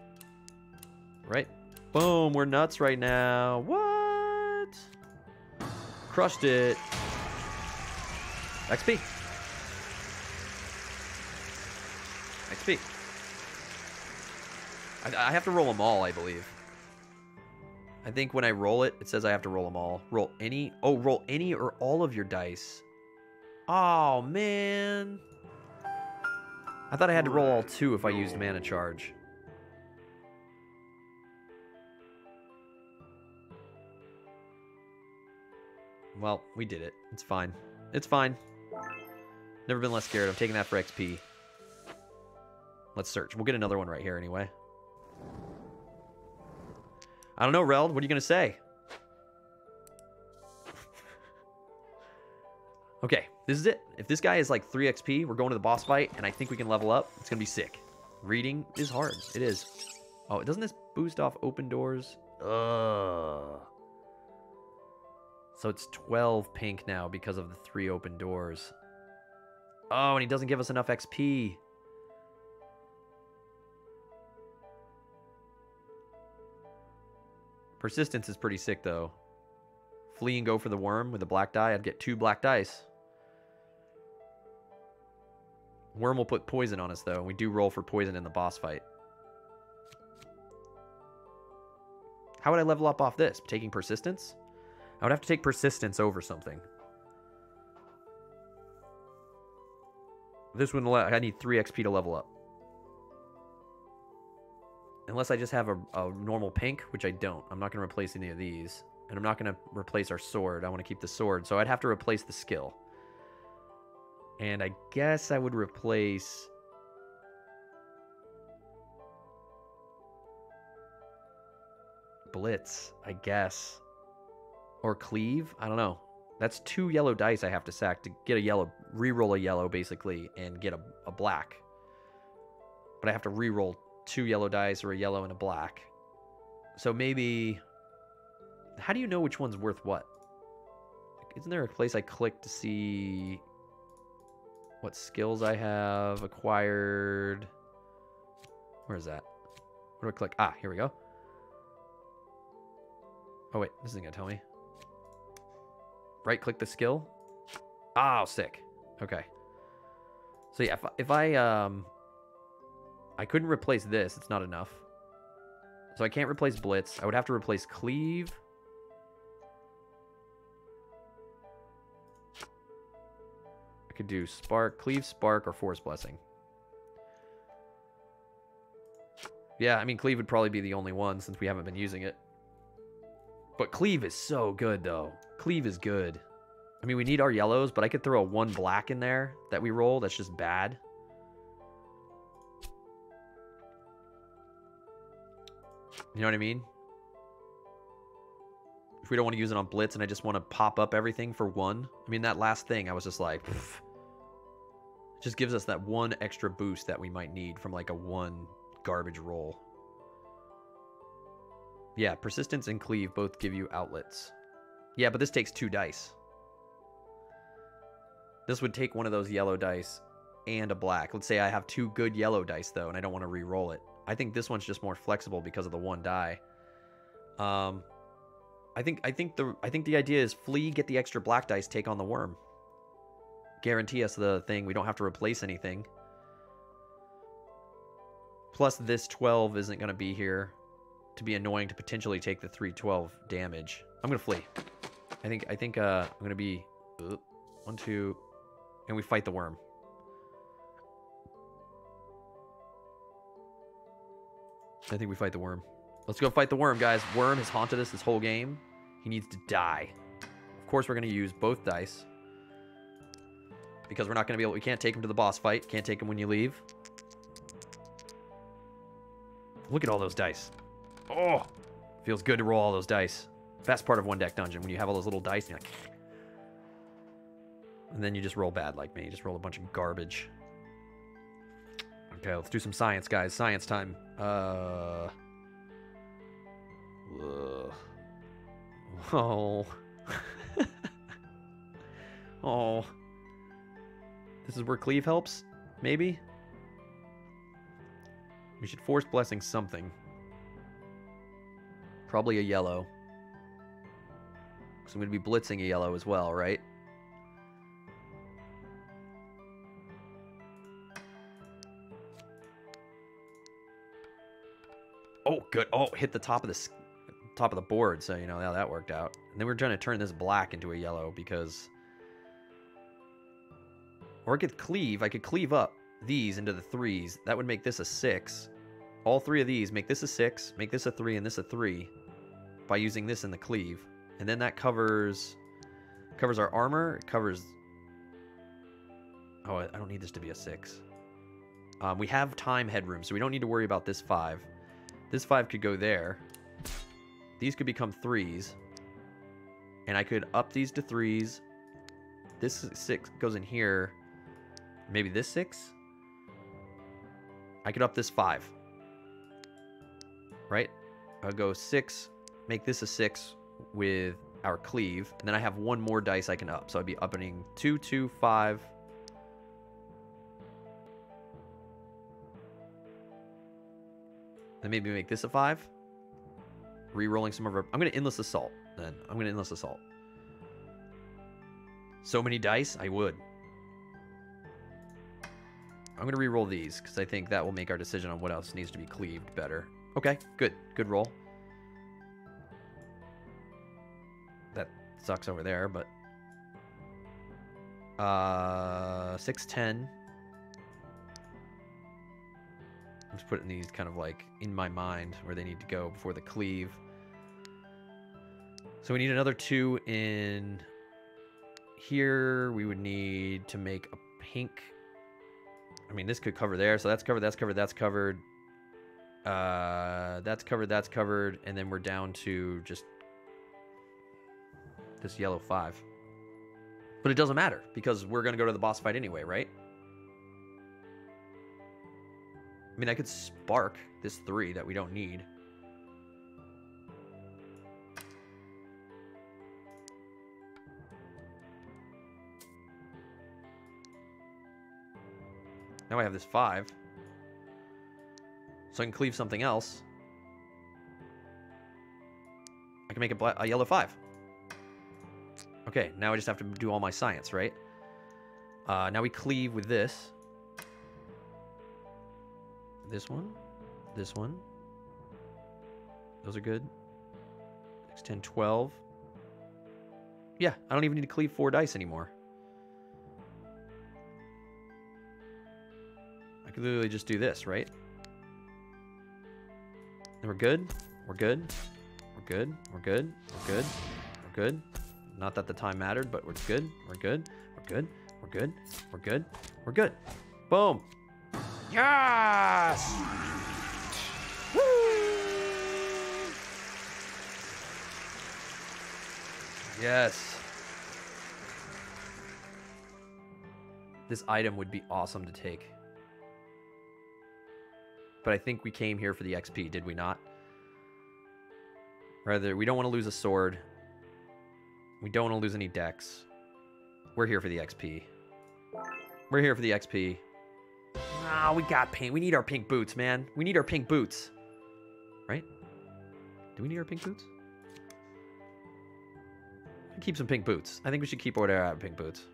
Right? Boom, we're nuts right now. What? Crushed it. XP. XP. I have to roll them all, I believe. I think when I roll it, it says I have to roll them all. Roll any. Oh, roll any or all of your dice. Oh, man. I thought I had to roll all 2 if I used mana charge. Well, we did it. It's fine. It's fine. Never been less scared. I'm taking that for XP. Let's search. We'll get another one right here anyway. I don't know, Reld. What are you going to say? Okay, this is it. If this guy is like 3 XP, we're going to the boss fight, and I think we can level up. It's going to be sick. Reading is hard. It is. Oh, doesn't this boost off open doors? Ugh. So it's 12 pink now because of the 3 open doors. Oh, and he doesn't give us enough XP. Persistence is pretty sick, though. Flee and go for the worm with the black die. I'd get 2 black dice. Worm will put poison on us, though. And we do roll for poison in the boss fight. How would I level up off this? Taking persistence? I would have to take persistence over something. This one, I need 3 XP to level up. Unless I just have a normal pink, which I don't. I'm not going to replace any of these. And I'm not going to replace our sword. I want to keep the sword. So I'd have to replace the skill. And I guess I would replace... Blitz, I guess. Or cleave? I don't know. That's 2 yellow dice I have to sack to get a yellow, re-roll a yellow, basically, and get a black. But I have to re-roll 2 yellow dice or a yellow and a black. So maybe... How do you know which one's worth what? Isn't there a place I click to see what skills I have acquired? Where is that? Where do I click? Ah, here we go. Oh, wait. This isn't going to tell me. Right-click the skill. Oh, sick. Okay. So, yeah, if I couldn't replace this. It's not enough. So I can't replace Blitz. I would have to replace Cleave. I could do Spark, Cleave, Spark, or Force Blessing. Yeah, I mean, Cleave would probably be the only one since we haven't been using it. But Cleave is so good, though. Cleave is good. I mean, we need our yellows, but I could throw a 1 black in there that we roll. That's just bad. You know what I mean? If we don't want to use it on Blitz and I just want to pop up everything for 1. I mean, that last thing, I was just like... Pff. Just gives us that one extra boost that we might need from like a one garbage roll. Yeah, persistence and cleave both give you outlets. Yeah, but this takes 2 dice. This would take one of those yellow dice and a black. Let's say I have 2 good yellow dice though, and I don't want to re-roll it. I think this one's just more flexible because of the 1 die. I think the idea is flee, get the extra black dice, take on the worm. Guarantee us the thing. We don't have to replace anything. Plus, this 12 isn't going to be here to be annoying to potentially take the 312 damage. I'm going to flee. I think I'm going to be 1, 2, and we fight the worm. I think we fight the worm. Let's go fight the worm, guys. Worm has haunted us this whole game. He needs to die. Of course, we're going to use both dice. Because we're not going to be able... We can't take him to the boss fight. Can't take him when you leave. Look at all those dice. Oh! Feels good to roll all those dice. Best part of one deck dungeon. When you have all those little dice, and you're like... And then you just roll bad like me. You just roll a bunch of garbage. Okay, let's do some science, guys. Science time. Oh. Oh. This is where cleave helps? Maybe? We should force blessing something. Probably a yellow. Because I'm going to be blitzing a yellow as well, right? Oh, good. Oh, hit the top of the board, so you know how that worked out. And then we're trying to turn this black into a yellow because... Or I could cleave. I could cleave up these into the 3s. That would make this a 6. All 3 of these make this a 6, make this a 3, and this a 3 by using this in the cleave. And then that covers our armor. It covers... Oh, I don't need this to be a 6. We have time headroom, so we don't need to worry about this 5. This 5 could go there. These could become 3s. And I could up these to 3s. This 6 goes in here. Maybe this 6? I could up this 5. Right? I'll go 6, make this a 6 with our cleave. And then I have 1 more dice I can up. So I'd be upping 2, 2, 5. Then maybe make this a 5. Re-rolling some of our... I'm going to Endless Assault, then. I'm going to Endless Assault. So many dice? I would. I'm going to re-roll these, because I think that will make our decision on what else needs to be cleaved better. Okay, good. Good roll. That sucks over there, but... 6, 10... I'm just putting these kind of like in my mind where they need to go before the cleave. So we need another 2 in here. We would need to make a pink. I mean, this could cover there. So that's covered, that's covered, that's covered. That's covered, that's covered. And then we're down to just this yellow 5. But it doesn't matter because we're going to go to the boss fight anyway, right? I mean, I could spark this 3 that we don't need. Now I have this 5. So I can cleave something else. I can make a yellow 5. Okay, now I just have to do all my science, right? Now we cleave with this. This one. This one. Those are good. 6, 10, 12. Yeah, I don't even need to cleave 4 dice anymore. I could literally just do this, right? And we're good. We're good. We're good. We're good. We're good. We're good. Not that the time mattered, but we're good. We're good. We're good. We're good. We're good. We're good. Boom. Yes! Woo! Yes. This item would be awesome to take. But I think we came here for the XP, did we not? Rather, we don't want to lose a sword. We don't want to lose any decks. We're here for the XP. We're here for the XP. Ah, we got pink. We need our pink boots, man. We need our pink boots. Right? Do we need our pink boots? Keep some pink boots. I think we should keep our pink boots.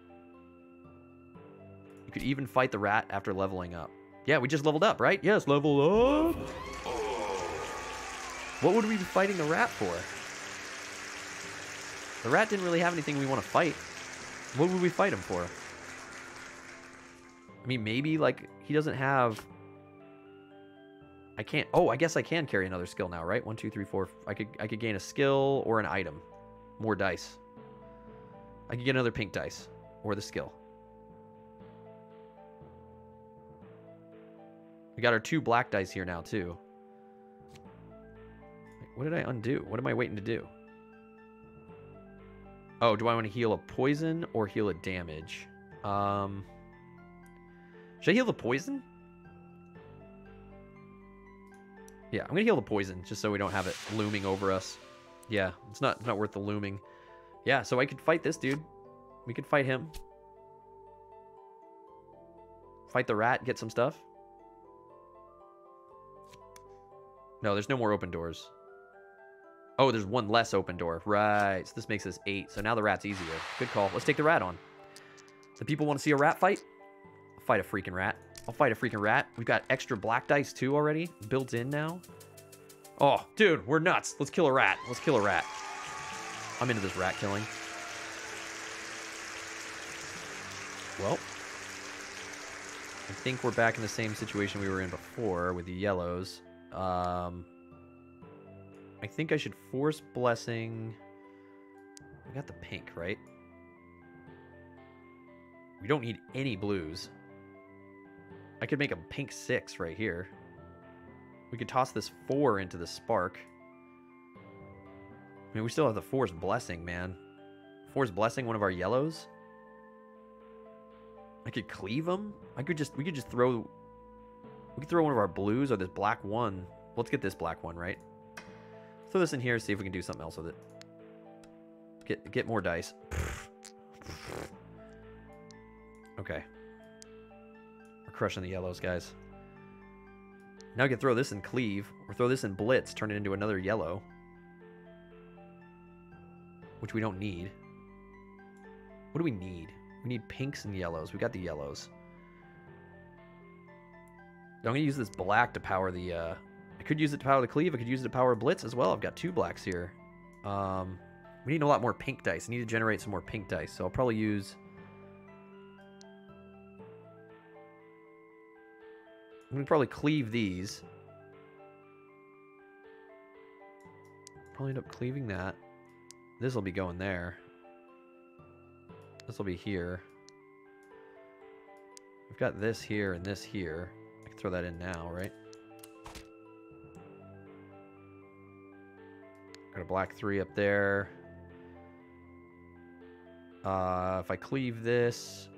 You could even fight the rat after leveling up. Yeah, we just leveled up, right? Yes, level up. What would we be fighting the rat for? The rat didn't really have anything we want to fight. What would we fight him for? I mean, maybe, like, he doesn't have... I can't... Oh, I guess I can carry another skill now, right? 1, 2, 3, 4... I could gain a skill or an item. More dice. I could get another pink dice. Or the skill. We got our 2 black dice here now, too. What did I undo? What am I waiting to do? Oh, do I want to heal a poison or heal a damage? Should I heal the poison? Yeah, I'm going to heal the poison, just so we don't have it looming over us. Yeah, it's not worth the looming. Yeah, so I could fight this dude. We could fight him. Fight the rat, get some stuff. No, there's no more open doors. Oh, there's one less open door. Right, so this makes this 8. So now the rat's easier. Good call. Let's take the rat on. The people want to see a rat fight? I'll fight a freaking rat. I'll fight a freaking rat. We've got extra black dice too already. Built in now. Oh, dude, we're nuts. Let's kill a rat. Let's kill a rat. I'm into this rat killing. Well, I think we're back in the same situation we were in before with the yellows. I think I should force blessing. We got the pink, right? We don't need any blues. I could make a pink 6 right here. We could toss this 4 into the spark. I mean, we still have the force blessing, man. Force blessing one of our yellows. I could cleave them. We could just throw. We could throw one of our blues or this black one. Let's get this black one, right? Throw this in here, see if we can do something else with it. Get more dice. Okay. We're crushing the yellows, guys. Now I can throw this in cleave, or throw this in blitz, turn it into another yellow. Which we don't need. What do we need? We need pinks and yellows. We got the yellows. I'm going to use this black to power the... I could use it to power the cleave. I could use it to power blitz as well. I've got 2 blacks here. We need a lot more pink dice. I need to generate some more pink dice. So I'll probably use... I'm going to probably cleave these. Probably end up cleaving that. This will be going there. This will be here. We've got this here and this here. I can throw that in now, right? Got a black 3 up there. If I cleave this...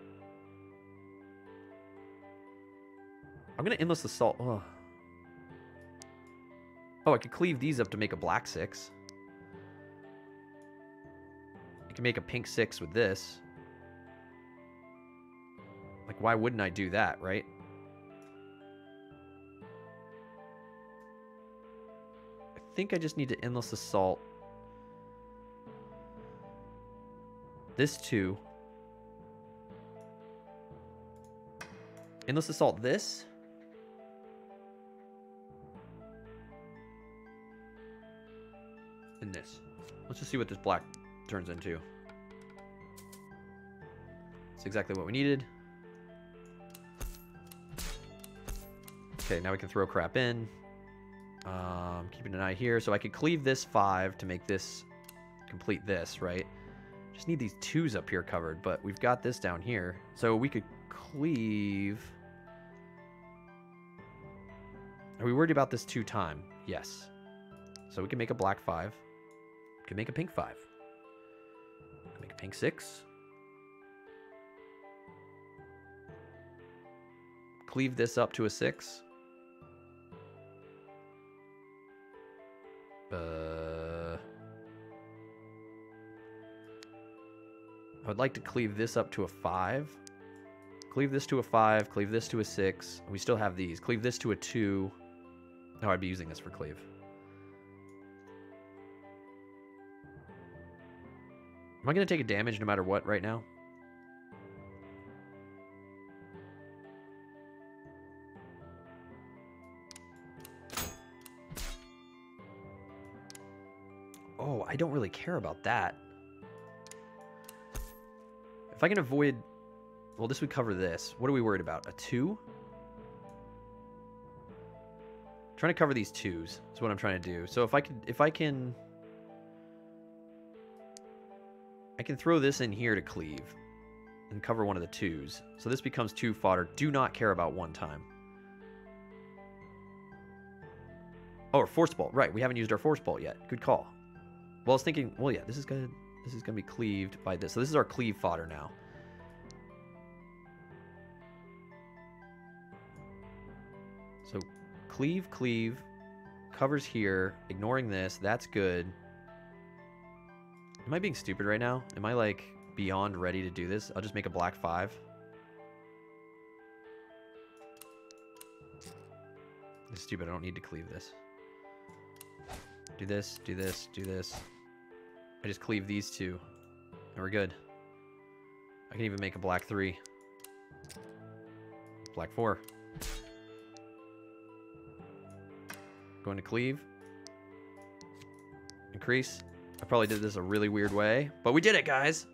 I'm going to endless assault. Oh, I could cleave these up to make a black 6. I can make a pink 6 with this. Like, why wouldn't I do that, right? I think I just need to endless assault this 2. Endless assault this. And this. Let's just see what this black turns into. It's exactly what we needed. Okay, now we can throw crap in. Keeping an eye here. So I could cleave this 5 to make this complete this, right? Just need these 2s up here covered, but we've got this down here. So we could cleave... Are we worried about this 2 time? Yes. So we can make a black 5. We can make a pink 5. We can make a pink 6. cleave this up to a 6. I would like to cleave this up to a 5. Cleave this to a 5. Cleave this to a 6. We still have these. Cleave this to a 2. Oh, I'd be using this for cleave. Am I going to take a damage no matter what right now? Oh, I don't really care about that. If I can avoid... Well, this would cover this. What are we worried about? A 2? Trying to cover these 2s is what I'm trying to do. So if I can throw this in here to cleave and cover one of the 2s. So this becomes 2 fodder. Do not care about 1 time. Oh, or force bolt. Right, we haven't used our force bolt yet. Good call. Well, I was thinking, well, yeah, this is gonna be cleaved by this. So this is our cleave fodder now. So cleave, covers here, ignoring this. That's good. Am I being stupid right now? Am I like beyond ready to do this? I'll just make a black 5. This is stupid. I don't need to cleave this. Do this, do this, do this. I just cleave these 2. And we're good. I can even make a black 3. Black 4. Going to cleave. Increase. I probably did this a really weird way, but we did it, guys.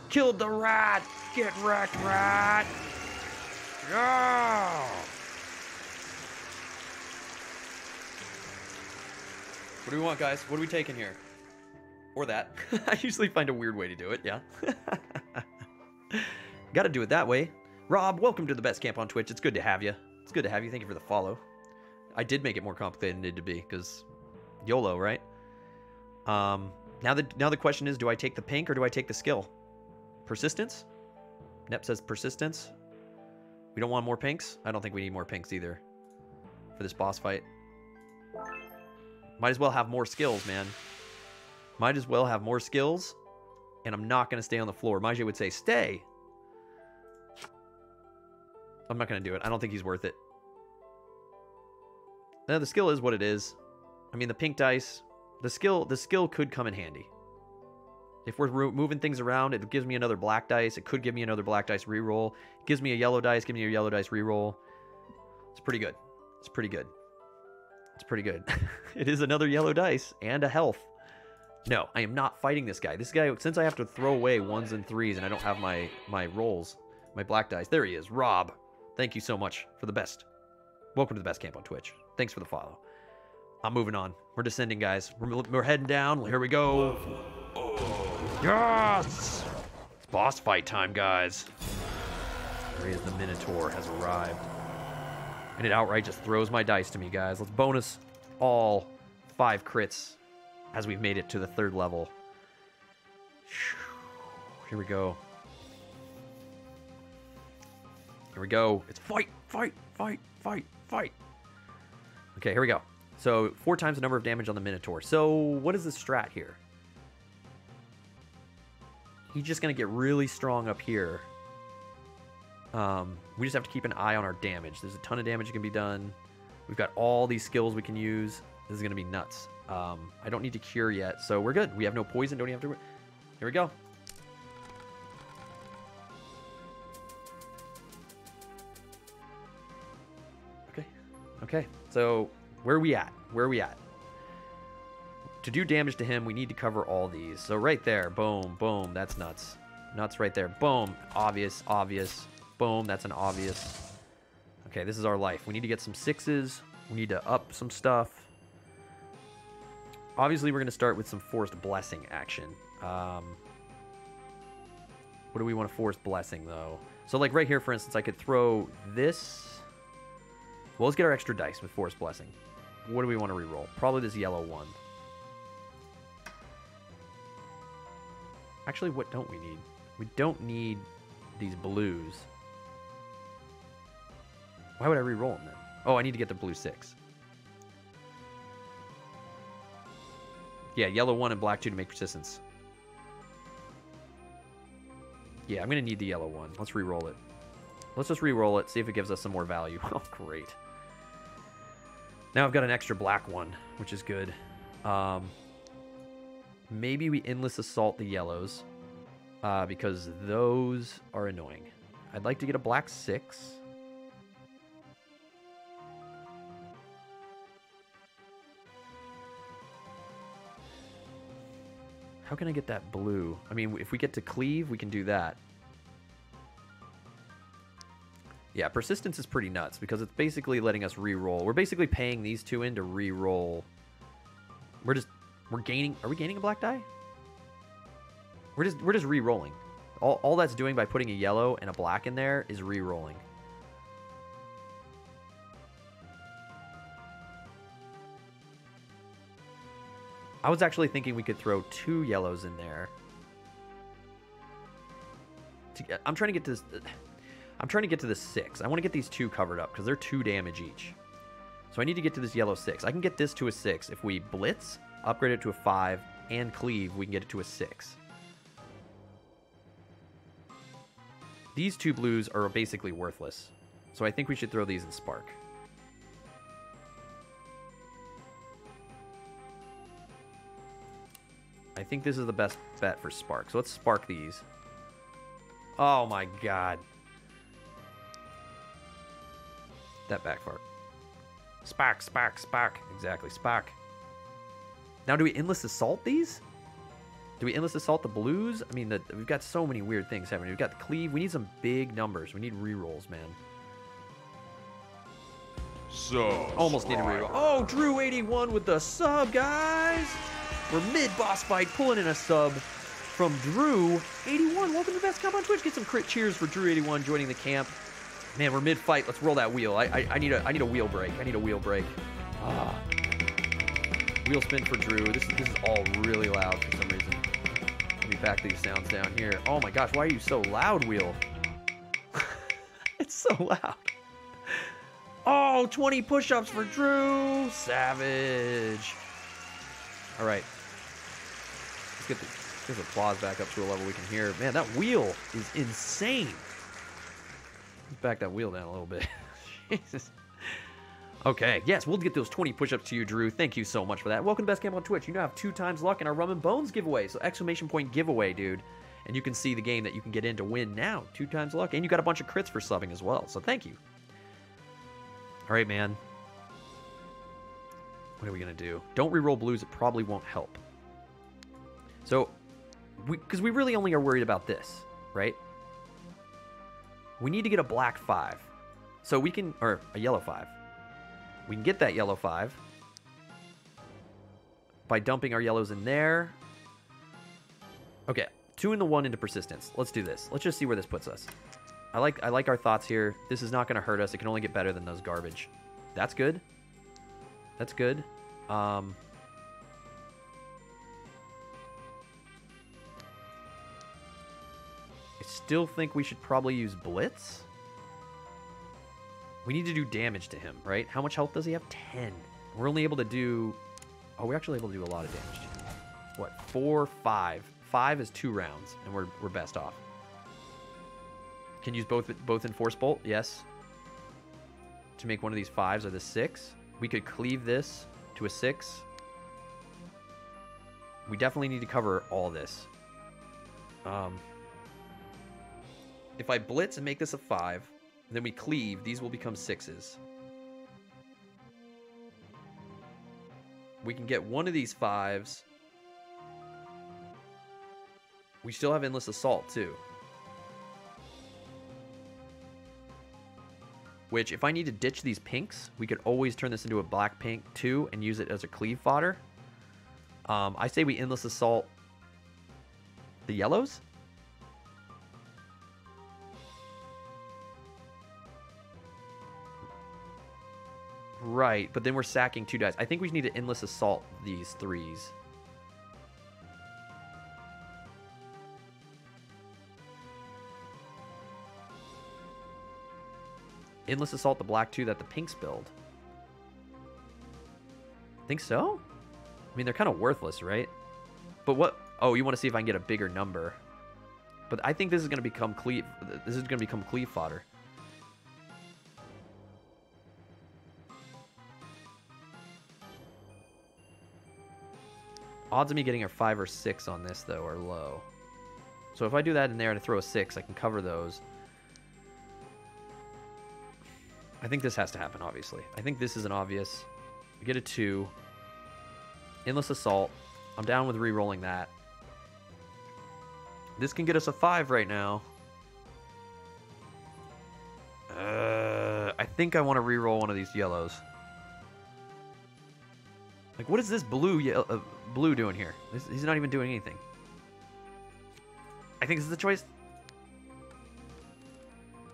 Killed the rat. Get wrecked, rat. Yeah. What do we want, guys? What are we taking here? Or that. I usually find a weird way to do it, yeah. Gotta do it that way. Rob, welcome to the best camp on Twitch. It's good to have you. It's good to have you. Thank you for the follow. I did make it more complicated than it needed to be, because YOLO, right? Now the question is, do I take the pink or do I take the skill? Persistence? Nep says persistence. We don't want more pinks? I don't think we need more pinks either for this boss fight. Might as well have more skills, man. Might as well have more skills, and I'm not going to stay on the floor. Mage would say, stay. I'm not going to do it. I don't think he's worth it. No, the skill is what it is. I mean, the pink dice, the skill could come in handy. If we're moving things around, it gives me another black dice. It could give me another black dice reroll. It gives me a yellow dice. Give me a yellow dice reroll. It's pretty good. It's pretty good. It's pretty good. It is another yellow dice and a health. No, I am not fighting this guy. This guy, since I have to throw away 1s and 3s and I don't have my rolls, my black dice. There he is, Rob. Thank you so much for the best. Welcome to the best camp on Twitch. Thanks for the follow. I'm moving on. We're descending, guys. We're heading down. Here we go. Yes! It's boss fight time, guys. There he is. The Minotaur has arrived. And it outright just throws my dice to me, guys. Let's bonus all 5 crits as we've made it to the 3rd level. Here we go. Here we go. It's fight, fight, fight, fight, fight. Okay, here we go. So 4 times the number of damage on the Minotaur. So what is the strat here? He's just going to get really strong up here. We just have to keep an eye on our damage. There's a ton of damage that can be done. We've got all these skills we can use. This is going to be nuts. I don't need to cure yet, so we're good. We have no poison. Don't even have to... Here we go. Okay. Okay. So where are we at? Where are we at? To do damage to him, we need to cover all these. So right there. Boom. Boom. That's nuts. Nuts right there. Boom. Obvious. Obvious. Boom. That's an obvious. Okay, this is our life. We need to get some 6s. We need to up some stuff. Obviously, we're going to start with some Forced Blessing action. What do we want to Forced Blessing, though? So, like, right here, for instance, I could throw this. Well, let's get our extra dice with Forced Blessing. What do we want to reroll? Probably this yellow one. Actually, what don't we need? We don't need these blues. Why would I re-roll them then? Oh, I need to get the blue 6. Yeah, yellow 1 and black 2 to make persistence. Yeah, I'm going to need the yellow 1. Let's re-roll it. Let's just re-roll it, see if it gives us some more value. Oh, great. Now I've got an extra black 1, which is good. Maybe we endless assault the yellows, because those are annoying. I'd like to get a black 6. How can I get that blue? I mean, if we get to cleave, we can do that. Yeah, persistence is pretty nuts because it's basically letting us re-roll. We're basically paying these 2 in to re-roll. We're gaining. Are we gaining a black die? We're just re-rolling. All that's doing by putting a yellow and a black in there is re-rolling. I was actually thinking we could throw 2 yellows in there. I'm trying to get to this. I'm trying to get to this 6. I want to get these 2 covered up because they're 2 damage each. So I need to get to this yellow 6. I can get this to a 6 if we blitz, upgrade it to a 5, and cleave. We can get it to a 6. These 2 blues are basically worthless, so I think we should throw these in Spark. I think this is the best bet for Spark. So let's Spark these. Oh my god. That backfired. Spark, Spark, Spark. Exactly, Spark. Now, do we endless assault these? Do we endless assault the blues? I mean, we've got so many weird things happening. We've got the cleave. We need some big numbers. We need rerolls, man. So almost need a reroll. Oh, Drew81 with the sub, guys. We're mid-boss fight, pulling in a sub from Drew81. Welcome to Best Comp on Twitch. Get some crit cheers for Drew81 joining the camp. Man, we're mid-fight. Let's roll that wheel. I need a wheel break. I need a wheel break. Wheel spin for Drew. This is all really loud for some reason. Let me back these sounds down here. Oh my gosh, why are you so loud, wheel? It's so loud. Oh, 20 push-ups for Drew. Savage. All right. Let's get this applause back up to a level we can hear. Man, that wheel is insane. Let's back that wheel down a little bit. Jesus. Okay, yes, we'll get those 20 push-ups to you, Drew. Thank you so much for that. Welcome to Best Camp on Twitch. You now have 2 times luck in our Rum and Bones giveaway. So exclamation point giveaway, dude. And you can see the game that you can get in to win now. 2 times luck. And you got a bunch of crits for subbing as well. So thank you. All right, man. What are we going to do? Don't reroll blues. It probably won't help. So, because we really only are worried about this, right? We need to get a black 5. So we can, or a yellow 5. We can get that yellow 5 by dumping our yellows in there. Okay, 2 and the 1 into persistence. Let's do this. Let's just see where this puts us. I like our thoughts here. This is not going to hurt us. It can only get better than those garbage. That's good. That's good. I still think we should probably use Blitz. We need to do damage to him, right? How much health does he have? 10. We're only able to do... Oh, we're actually able to do a lot of damage to him. What? 4, 5. 5 is 2 rounds, and we're best off. Can use both in Force Bolt? Yes. To make one of these 5s or the 6. We could cleave this to a 6. We definitely need to cover all this. If I blitz and make this a 5, then we cleave, these will become 6s. We can get one of these 5s. We still have Endless Assault, too. Which, if I need to ditch these pinks, we could always turn this into a black pink, too, and use it as a cleave fodder. I say we Endless Assault the yellows. Right, but then we're sacking 2 dice. I think we need to Endless Assault these 3s. Endless Assault, the black 2 that the pinks build. Think so? I mean, they're kind of worthless, right? But what? Oh, you want to see if I can get a bigger number. But I think this is going to become cleave. This is going to become cleave fodder. Odds of me getting a 5 or 6 on this, though, are low. So if I do that in there and throw a 6, I can cover those. I think this has to happen, obviously. I think this is an obvious. We get a 2. Endless Assault. I'm down with re-rolling that. This can get us a 5 right now. I think I want to re-roll one of these yellows. Like, what is this blue doing here? He's not even doing anything. I think this is the choice.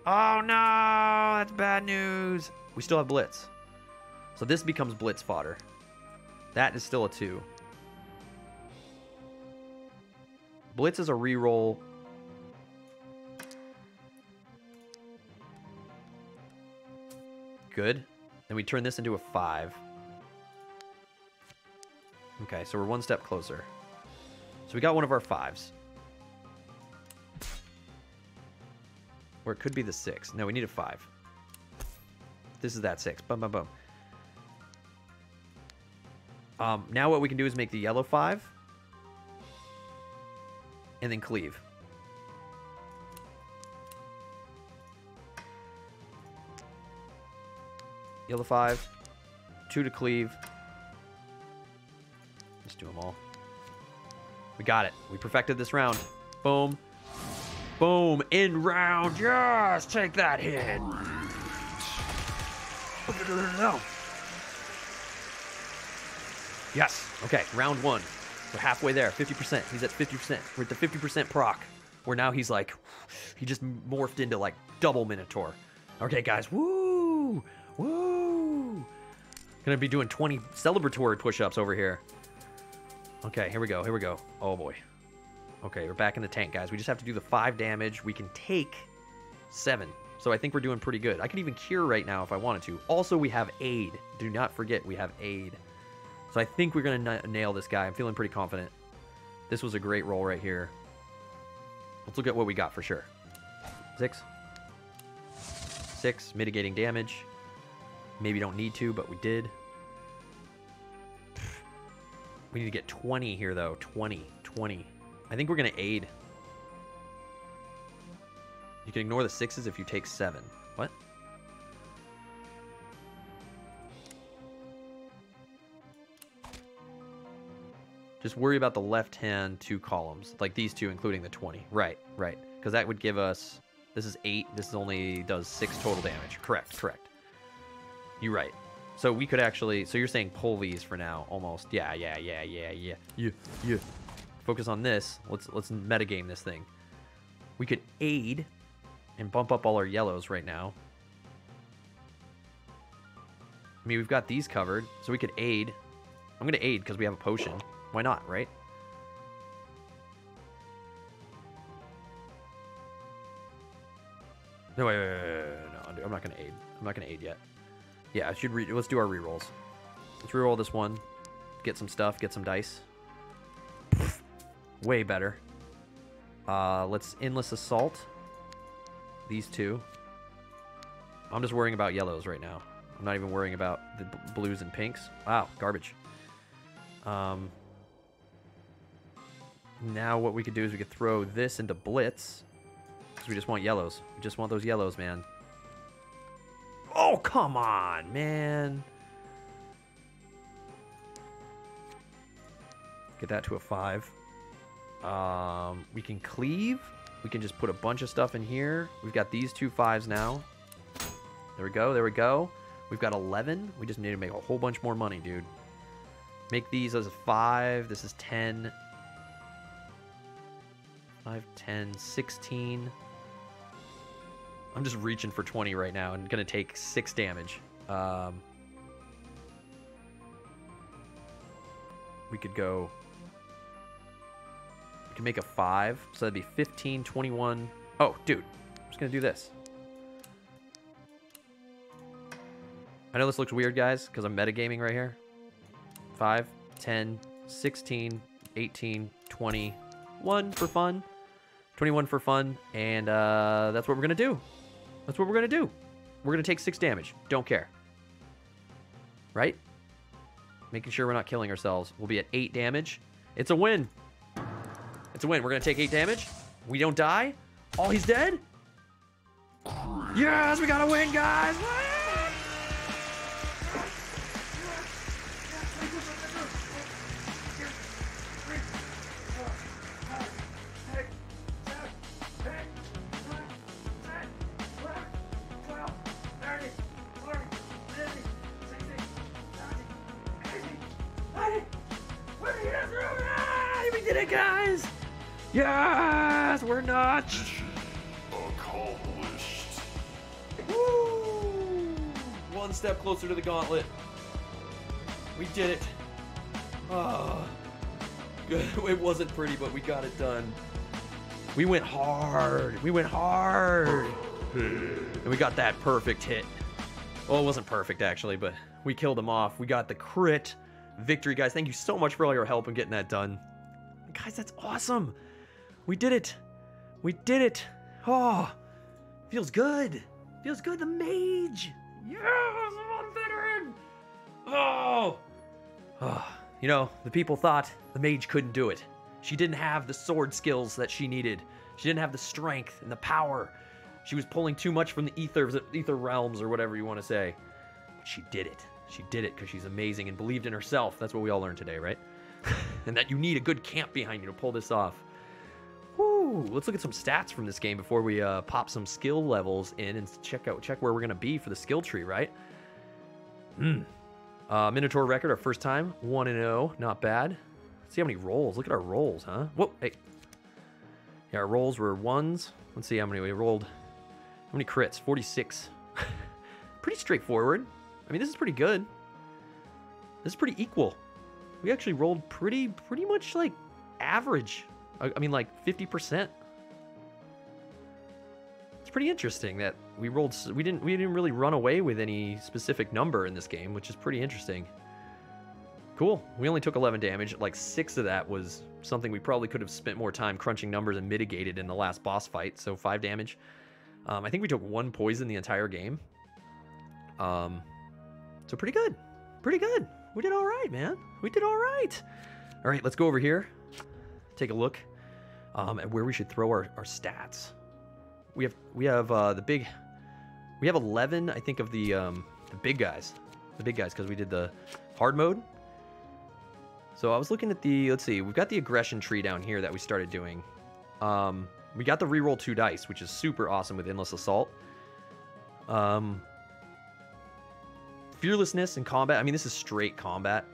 Oh no, that's bad news. We still have Blitz. So this becomes Blitz fodder. That is still a 2. Blitz is a reroll. Good. Then we turn this into a 5. Okay, so we're one step closer. So we got one of our 5s. Or it could be the 6. No, we need a 5. This is that 6. Boom, boom, boom. Now what we can do is make the yellow 5. And then cleave. Yellow 5. 2 to cleave. Just do them all. We got it. We perfected this round. Boom. Boom. In round. Yes. Take that hit. No. Yes. Okay. Round 1. We're halfway there. 50%. He's at 50%. We're at the 50% proc. Where now he's like, he just morphed into like double Minotaur. Okay, guys. Woo. Woo. Gonna be doing 20 celebratory push-ups over here. Okay, here we go. Here we go. Oh boy. Okay, we're back in the tank, guys. We just have to do the 5 damage. We can take 7. So I think we're doing pretty good. I could even cure right now if I wanted to. Also, we have aid. Do not forget we have aid. So I think we're going to nail this guy. I'm feeling pretty confident. This was a great roll right here. Let's look at what we got for sure. 6. 6. Mitigating damage. Maybe don't need to, but we did. We need to get 20 here, though. 20. 20. I think we're going to aid. You can ignore the 6s if you take 7. What? Just worry about the left-hand 2 columns. Like these 2, including the 20. Right, right. Because that would give us... This is 8. This only does 6 total damage. Correct, correct. You're right. So we could actually... So you're saying pull these for now, almost. Yeah. Focus on this. Let's metagame this thing. We could aid and bump up all our yellows right now. I mean, we've got these covered, so we could aid. I'm going to aid because we have a potion. Why not, right? No, wait. No, I'm not going to aid. I'm not going to aid yet. Yeah, I should let's do our rerolls. Let's reroll this one. Get some stuff. Get some dice. Way better. Let's Endless Assault. These 2. I'm just worrying about yellows right now. I'm not even worrying about the blues and pinks. Wow, garbage. Now what we could do is we could throw this into Blitz. Because we just want yellows. We just want those yellows, man. Oh, come on, man. Get that to a 5. We can cleave. We can just put a bunch of stuff in here. We've got these 2 5s now. There we go. There we go. We've got 11. We just need to make a whole bunch more money, dude. Make these as a 5. This is 10. 5, 10, 16. I'm just reaching for 20 right now and going to take 6 damage. We could go... We can make a 5. So that'd be 15, 21... Oh, dude. I'm just going to do this. I know this looks weird, guys, because I'm metagaming right here. 5, 10, 16, 18, 21 for fun. 21 for fun, and that's what we're going to do. That's what we're going to do. We're going to take 6 damage. Don't care. Right? Making sure we're not killing ourselves. We'll be at 8 damage. It's a win. It's a win. We're going to take 8 damage. We don't die. Oh, he's dead? Yes, we got to win, guys. We did it, guys! Yes, we're nuts! Accomplished. Woo! One step closer to the gauntlet. We did it. Oh, good. It wasn't pretty, but we got it done. We went hard. We went hard. And we got that perfect hit. Well, it wasn't perfect, actually, but we killed him off. We got the crit victory, guys. Thank you so much for all your help in getting that done. Guys, that's awesome. We did it. We did it. Oh, feels good. Feels good. The mage. Yes, I'm a veteran. Oh. You know, the people thought the mage couldn't do it. She didn't have the sword skills that she needed. She didn't have the strength and the power. She was pulling too much from the ether realms or whatever you want to say. But she did it. She did it because she's amazing and believed in herself. That's what we all learned today, right? And that you need a good camp behind you to pull this off. Woo! Let's look at some stats from this game before we pop some skill levels in and check where we're gonna be for the skill tree, right? Minotaur record, our first time, 1-0, not bad. Let's see how many rolls. Look at our rolls, huh? Whoa, hey. Yeah, our rolls were 1s. Let's see how many we rolled. How many crits? 46. Pretty straightforward. I mean, this is pretty good. This is pretty equal. We actually rolled pretty much like average. I mean, like 50%. It's pretty interesting that we rolled. We didn't really run away with any specific number in this game, which is pretty interesting. Cool. We only took 11 damage. Like 6 of that was something we probably could have spent more time crunching numbers and mitigated in the last boss fight. So 5 damage. I think we took 1 poison the entire game. So pretty good. Pretty good. We did all right, man. We did all right. All right, let's go over here. Take a look at where we should throw our stats. We have the big. We have 11, I think, of the big guys. The big guys, because we did the hard mode. So I was looking at the. Let's see. We've got the aggression tree down here that we started doing. We got the reroll 2 dice, which is super awesome with endless assault. Fearlessness and combat. I mean, this is straight combat.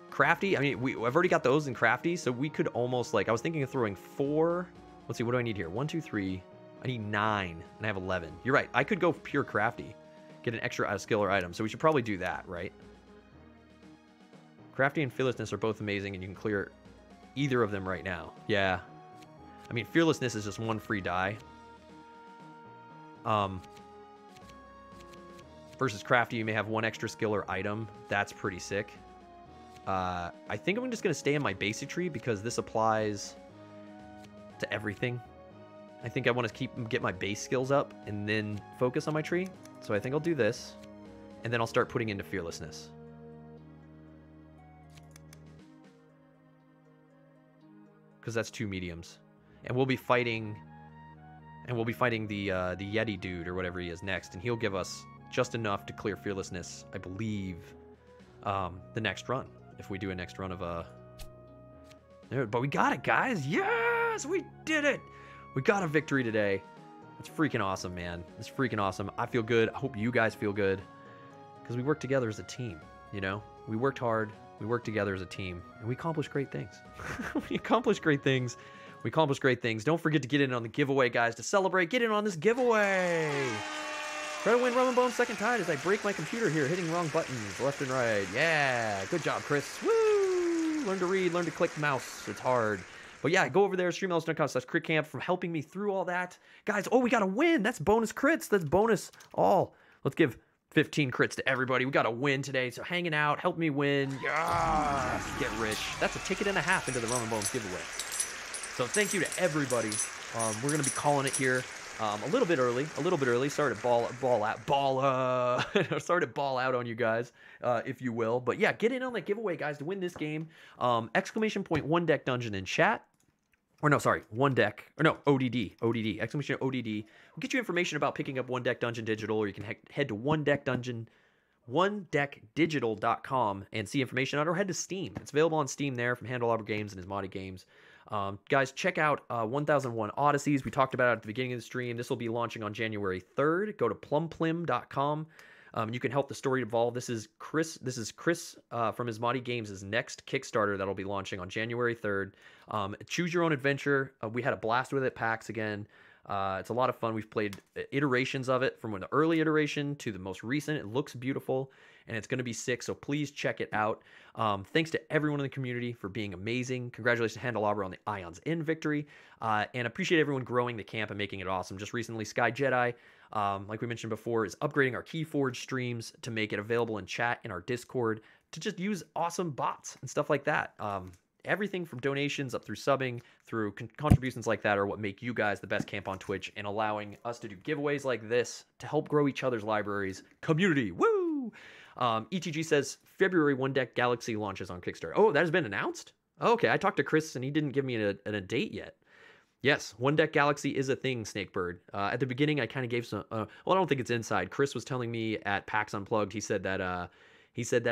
Crafty. I mean, I've already got those in crafty, so we could almost like. I was thinking of throwing 4. Let's see. What do I need here? 1, 2, 3. I need 9, and I have 11. You're right. I could go pure crafty, get an extra skill or item. So we should probably do that, right? Crafty and fearlessness are both amazing, and you can clear either of them right now. Yeah. I mean, fearlessness is just 1 free die. Versus crafty, you may have 1 extra skill or item. That's pretty sick. I think I'm just going to stay in my basic tree because this applies to everything. I think I want to get my base skills up and then focus on my tree. So I think I'll do this, and then I'll start putting into fearlessness. Because that's 2 mediums. And we'll be fighting the Yeti dude or whatever he is next, and he'll give us just enough to clear fearlessness, I believe, the next run. If we do a next run of but we got it, guys. Yes, we did it. We got a victory today. It's freaking awesome, man. It's freaking awesome. I feel good. I hope you guys feel good because we work together as a team. You know, we worked hard. We worked together as a team, and we accomplished great things. We accomplished great things. We accomplished great things. Don't forget to get in on the giveaway, guys. To celebrate, get in on this giveaway. Try to win Rum and Bones Second Tide as I break my computer here, hitting wrong buttons left and right. Yeah, good job, Chris. Woo! Learn to read, learn to click mouse. It's hard. But yeah, go over there, streamlabs.com/critcamp from helping me through all that. Guys, oh, we got to win. That's bonus crits. That's bonus all. Let's give 15 crits to everybody. We got to win today. So hanging out, help me win. Yes, get rich. That's a ticket and a half into the Rum and Bones giveaway. So thank you to everybody. We're going to be calling it here a little bit early. Sorry to ball out on you guys, if you will. But yeah, get in on that giveaway, guys, to win this game. Exclamation point one deck dungeon in chat. Or no, sorry, one deck. Or no, ODD. Exclamation ODD. We'll get you information about picking up One Deck Dungeon Digital, or you can head to onedeckdigital.com and see information on it, or head to Steam. It's available on Steam there from Handelabra Games and Asmadi Games. Guys, check out 1001 Odysseys. We talked about it at the beginning of the stream. This will be launching on January 3rd. Go to plumplim.com. You can help the story evolve. This is Chris from Asmadi Games' next Kickstarter that'll be launching on January 3rd. Choose your own adventure. We had a blast with it, PAX again. It's a lot of fun. We've played iterations of it from the early iteration to the most recent. It looks beautiful, and it's going to be sick, so please check it out. Thanks to everyone in the community for being amazing. Congratulations to Handelabra on the Aeon's Inn victory, and appreciate everyone growing the camp and making it awesome. Just recently, Sky Jedi, like we mentioned before, is upgrading our Keyforge streams to make it available in chat in our Discord to just use awesome bots and stuff like that. Everything from donations up through subbing, through contributions like that are what make you guys the best camp on Twitch, and allowing us to do giveaways like this to help grow each other's libraries. Community, woo! ETG says February One Deck Galaxy launches on Kickstarter. Oh, that has been announced? Okay, I talked to Chris and he didn't give me a date yet. Yes, One Deck Galaxy is a thing, Snakebird. At the beginning, I kind of gave some... well, I don't think it's inside. Chris was telling me at PAX Unplugged, he said that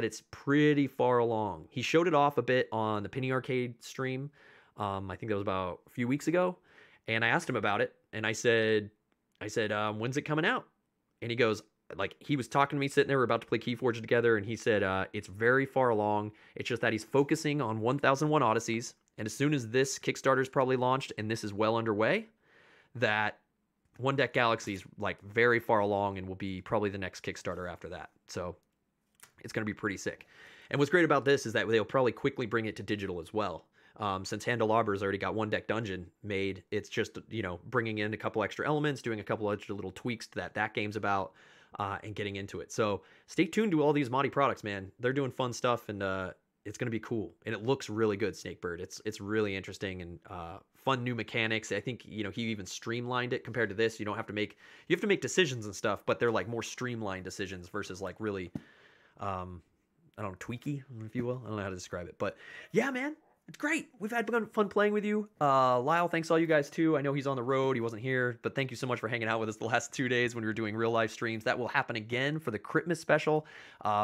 it's pretty far along. He showed it off a bit on the Penny Arcade stream. I think that was about a few weeks ago. And I asked him about it. And I said, when's it coming out? And he goes, like, he was talking to me sitting there. We're about to play Keyforge together. And he said, it's very far along. It's just that he's focusing on 1001 Odysseys. And as soon as this Kickstarter is probably launched and this is well underway, that One Deck Galaxy is like very far along and will be probably the next Kickstarter after that. So it's going to be pretty sick. And what's great about this is that they'll probably quickly bring it to digital as well. Since Handelabra's already got One Deck Dungeon made, it's just, bringing in a couple extra elements, doing a couple extra little tweaks to that game's about, and getting into it. So stay tuned to all these Asmadi products, man. They're doing fun stuff, and it's going to be cool. And it looks really good, Snakebird. It's really interesting and fun new mechanics. I think, he even streamlined it compared to this. You have to make decisions and stuff, but they're like more streamlined decisions versus like really... I don't know, tweaky, if you will. I don't know how to describe it. But yeah, man, it's great. We've had fun playing with you. Lyle, thanks all you guys too. I know he's on the road. He wasn't here, but thank you so much for hanging out with us the last 2 days when we were doing real live streams. That will happen again for the Christmas special.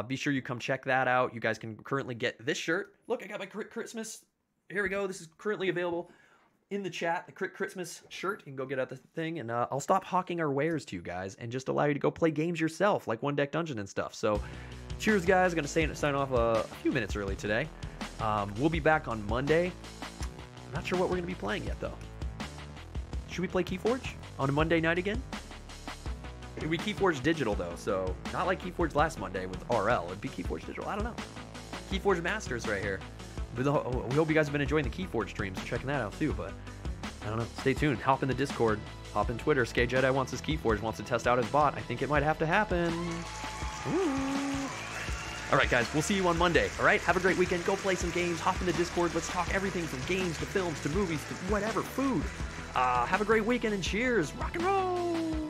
Be sure you come check that out. You guys can currently get this shirt. Look, I got my Christmas. Here we go. This is currently available in the chat, the Christmas shirt. You can go get out the thing, and I'll stop hawking our wares to you guys and just allow you to go play games yourself, like One Deck Dungeon and stuff. So cheers, guys. I'm going to sign off a few minutes early today. We'll be back on Monday. I'm not sure what we're going to be playing yet, though. Should we play Keyforge on a Monday night again? It'd be Keyforge Digital, though, so not like Keyforge last Monday with RL. It'd be Keyforge Digital. I don't know. Keyforge Masters right here. We hope you guys have been enjoying the Keyforge streams and checking that out, too, but I don't know. Stay tuned. Hop in the Discord. Hop in Twitter. Sky Jedi wants his Keyforge, wants to test out his bot. I think it might have to happen. Ooh. All right, guys, we'll see you on Monday. All right, have a great weekend. Go play some games. Hop in the Discord. Let's talk everything from games to films to movies to whatever, food. Have a great weekend and cheers. Rock and roll.